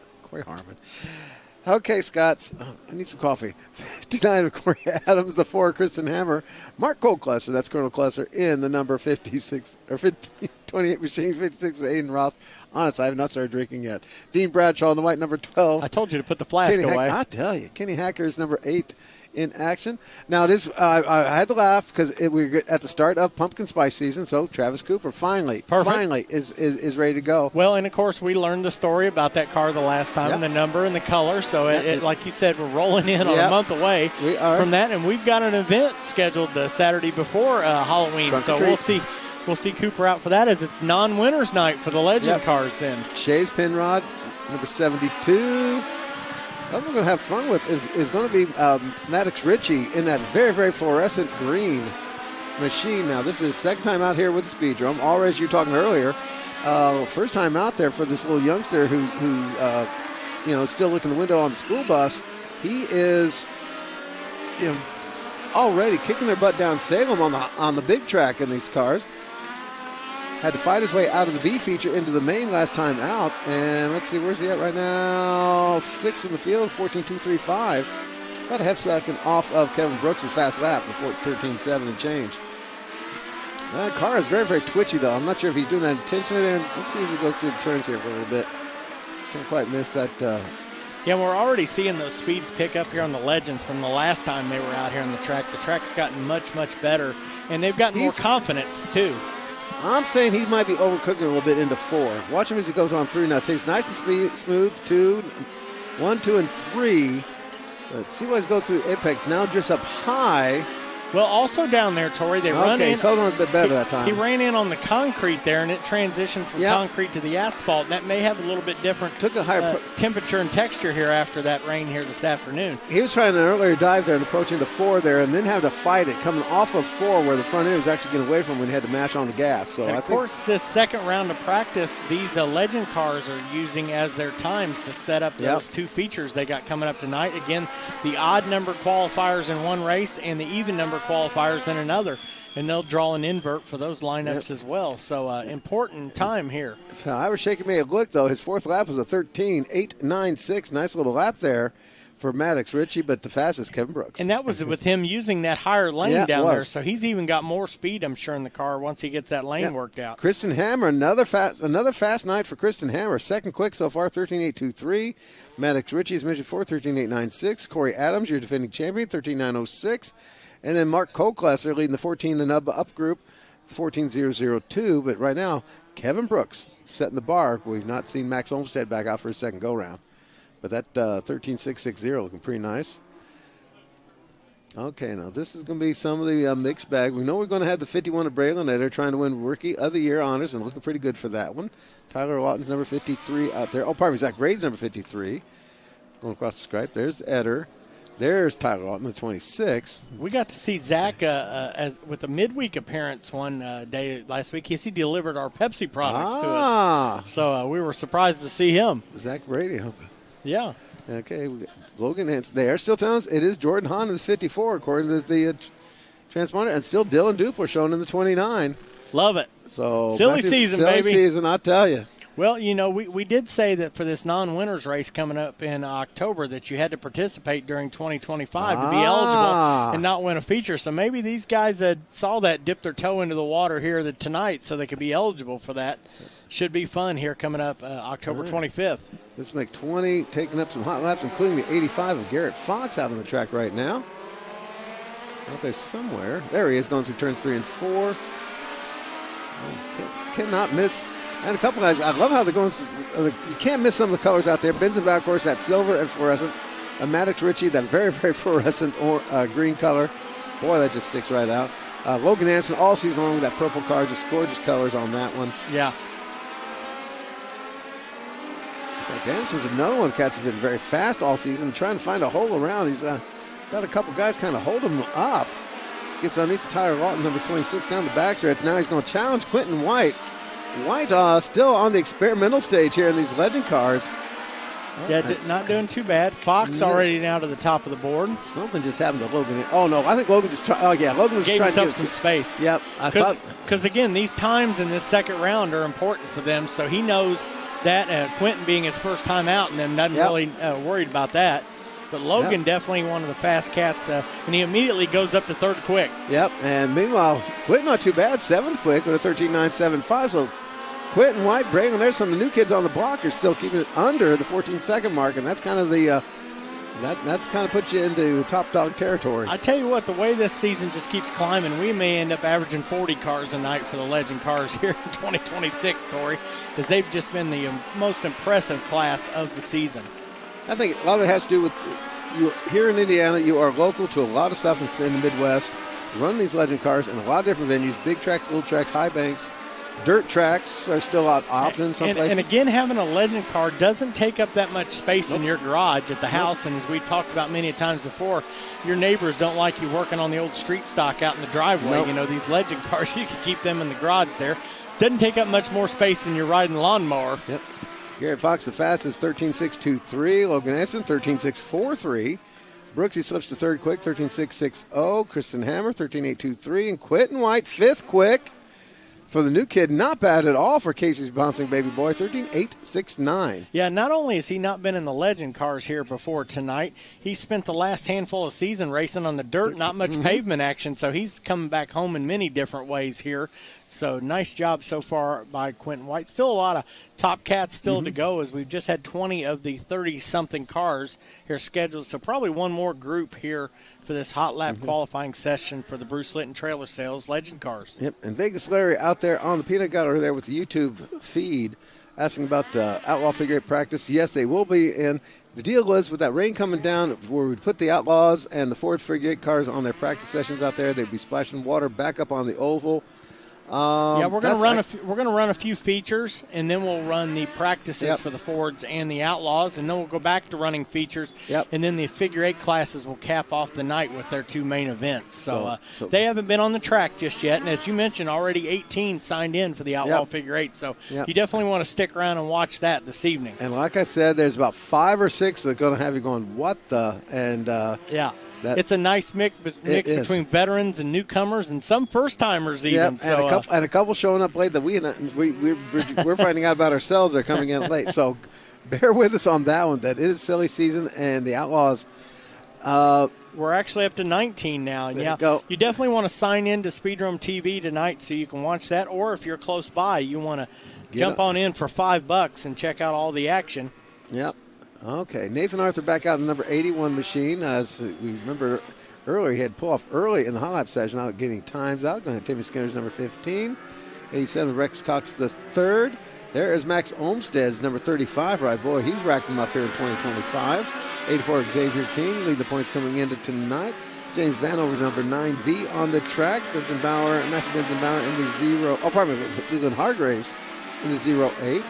Speaker 2: Okay, Scott, I need some coffee. 59 of Corey Adams, the 4 Kristen Hammer. Mark Colclusser, that's Colonel Cluster, in the number 58 machine, 56 Aiden Roth. Honest, I have not started drinking yet. Dean Bradshaw in the white number 12.
Speaker 1: I told you to put the flask away.
Speaker 2: I tell you, Kenny Hacker's number 8 in action. Now, it is, I had to laugh because we're at the start of pumpkin spice season, so Travis Cooper finally is ready to go.
Speaker 1: Well, and, of course, we learned the story about that car the last time, and the number and the color. So, like you said, we're rolling in on a month away from that, and we've got an event scheduled the Saturday before Halloween. So we'll see Cooper out for that, as it's non-winners night for the Legend cars then.
Speaker 2: Shays Penrod, number 72. What we're going to have fun with is going to be Maddox Ritchie in that very, very fluorescent green machine. Now, this is his second time out here with the Speedrome. Already, as you were talking earlier, first time out there for this little youngster who is still looking the window on the school bus. He is, already kicking their butt down Salem on the big track in these cars. Had to fight his way out of the B feature into the main last time out. And let's see, where's he at right now? 6th in the field, 14.235. About a half second off of Kevin Brooks' fast lap before 13.7 and change. That car is very, very twitchy, though. I'm not sure if he's doing that intentionally. Let's see if he goes through the turns here for a little bit. Can't quite miss that.
Speaker 1: Yeah, we're already seeing those speeds pick up here on the Legends from the last time they were out here on the track. The track's gotten much, much better, and they've gotten more confidence, too.
Speaker 2: I'm saying he might be overcooking a little bit into 4. Watch him as he goes on through now. It takes nice and smooth. 1, 2, and 3. But see what he's going through apex. Now drifts up high.
Speaker 1: Well, also down there, Tori, they run in.
Speaker 2: Okay, he's holding on a bit better that time.
Speaker 1: He ran in on the concrete there, and it transitions from concrete to the asphalt, and that may have a little bit different temperature and texture here after that rain here this afternoon.
Speaker 2: He was trying an earlier dive there and approaching the 4 there, and then had to fight it, coming off of 4 where the front end was actually getting away from him when he had to mash on the gas. So
Speaker 1: of course, this second round of practice, these Legend cars are using as their times to set up those 2 features they got coming up tonight. Again, the odd number qualifiers in one race and the even number qualifiers in another, and they'll draw an invert for those lineups as well. So important time here.
Speaker 2: I was shaking me a look, though. His 4th lap was a 13.896. Nice little lap there for Maddox Ritchie, but the fastest Kevin Brooks.
Speaker 1: And that was with him using that higher lane down there, so he's even got more speed, I'm sure, in the car once he gets that lane worked out.
Speaker 2: Kristen Hammer, another fast night for Kristen Hammer. Second quick so far, 13.823. Maddox Ritchie's measured 4, 13.896. Corey Adams, your defending champion, 13.906. And then Mark Colclusser leading the 14 and up group, 14.002. But right now, Kevin Brooks setting the bar. We've not seen Max Olmstead back out for his second go-round. But that 13.660 looking pretty nice. Okay, now this is going to be some of the mixed bag. We know we're going to have the 51 of Braylon Eder trying to win Rookie of the Year honors and looking pretty good for that one. Tyler Lawton's number 53 out there. Oh, pardon me, Zach Grady's number 53. Going across the stripe. There's Eder. There's Tyler Lawton, the 26.
Speaker 1: We got to see Zach with a midweek appearance one day last week. He delivered our Pepsi products to us. So we were surprised to see him.
Speaker 2: Zach Brady.
Speaker 1: Yeah.
Speaker 2: Okay, we got Logan Hanson. They are still telling us it is Jordan Hahn in the 54, according to the transponder, and still Dylan Dupler shown in the 29.
Speaker 1: Love it.
Speaker 2: So
Speaker 1: silly season,
Speaker 2: baby.
Speaker 1: Silly
Speaker 2: season, I tell you.
Speaker 1: Well, we did say that for this non-winners race coming up in October that you had to participate during 2025 to be eligible and not win a feature. So maybe these guys that saw that dip their toe into the water here tonight so they could be eligible for that. Should be fun here coming up October 25th.
Speaker 2: Let's make 20, taking up some hot laps, including the 85 of Garrett Fox out on the track right now. Out there somewhere. There he is, going through turns 3 and 4. Cannot miss. And a couple guys, I love how they're going. You can't miss some of the colors out there. Benzenbaugh, of course, that silver and fluorescent. Maddox Ritchie, that very, very fluorescent green color. Boy, that just sticks right out. Logan Anderson all season long with that purple car. Just gorgeous colors on that one.
Speaker 1: Yeah.
Speaker 2: Anderson's another one of the cats that's been very fast all season, trying to find a hole around. He's got a couple guys kind of hold him up. Gets underneath the tire, Lawton, number 26, down the backstretch. Now he's going to challenge Quentin White. White still on the experimental stage here in these legend cars.
Speaker 1: Yeah, not doing too bad. Fox already now to the top of the board.
Speaker 2: Something just happened to Logan. Oh, no, I think Logan just tried. Oh, yeah, Logan was
Speaker 1: gave
Speaker 2: trying to
Speaker 1: give some space.
Speaker 2: Yep.
Speaker 1: Because, again, these times in this second round are important for them, so he knows that Quentin being his first time out and them doesn't really worried about that. But Logan definitely one of the fast cats, and he immediately goes up to third quick.
Speaker 2: Yep, and meanwhile, Quentin not too bad, seventh quick with a 13.975. So Quentin White, Braylon, there's some of the new kids on the block are still keeping it under the 14-second mark, and that's kind of the that's kind of puts you into top dog territory.
Speaker 1: I tell you what, the way this season just keeps climbing, we may end up averaging 40 cars a night for the legend cars here in 2026, Tori, because they've just been the most impressive class of the season.
Speaker 2: I think a lot of it has to do with you here in Indiana. You are local to a lot of stuff in the Midwest. You run these legend cars in a lot of different venues, big tracks, little tracks, high banks. Dirt tracks are still options in some places.
Speaker 1: And again, having a legend car doesn't take up that much space in your garage at the house. And as we talked about many times before, your neighbors don't like you working on the old street stock out in the driveway. You know, these legend cars, you can keep them in the garage there. Doesn't take up much more space than you're riding a lawnmower.
Speaker 2: Yep. Garrett Fox, the fastest, 13.623. Logan Anderson, 13.643. Brooksy slips to third quick, 13.660. Kristen Hammer, 13.823. And Quentin White, fifth quick. For the new kid, not bad at all for Casey's bouncing baby boy, 13.869.
Speaker 1: Yeah, not only has he not been in the legend cars here before tonight, he spent the last handful of season racing on the dirt, not much pavement action, so he's coming back home in many different ways here. So nice job so far by Quentin White. Still a lot of top cats still to go, as we've just had 20 of the 30-something cars here scheduled, so probably one more group here for this hot lap qualifying session for the Bruce Litton Trailer Sales Legend Cars.
Speaker 2: Yep, and Vegas Larry out there on the peanut gallery there with the YouTube feed asking about Outlaw figure 8 practice. Yes, they will be in. The deal is with that rain coming down, where we put the Outlaws and the Ford figure 8 cars on their practice sessions out there, they'd be splashing water back up on the oval.
Speaker 1: We're going to run a few features, and then we'll run the practices for the Fords and the Outlaws, and then we'll go back to running features, and then the figure 8 classes will cap off the night with their two main events. So they haven't been on the track just yet, and as you mentioned, already 18 signed in for the Outlaw figure 8. So you definitely want to stick around and watch that this evening.
Speaker 2: And like I said, there's about 5 or 6 that are going to have you going, what the? And
Speaker 1: it's a nice mix between veterans and newcomers, and some first-timers even.
Speaker 2: And a couple showing up late that we're finding out about ourselves. They're coming in late. So bear with us on that one. That it is silly season, and the Outlaws.
Speaker 1: We're actually up to 19 now. And you definitely want to sign in to Speedrome TV tonight so you can watch that. Or if you're close by, you want to jump on in for $5 and check out all the action.
Speaker 2: Yep. Okay, Nathan Arthur back out in the number 81 machine. As we remember earlier, he had pull off early in the hot lap session, out getting times out. Going to Timmy Skinner's number 15. 87, Rex Cox the third. There is Max Olmsted's number 35 ride. Boy, he's racked them up here in 2025. 84, Xavier King. Lead the points coming into tonight. James Vanover's number 9V on the track. Matthew Benzenbauer in the zero. Oh, pardon me, Leland Hargraves in the 08.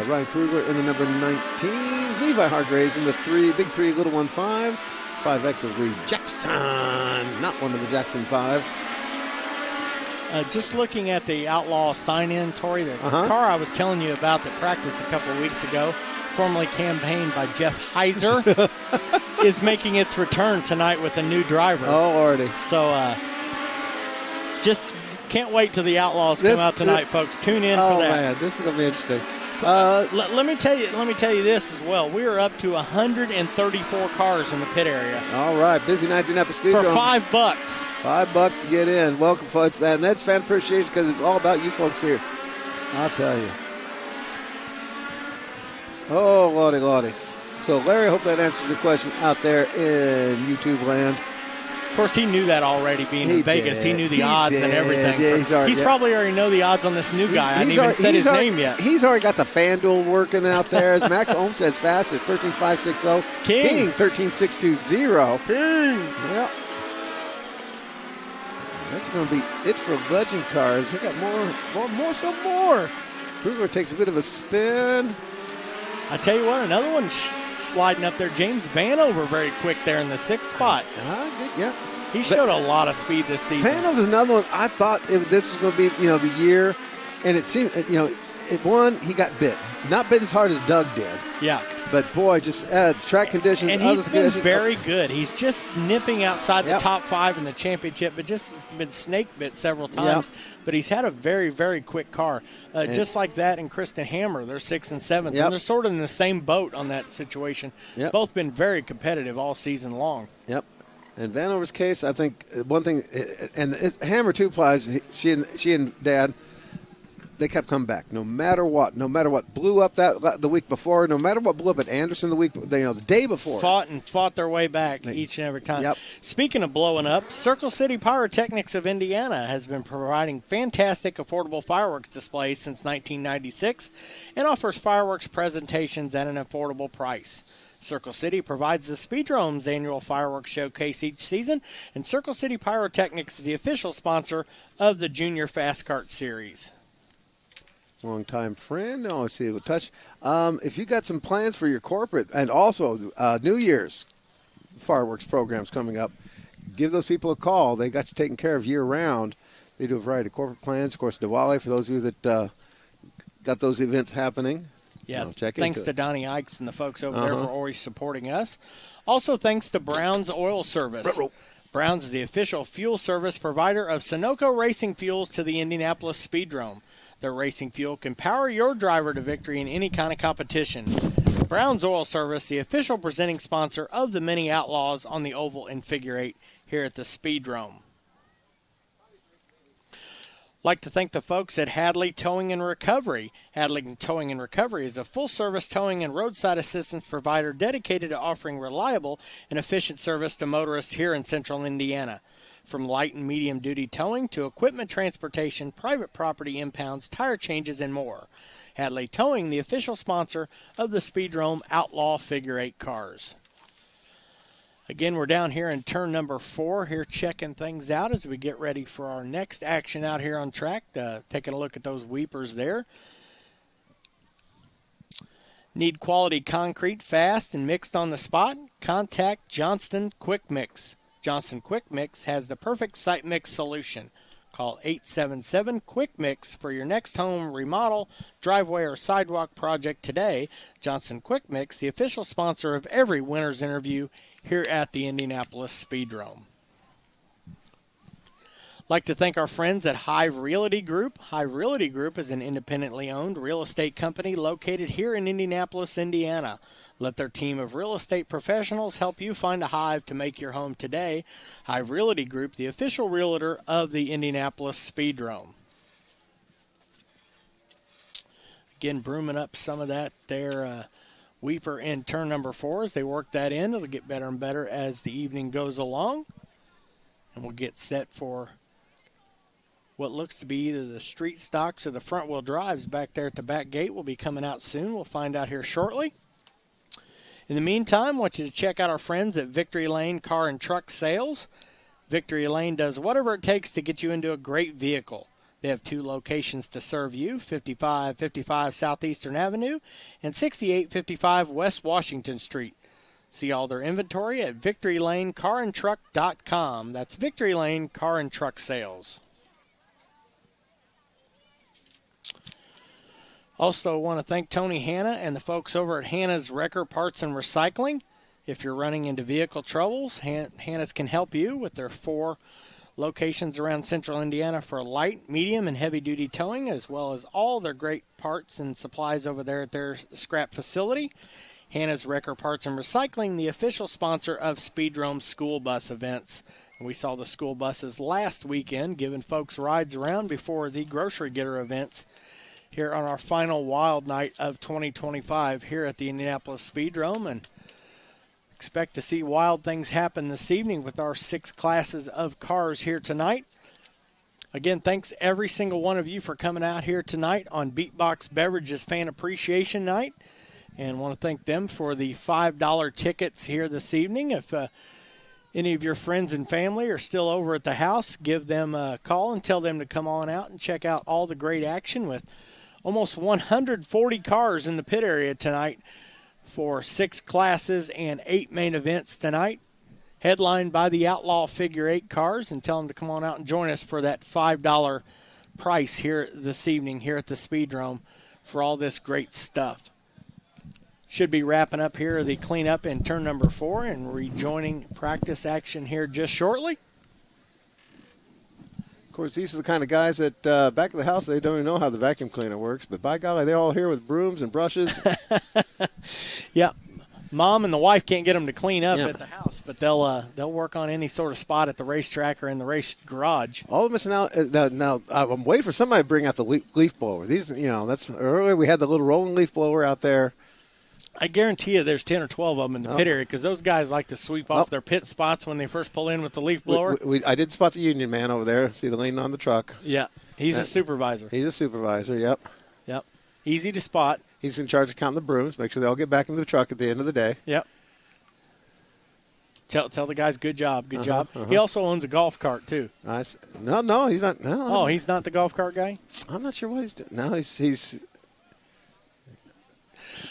Speaker 2: Ryan Krugler in the number 19. Levi Hargraves in the big 3, little 1-5. 5X of Reed Jackson. Not one of the Jackson 5.
Speaker 1: Just looking at the Outlaw sign-in, Tori, the car I was telling you about that practiced a couple of weeks ago, formerly campaigned by Jeff Heiser, is making its return tonight with a new driver.
Speaker 2: Oh, Lordy.
Speaker 1: So just can't wait till the Outlaws come out tonight, folks. Tune in for that.
Speaker 2: Oh, man, this is going to be interesting.
Speaker 1: Let me tell you this as well. We are up to 134 cars in the pit area.
Speaker 2: All right, busy night in Indianapolis Speedrome.
Speaker 1: For $5.
Speaker 2: $5 to get in. Welcome, folks. And that's fan appreciation because it's all about you folks here. I'll tell you. Oh, Lordy, Lordies. So, Larry, I hope that answers your question out there in YouTube land.
Speaker 1: Of course, he knew that already being in Vegas. He knew the odds and everything.
Speaker 2: Yeah,
Speaker 1: he's probably already know the odds on this new guy. I haven't even said his name yet.
Speaker 2: He's already got the FanDuel working out there. As Max Holmes says, fast is 13.560. King 13.620.
Speaker 1: King.
Speaker 2: Yep. That's going to be it for Legend Cars. We got some more. Kruger takes a bit of a spin.
Speaker 1: I tell you what, another one sliding up there. James Vanover very quick there in the 6th spot.
Speaker 2: Yeah.
Speaker 1: He showed a lot of speed this season.
Speaker 2: Vanover's another one. I thought this was going to be, the year, and it seemed, it won. He got bit. Not bit as hard as Doug did.
Speaker 1: Yeah.
Speaker 2: But, boy, just track conditions.
Speaker 1: And he's been very good. He's just nipping outside the top 5 in the championship, but just been snake bit several times. Yep. But he's had a very, very quick car. Just like that and Kristen Hammer. They're 6th and 7th.
Speaker 2: Yep.
Speaker 1: And they're sort of in the same boat on that situation.
Speaker 2: Yep.
Speaker 1: Both been very competitive all season long.
Speaker 2: Yep. In Vanover's case, I think one thing, and Hammer too applies, she and Dad, they kept coming back no matter what. No matter what blew up the week before, no matter what blew up at Anderson the day before.
Speaker 1: Fought their way back each and every time.
Speaker 2: Yep.
Speaker 1: Speaking of blowing up, Circle City Pyrotechnics of Indiana has been providing fantastic affordable fireworks displays since 1996 and offers fireworks presentations at an affordable price. Circle City provides the Speedrome's annual fireworks showcase each season, and Circle City Pyrotechnics is the official sponsor of the Junior Fast Kart Series.
Speaker 2: Long-time friend. No, I see it with touch. If you got some plans for your corporate and also New Year's fireworks programs coming up, give those people a call. They got you taken care of year-round. They do a variety of corporate plans. Of course, Diwali, for those of you that got those events happening.
Speaker 1: Yeah, thanks to Donnie Ikes and the folks over there for always supporting us. Also, thanks to Brown's Oil Service. Brown's is the official fuel service provider of Sunoco Racing Fuels to the Indianapolis Speedrome. Their racing fuel can power your driver to victory in any kind of competition. Brown's Oil Service, the official presenting sponsor of the many Outlaws on the oval and figure 8 here at the Speedrome. Like to thank the folks at Hadley Towing and Recovery. Hadley Towing and Recovery is a full-service towing and roadside assistance provider dedicated to offering reliable and efficient service to motorists here in central Indiana. From light and medium duty towing to equipment transportation, private property impounds, tire changes, and more. Hadley Towing, the official sponsor of the Speedrome Outlaw Figure 8 cars. Again, we're down here in turn number 4 here checking things out as we get ready for our next action out here on track. Taking a look at those weepers there. Need quality concrete fast and mixed on the spot? Contact Johnston Quick Mix. Johnson Quick Mix has the perfect site mix solution. Call 877-QUICK MIX for your next home remodel, driveway, or sidewalk project today. Johnson Quick Mix, the official sponsor of every winner's interview here at the Indianapolis Speedrome. Like to thank our friends at Hive Realty Group. Hive Realty Group is an independently owned real estate company located here in Indianapolis, Indiana. Let their team of real estate professionals help you find a Hive to make your home today. Hive Realty Group, the official realtor of the Indianapolis Speedrome. Again, brooming up some of that there weeper in turn number 4 as they work that in. It'll get better and better as the evening goes along. And we'll get set for what looks to be either the street stocks or the front wheel drives back there at the back gate. Will be coming out soon. We'll find out here shortly. In the meantime, I want you to check out our friends at Victory Lane Car and Truck Sales. Victory Lane does whatever it takes to get you into a great vehicle. They have 2 locations to serve you, 5555 Southeastern Avenue and 6855 West Washington Street. See all their inventory at victorylanecarandtruck.com. That's Victory Lane Car and Truck Sales. Also want to thank Tony Hanna and the folks over at Hanna's Wrecker Parts and Recycling. If you're running into vehicle troubles, Hanna's can help you with their 4 locations around central Indiana for light, medium, and heavy-duty towing, as well as all their great parts and supplies over there at their scrap facility. Hanna's Wrecker Parts and Recycling, the official sponsor of Speedrome school bus events. And we saw the school buses last weekend giving folks rides around before the grocery getter events here on our final wild night of 2025 here at the Indianapolis Speedrome. And expect to see wild things happen this evening with our 6 classes of cars here tonight. Again, thanks every single one of you for coming out here tonight on Beatbox Beverages Fan Appreciation Night. And want to thank them for the $5 tickets here this evening. If any of your friends and family are still over at the house, give them a call and tell them to come on out and check out all the great action with almost 140 cars in the pit area tonight for 6 classes and 8 main events tonight, headlined by the Outlaw Figure 8 cars, and tell them to come on out and join us for that $5 price here this evening here at the Speedrome for all this great stuff. Should be wrapping up here the cleanup in turn number 4 and rejoining practice action here just shortly.
Speaker 2: Of course, these are the kind of guys that back at the house, they don't even know how the vacuum cleaner works. But by golly, they're all here with brooms and brushes.
Speaker 1: Yeah. Mom and the wife can't get them to clean up at the house, but they'll work on any sort of spot at the racetrack or in the race garage.
Speaker 2: All of us now I'm waiting for somebody to bring out the leaf blower. These, that's earlier we had the little rolling leaf blower out there.
Speaker 1: I guarantee you there's 10 or 12 of them in the pit area because those guys like to sweep off their pit spots when they first pull in with the leaf blower.
Speaker 2: I did spot the union man over there. See the leaning on the truck.
Speaker 1: Yeah, he's a supervisor.
Speaker 2: He's a supervisor, yep.
Speaker 1: Yep, easy to spot.
Speaker 2: He's in charge of counting the brooms, make sure they all get back into the truck at the end of the day.
Speaker 1: Yep. Tell the guys good job, good job. He also owns a golf cart, too.
Speaker 2: Nice. No, he's not. No.
Speaker 1: Oh, he's not the golf cart guy?
Speaker 2: I'm not sure what he's doing. No, he's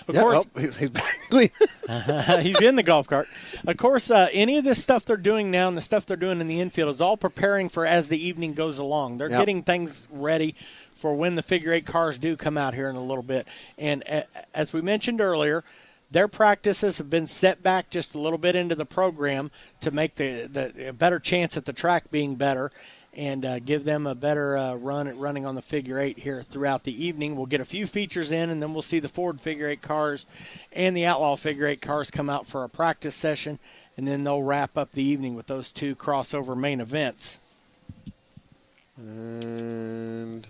Speaker 1: Of course,
Speaker 2: he's
Speaker 1: he's in the golf cart. Of course, any of this stuff they're doing now and the stuff they're doing in the infield is all preparing for as the evening goes along. They're getting things ready for when the figure 8 cars do come out here in a little bit. And as we mentioned earlier, their practices have been set back just a little bit into the program to make the better chance at the track being better and give them a better run at running on the figure 8 here throughout the evening. We'll get a few features in, and then we'll see the Ford figure 8 cars and the Outlaw figure 8 cars come out for a practice session, and then they'll wrap up the evening with those 2 crossover main events.
Speaker 2: And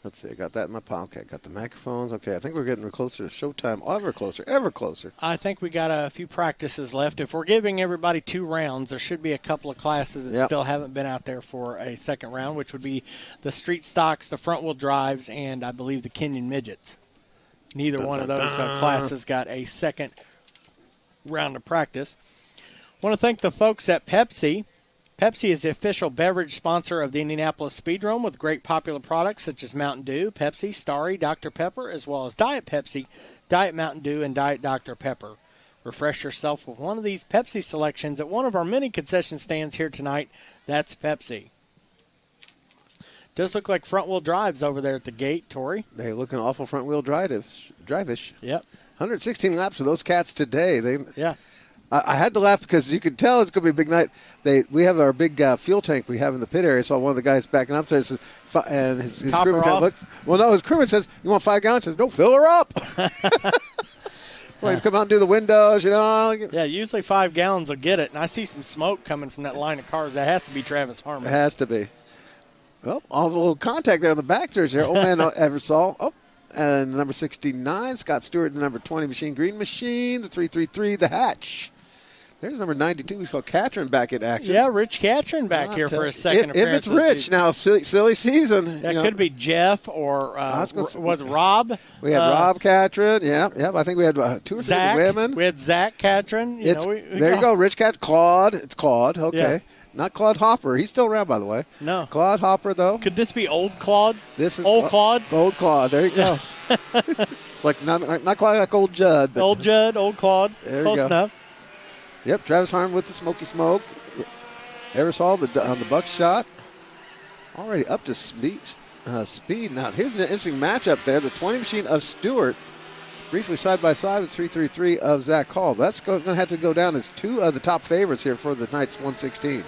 Speaker 2: let's see, I got that in my pocket. Got the microphones. Okay, I think we're getting closer to showtime. Ever closer, ever closer.
Speaker 1: I think we got a few practices left. If we're giving everybody 2 rounds, there should be a couple of classes that still haven't been out there for a second round, which would be the street stocks, the front-wheel drives, and I believe the Kenyon midgets. Neither one of those classes got a second round of practice. I want to thank the folks at Pepsi. Pepsi is the official beverage sponsor of the Indianapolis Speedrome with great popular products such as Mountain Dew, Pepsi, Starry, Dr. Pepper, as well as Diet Pepsi, Diet Mountain Dew, and Diet Dr. Pepper. Refresh yourself with one of these Pepsi selections at one of our many concession stands here tonight. That's Pepsi. Does look like front-wheel drives over there at the gate, Tori.
Speaker 2: They're looking awful front-wheel drive-ish.
Speaker 1: Yep.
Speaker 2: 116 laps for those cats today.
Speaker 1: Yeah.
Speaker 2: I had to laugh because you could tell it's going to be a big night. We have our big fuel tank we have in the pit area. So one of the guys backing up says, and his crewman kind of looks. Well, no, his crewman says, "You want 5 gallons?" He says, "No, fill her up." Well, you come out and do the windows,
Speaker 1: Yeah, usually 5 gallons will get it. And I see some smoke coming from that line of cars. That has to be Travis Harmon.
Speaker 2: It has to be. Oh, all the little contact there on the back there. Old man Eversole. Oh, and number 69, Scott Stewart, the number 20 Machine Green Machine, the 333, the Hatch. There's number 92. We call Catron back in action.
Speaker 1: Yeah, Rich Catron back here for a second appearance.
Speaker 2: If it's Rich now, silly season.
Speaker 1: That could be Jeff or was Rob.
Speaker 2: We had Rob Catron. Yeah. I think we had 2 or 3 women.
Speaker 1: We had Zach Catron.
Speaker 2: There you go, Rich Cat. Claude. It's Claude. Okay. Yeah. Not Claude Hopper. He's still around, by the way.
Speaker 1: No.
Speaker 2: Claude Hopper, though.
Speaker 1: Could this be old Claude?
Speaker 2: This is
Speaker 1: old Claude.
Speaker 2: Old Claude. There you go. It's like not quite like old Judd. But
Speaker 1: old Judd, old Claude. Close enough.
Speaker 2: Yep, Travis Harmon with the smoky smoke. Eversole on the buckshot. Already up to speed. speed. Now, here's an interesting matchup there. The 20 machine of Stewart, briefly side by side with 333 of Zach Hall. That's going to have to go down as two of the top favorites here for the night's 116.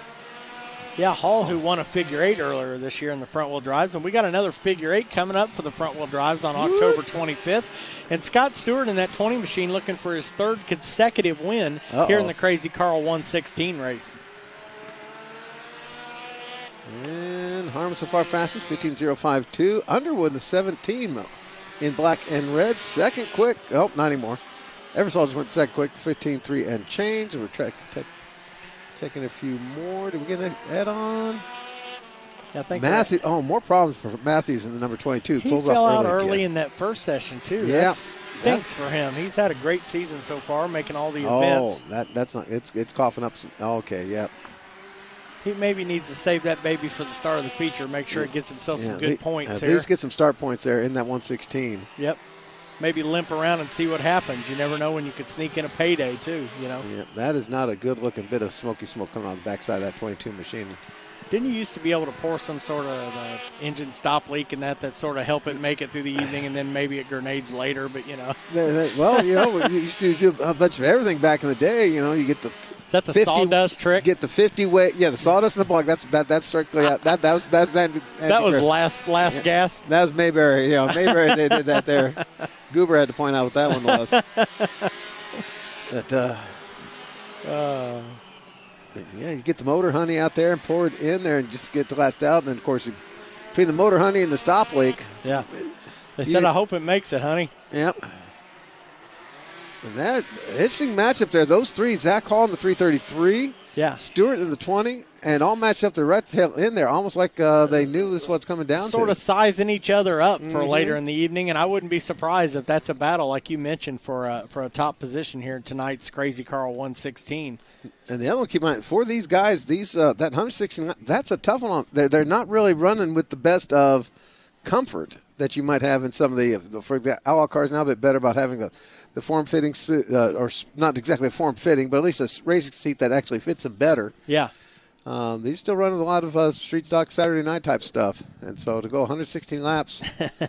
Speaker 1: Yeah, Hall, who won a figure 8 earlier this year in the front wheel drives, and we got another figure 8 coming up for the front wheel drives on October 25th. And Scott Stewart in that 20 machine looking for his third consecutive win here in the Crazy Carl 116 race.
Speaker 2: And Harmon so far fastest, 15.052. Underwood the 17 in black and red. Second quick. Oh, not anymore. Eversole just went second quick, 15.3 and change. And we're checking a few more. Did we get an add-on?
Speaker 1: I think
Speaker 2: Matthews. Oh, more problems for Matthews in the number 22.
Speaker 1: He fell out early in that first session, too.
Speaker 2: Yeah.
Speaker 1: Thanks for him. He's had a great season so far, making all the events.
Speaker 2: Oh, that's not. It's coughing up some. Okay, yep.
Speaker 1: He maybe needs to save that baby for the start of the feature. Make sure he gets himself some good points here.
Speaker 2: At least get some start points there in that 116.
Speaker 1: Yep. Maybe limp around and see what happens. You never know when you could sneak in a payday, too, you know.
Speaker 2: Yeah, that is not a good-looking bit of smoky smoke coming on the backside of that 22 machine.
Speaker 1: Didn't you used to be able to pour some sort of engine stop leak and that sort of help it make it through the evening, and then maybe it grenades later, but, you know.
Speaker 2: Well, you know, we used to do a bunch of everything back in the day. You know, you get the
Speaker 1: Is that the 50, sawdust trick?
Speaker 2: Get the 50 weight. Yeah, the sawdust in the block. That's strictly out. That was
Speaker 1: last gasp.
Speaker 2: That was Mayberry. You know, Mayberry they did that there. Goober had to point out what that one was. But yeah, you get the motor honey out there and pour it in there and just get the last out. And then, of course, between the motor honey and the stop leak.
Speaker 1: Yeah. They said, I hope it makes it, honey.
Speaker 2: Yep. And that interesting matchup there. Those three, Zach Hall in the 333.
Speaker 1: Yeah.
Speaker 2: Stewart in the 20. And all matched up there right in there, almost like they knew this was what's coming down
Speaker 1: sort of sizing each other up for later in the evening. And I wouldn't be surprised if that's a battle, like you mentioned, for a top position here in tonight's Crazy Carl 116.
Speaker 2: And the other one, keep in mind, for these guys, that 116, that's a tough one. They're not really running with the best of comfort that you might have in some of for the Outlaw cars now, a bit better about having the form-fitting, or not exactly a form-fitting, but at least a racing seat that actually fits them better.
Speaker 1: Yeah.
Speaker 2: These still run a lot of street stock Saturday night type stuff. And so to go 116 laps.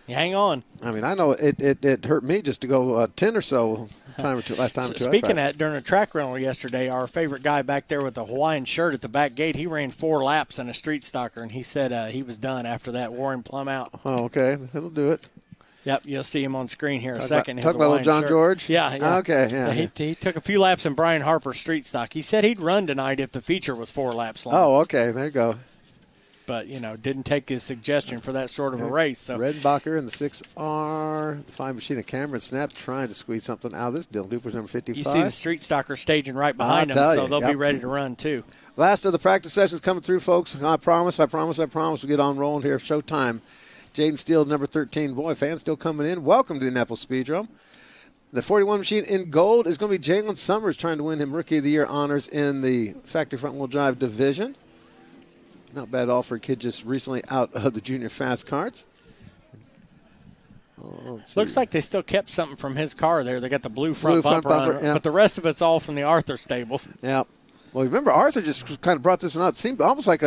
Speaker 1: Hang on.
Speaker 2: I mean, I know it hurt me just to go 10 or so last time or two.
Speaker 1: Speaking of that, during a track rental yesterday, our favorite guy back there with the Hawaiian shirt at the back gate, he ran 4 laps in a street stalker, and he said he was done after that, wore him plumb out.
Speaker 2: Oh, okay. That'll do it.
Speaker 1: Yep, you'll see him on screen here in a second.
Speaker 2: Talk about little John
Speaker 1: shirt.
Speaker 2: George?
Speaker 1: Yeah.
Speaker 2: Okay, yeah.
Speaker 1: He took a few laps in Brian Harper's street stock. He said he'd run tonight if the feature was 4 laps long.
Speaker 2: Oh, okay. There you go.
Speaker 1: But, didn't take his suggestion for that sort of a race. So
Speaker 2: Redenbacher in the 6R, the 5 machine of Cameron Snap trying to squeeze something out of this. Dylan Duper's number 55.
Speaker 1: You see the street stalker staging right behind him, so they'll be ready to run too.
Speaker 2: Last of the practice sessions coming through, folks. I promise we'll get on rolling here. Showtime. Jaden Steele, number 13. Boy, fans still coming in. Welcome to the Indianapolis Speedrome. The 41 machine in gold is going to be Jalen Summers trying to win him Rookie of the Year honors in the factory front wheel drive division. Not bad at all for a kid just recently out of the junior fast carts.
Speaker 1: Looks like they still kept something from his car there. They got the blue front bumper on it, but the rest of it's all from the Arthur stables.
Speaker 2: Yeah. Well, remember, Arthur just kind of brought this one out. It seemed almost like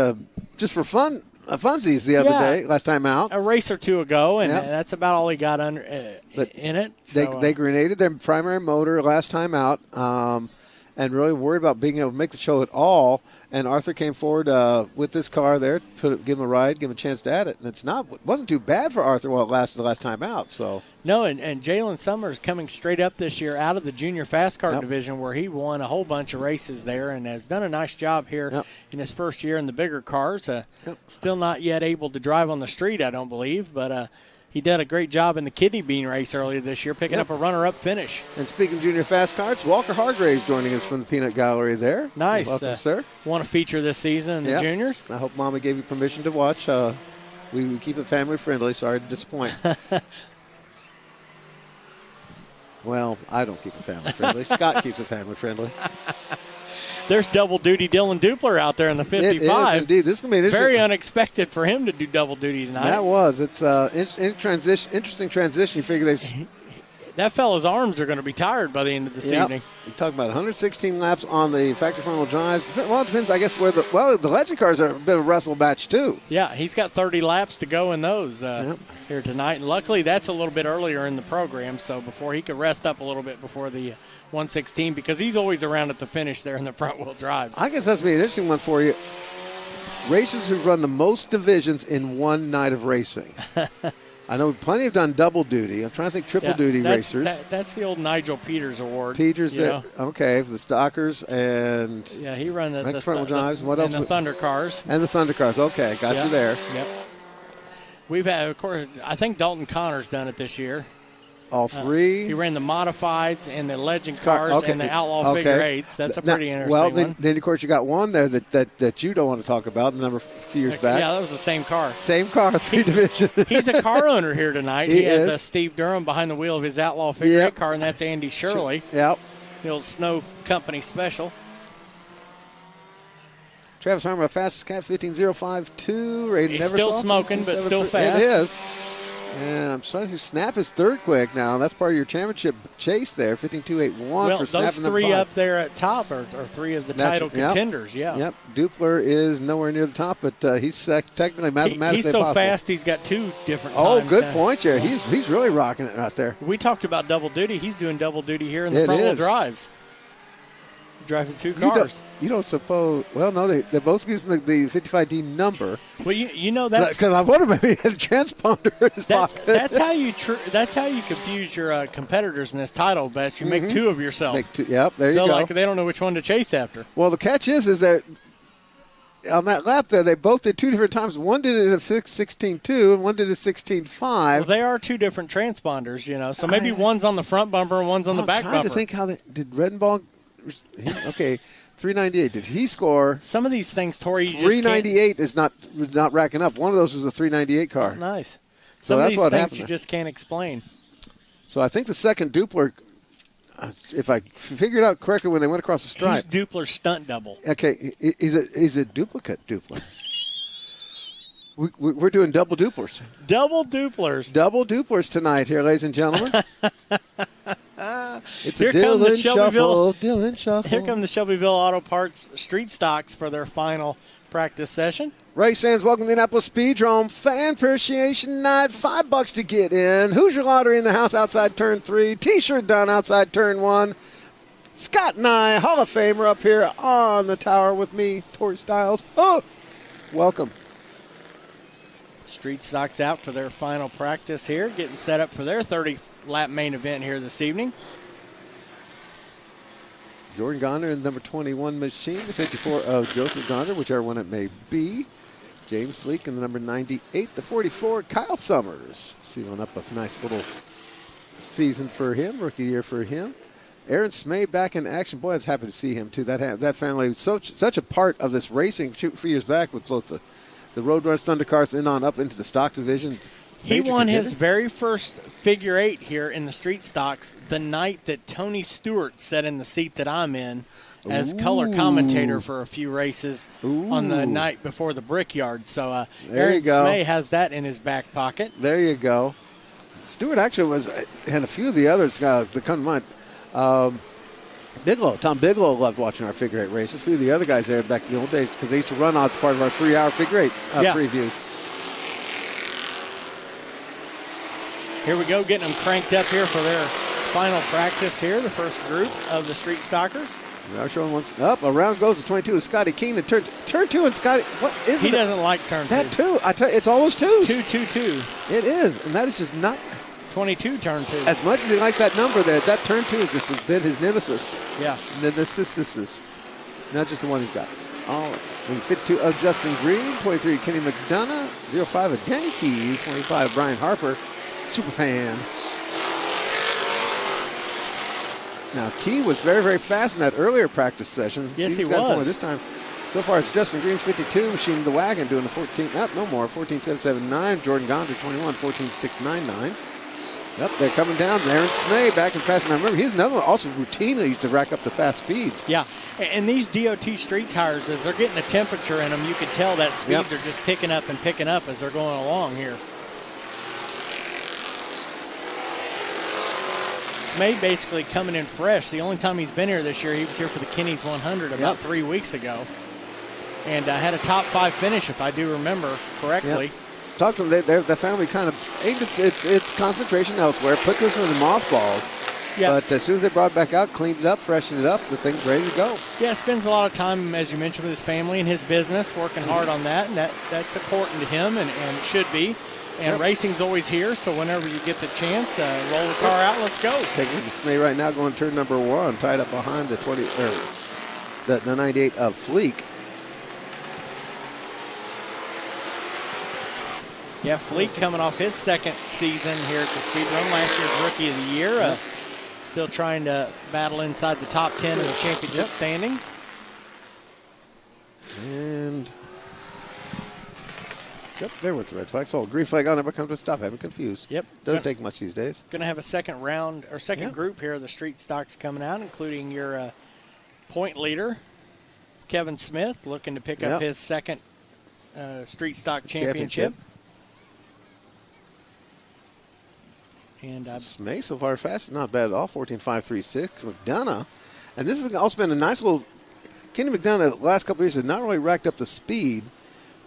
Speaker 2: just for fun. Funsies the other day, last time out.
Speaker 1: A race or two ago, and that's about all he got in it. So,
Speaker 2: they grenaded their primary motor last time out, and really worried about being able to make the show at all. And Arthur came forward with this car there, give him a ride, give him a chance to add it. And it wasn't too bad for Arthur while it lasted the last time out. So
Speaker 1: no, and Jalen Summers coming straight up this year out of the junior fast car division, where he won a whole bunch of races there and has done a nice job here in his first year in the bigger cars. Still not yet able to drive on the street, I don't believe, but he did a great job in the kidney bean race earlier this year, picking up a runner-up finish.
Speaker 2: And speaking of junior fast cars, Walker Hargraves joining us from the Peanut Gallery there.
Speaker 1: Nice.
Speaker 2: Welcome, sir.
Speaker 1: Won a feature this season in the juniors.
Speaker 2: I hope Mama gave you permission to watch. We keep it family-friendly. Sorry to disappoint. Well, I don't keep it family-friendly. Scott keeps it family-friendly.
Speaker 1: There's double duty Dylan Dupler out there in the 55.
Speaker 2: It is indeed. This is going to be
Speaker 1: very unexpected for him to do double duty tonight.
Speaker 2: That was. It's interesting transition. You figure
Speaker 1: that fellow's arms are going to be tired by the end of this evening.
Speaker 2: You're talking about 116 laps on the factory front-wheel drives. Well, it depends, I guess, where the legend cars are a bit of a wrestle match, too.
Speaker 1: Yeah, he's got 30 laps to go in those here tonight. And luckily, that's a little bit earlier in the program, so before he could rest up a little bit before the 116, because he's always around at the finish there in the front-wheel drives.
Speaker 2: I guess that's going to be an interesting one for you. Racers who run the most divisions in one night of racing. I know plenty have done double duty. I'm trying to think triple duty racers.
Speaker 1: That's the old Nigel Peters award.
Speaker 2: Peters, okay, for the Stockers and
Speaker 1: he ran the
Speaker 2: front-wheel drives. What else?
Speaker 1: And the Thunder cars.
Speaker 2: And the Thunder cars. Okay, got you there.
Speaker 1: Yep. We've had, of course, I think Dalton Connor's done it this year.
Speaker 2: All three.
Speaker 1: He ran the modifieds and the legend cars and the outlaw figure eights. That's a pretty interesting one.
Speaker 2: Well, then of course you got one there that you don't want to talk about. The number a few years back.
Speaker 1: Yeah, that was the same car.
Speaker 2: Same car, three division.
Speaker 1: He's a car owner here tonight. He has Steve Durham behind the wheel of his outlaw figure eight car, and that's Andy Shirley.
Speaker 2: Yep.
Speaker 1: The old Snow Company special.
Speaker 2: Travis Harmer, fastest cat, 15.052. Rated
Speaker 1: He's
Speaker 2: never
Speaker 1: still
Speaker 2: soft,
Speaker 1: smoking, but still fast.
Speaker 2: It is. And I'm starting to snap his third quick now. That's part of your championship chase there, 15.281 for snapping
Speaker 1: those three up there at top are three of the title contenders,
Speaker 2: Yep. Dupler is nowhere near the top, but he's technically mathematically
Speaker 1: he's so
Speaker 2: possible.
Speaker 1: Fast, he's got two different times.
Speaker 2: Oh, good point, Jerry. He's really rocking it right there.
Speaker 1: We talked about double duty. He's doing double duty here in the front-wheel drives. Driving two cars.
Speaker 2: You don't suppose? Well, no, they're both using the 55D number.
Speaker 1: Well, you know that's
Speaker 2: because I wonder maybe he has a transponder in his pocket.
Speaker 1: That's how you confuse your competitors in this title bet. You make two of yourself.
Speaker 2: Yep, there you go.
Speaker 1: They don't know which one to chase after.
Speaker 2: Well, the catch is that on that lap there, they both did two different times. One did it at 16.2 and one did it at 16.5. Well,
Speaker 1: they are two different transponders, so maybe one's on the front bumper and one's on the back bumper.
Speaker 2: I'm trying to think how did Redenbaugh. Okay, 398. Did he score?
Speaker 1: Some of these things, Tori,
Speaker 2: 398 is not racking up. One of those was a 398 car.
Speaker 1: Oh, nice.
Speaker 2: So that's what happened.
Speaker 1: You just can't explain.
Speaker 2: So I think the second Dupler, if I figured out correctly when they went across the stripe.
Speaker 1: He's Dupler's stunt double.
Speaker 2: Okay, he's a duplicate Dupler. We're doing double Duplers.
Speaker 1: Double Duplers.
Speaker 2: Double Duplers tonight here, ladies and gentlemen. It's
Speaker 1: here
Speaker 2: a Dylan Shuffle.
Speaker 1: Dylan Shuffle. Here come the Shelbyville Auto Parts Street Stocks for their final practice session.
Speaker 2: Race fans, welcome to the Indianapolis Speedrome Fan Appreciation Night. $5 to get in. Hoosier Lottery in the house outside turn 3. T-shirt down outside turn 1. Scott and I, Hall of Famer, up here on the tower with me, Tori Stiles. Oh, welcome.
Speaker 1: Street Stocks out for their final practice here, getting set up for their 30-lap main event here this evening.
Speaker 2: Jordan Gonder in the number 21 machine, the 54 of Joseph Gonder, whichever one it may be. James Fleek in the number 98, the 44, Kyle Summers. Sealing up a nice little season for him, rookie year for him. Aaron Smay back in action. Boy, I was happy to see him, too. That family was such a part of this racing a few years back with both the Roadrunners, Thunder cars, and on up into the stock division.
Speaker 1: He won his very first figure eight here in the Street Stocks the night that Tony Stewart sat in the seat that I'm in as color commentator for a few races on the night before the Brickyard. So Aaron Smay has that in his back pocket.
Speaker 2: There you go. Stewart actually had a few of the others that come to mind. Tom Bigelow loved watching our figure eight races. A few of the other guys there back in the old days because they used to run odds part of our 3-hour figure eight previews.
Speaker 1: Here we go, getting them cranked up here for their final practice here, the first group of the Street Stockers.
Speaker 2: We are showing one up. Around goes the 22 with Scotty King. Turn 2 and Scotty. What is it?
Speaker 1: He doesn't like turn 2.
Speaker 2: That 2. I tell you, it's all those 2s.
Speaker 1: 2.
Speaker 2: It is, and that is just not.
Speaker 1: 22 turn 2.
Speaker 2: As much as he likes that number there, that turn 2 has just been his nemesis.
Speaker 1: Yeah.
Speaker 2: Nemesis. Not just the one he's got. All right. 52 of Justin Green, 23 Kenny McDonough, 05 of Danny Key, 25 Brian Harper, super fan. Now Key was very, very fast in that earlier practice session.
Speaker 1: Yes, he
Speaker 2: got
Speaker 1: was.
Speaker 2: More this time. So far, it's Justin Green's 52, Machine the Wagon doing the 14.779. Jordan Gonder, 21, 14.699. Yep, they're coming down. Aaron Smay back in fast. And I remember he's another one also routinely used to rack up the fast speeds.
Speaker 1: Yeah, and these DOT street tires, as they're getting the temperature in them, you can tell that speeds are just picking up as they're going along here. Smade basically coming in fresh. The only time he's been here this year, he was here for the Kenny's 100 about 3 weeks ago. And had a top 5 finish, if I do remember correctly.
Speaker 2: Yep. Talk to them. The family kind of aimed its concentration elsewhere, put this one in the mothballs. Yep. But as soon as they brought it back out, cleaned it up, freshened it up, the thing's ready to go.
Speaker 1: Yeah, spends a lot of time, as you mentioned, with his family and his business, working hard on that. And that's important to him, and it should be. And racing's always here, so whenever you get the chance, roll the car out, let's go.
Speaker 2: Taking the Smay right now, going turn number 1, tied up behind the 98 of Fleek.
Speaker 1: Yeah, Fleek coming off his second season here at the Speedrome, last year's Rookie of the Year. Still trying to battle inside the top 10 of the championship standings.
Speaker 2: And there with the red flag. So green flag on, never comes to a stop. I'm confused.
Speaker 1: Yep.
Speaker 2: Doesn't take much these days.
Speaker 1: Going to have a second round or second group here of the street stocks coming out, including your point leader, Kevin Smith, looking to pick up his second street stock championship. And
Speaker 2: Smay so far fast, not bad at all. 14.536. McDonough, and this has also been a nice little. Kenny McDonough the last couple of years has not really racked up the speed,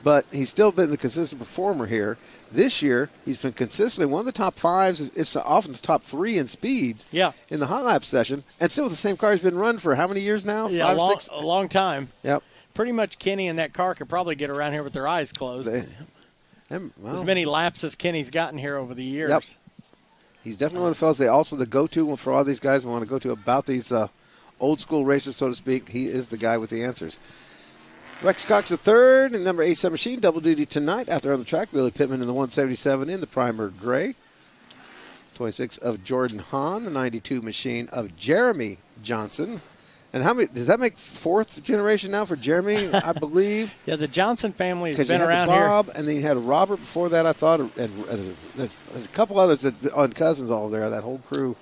Speaker 2: but he's still been the consistent performer here. This year, he's been consistently one of the top 5s, if often the top 3 in speeds. In the hot lap session, and still with the same car he's been running for how many years now?
Speaker 1: Yeah, 5, 6? A long time.
Speaker 2: Yep.
Speaker 1: Pretty much Kenny and that car could probably get around here with their eyes closed. As many laps as Kenny's gotten here over the years.
Speaker 2: Yep. He's definitely one of the fellas they also the go-to for all these guys who want to go to about these old school racers, so to speak. He is the guy with the answers. Rex Cox the third and number 87 machine, double duty tonight out there on the track. Billy Pittman in the 177 in the primer gray. 26 of Jordan Hahn, the 92 machine of Jeremy Johnson. And how many does that make? 4th generation now for Jeremy, I believe.
Speaker 1: Yeah, the Johnson family has been
Speaker 2: you had
Speaker 1: around
Speaker 2: Bob,
Speaker 1: here.
Speaker 2: And then you had Robert before that, I thought, and there's a couple others that on cousins all there. That whole crew.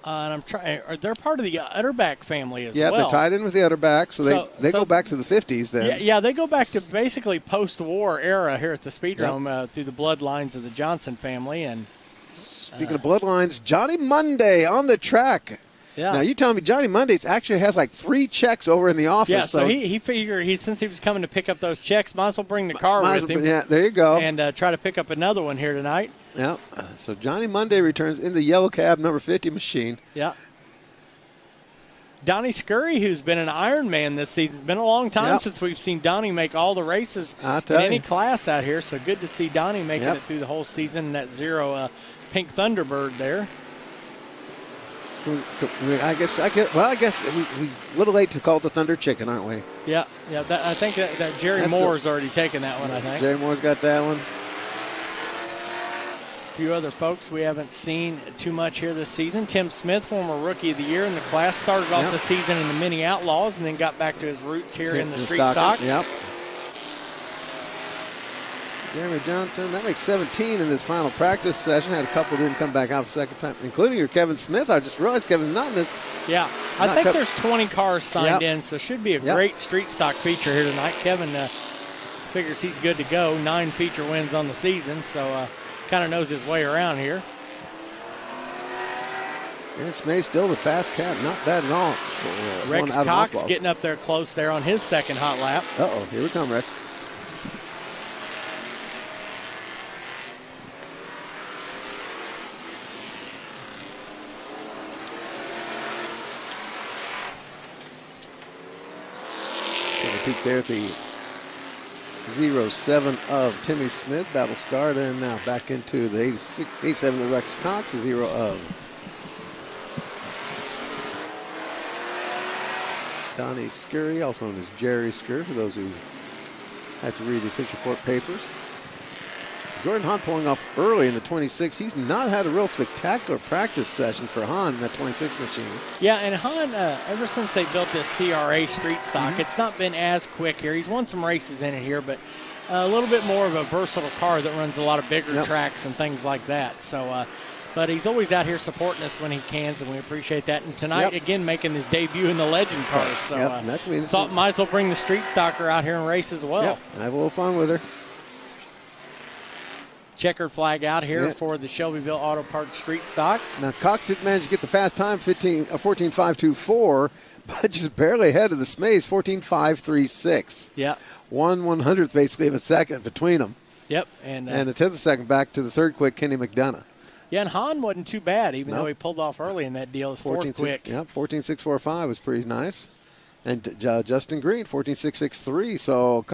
Speaker 1: And I'm trying. They're part of the Utterback family as well.
Speaker 2: Yeah, they're tied in with the Utterback, so they go back to the 50s then.
Speaker 1: Yeah, they go back to basically post-war era here at the Speedrome through the bloodlines of the Johnson family. And
Speaker 2: speaking of bloodlines, Johnny Monday on the track.
Speaker 1: Yeah.
Speaker 2: Now, you tell me Johnny Mondays actually has like 3 checks over in the office.
Speaker 1: Yeah, so he figured since he was coming to pick up those checks, might as well bring the car with him.
Speaker 2: Yeah, there you go.
Speaker 1: And try to pick up another one here tonight.
Speaker 2: Yeah, so Johnny Monday returns in the yellow cab number 50 machine.
Speaker 1: Yeah. Donnie Scurry, who's been an Ironman this season. It's been a long time since we've seen Donnie make all the races in any class out here, so good to see Donnie making it through the whole season in that 0 Pink Thunderbird there.
Speaker 2: I guess we're a little late to call it the Thunder Chicken, aren't we?
Speaker 1: Yeah. I think that Jerry Moore's already taken that one, I think.
Speaker 2: Jerry Moore's got that one.
Speaker 1: A few other folks we haven't seen too much here this season. Tim Smith, former Rookie of the Year in the class, started off the season in the Mini Outlaws and then got back to his roots here in the street stocks.
Speaker 2: Yep. Jeremy Johnson, that makes 17 in this final practice session. Had a couple didn't come back out for the second time, including your Kevin Smith. I just realized Kevin's not in this.
Speaker 1: Yeah, I think there's 20 cars signed in, so should be a great street stock feature here tonight. Kevin figures he's good to go. 9 feature wins on the season, so kind of knows his way around here.
Speaker 2: And Smay still the fast cat, not bad at all.
Speaker 1: Rex Cox getting up there close there on his second hot lap.
Speaker 2: Uh-oh, here we come, Rex. Peek there at the 07 of Timmy Smith, battle scarred, and now back into the 87 of Rex Cox, the 0 of Donnie Scurry, also known as Jerry Scurry, for those who have to read the official court papers. Jordan Hahn pulling off early in the 26. He's not had a real spectacular practice session for Hahn in that 26 machine.
Speaker 1: Yeah, and Hahn, ever since they built this CRA street stock, it's not been as quick here. He's won some races in it here, but a little bit more of a versatile car that runs a lot of bigger tracks and things like that. So, but he's always out here supporting us when he can, and we appreciate that. And tonight, again, making his debut in the Legend cars. So thought might as well bring the street stocker out here and race as well.
Speaker 2: Have a little fun with her.
Speaker 1: checkered flag out here for the Shelbyville Auto Parts Street Stocks.
Speaker 2: Now, Cox did manage to get the fast time, 14.524, but just barely ahead of the Smays, 14.536.
Speaker 1: Yeah.
Speaker 2: 1/100th basically of a second between them.
Speaker 1: Yep.
Speaker 2: And a tenth of a second back to the third quick, Kenny McDonough.
Speaker 1: Yeah, and Hahn wasn't too bad, even though he pulled off early in that deal. His fourth quick.
Speaker 2: Yeah, 14.645 was pretty nice. And Justin Green, 14.663. So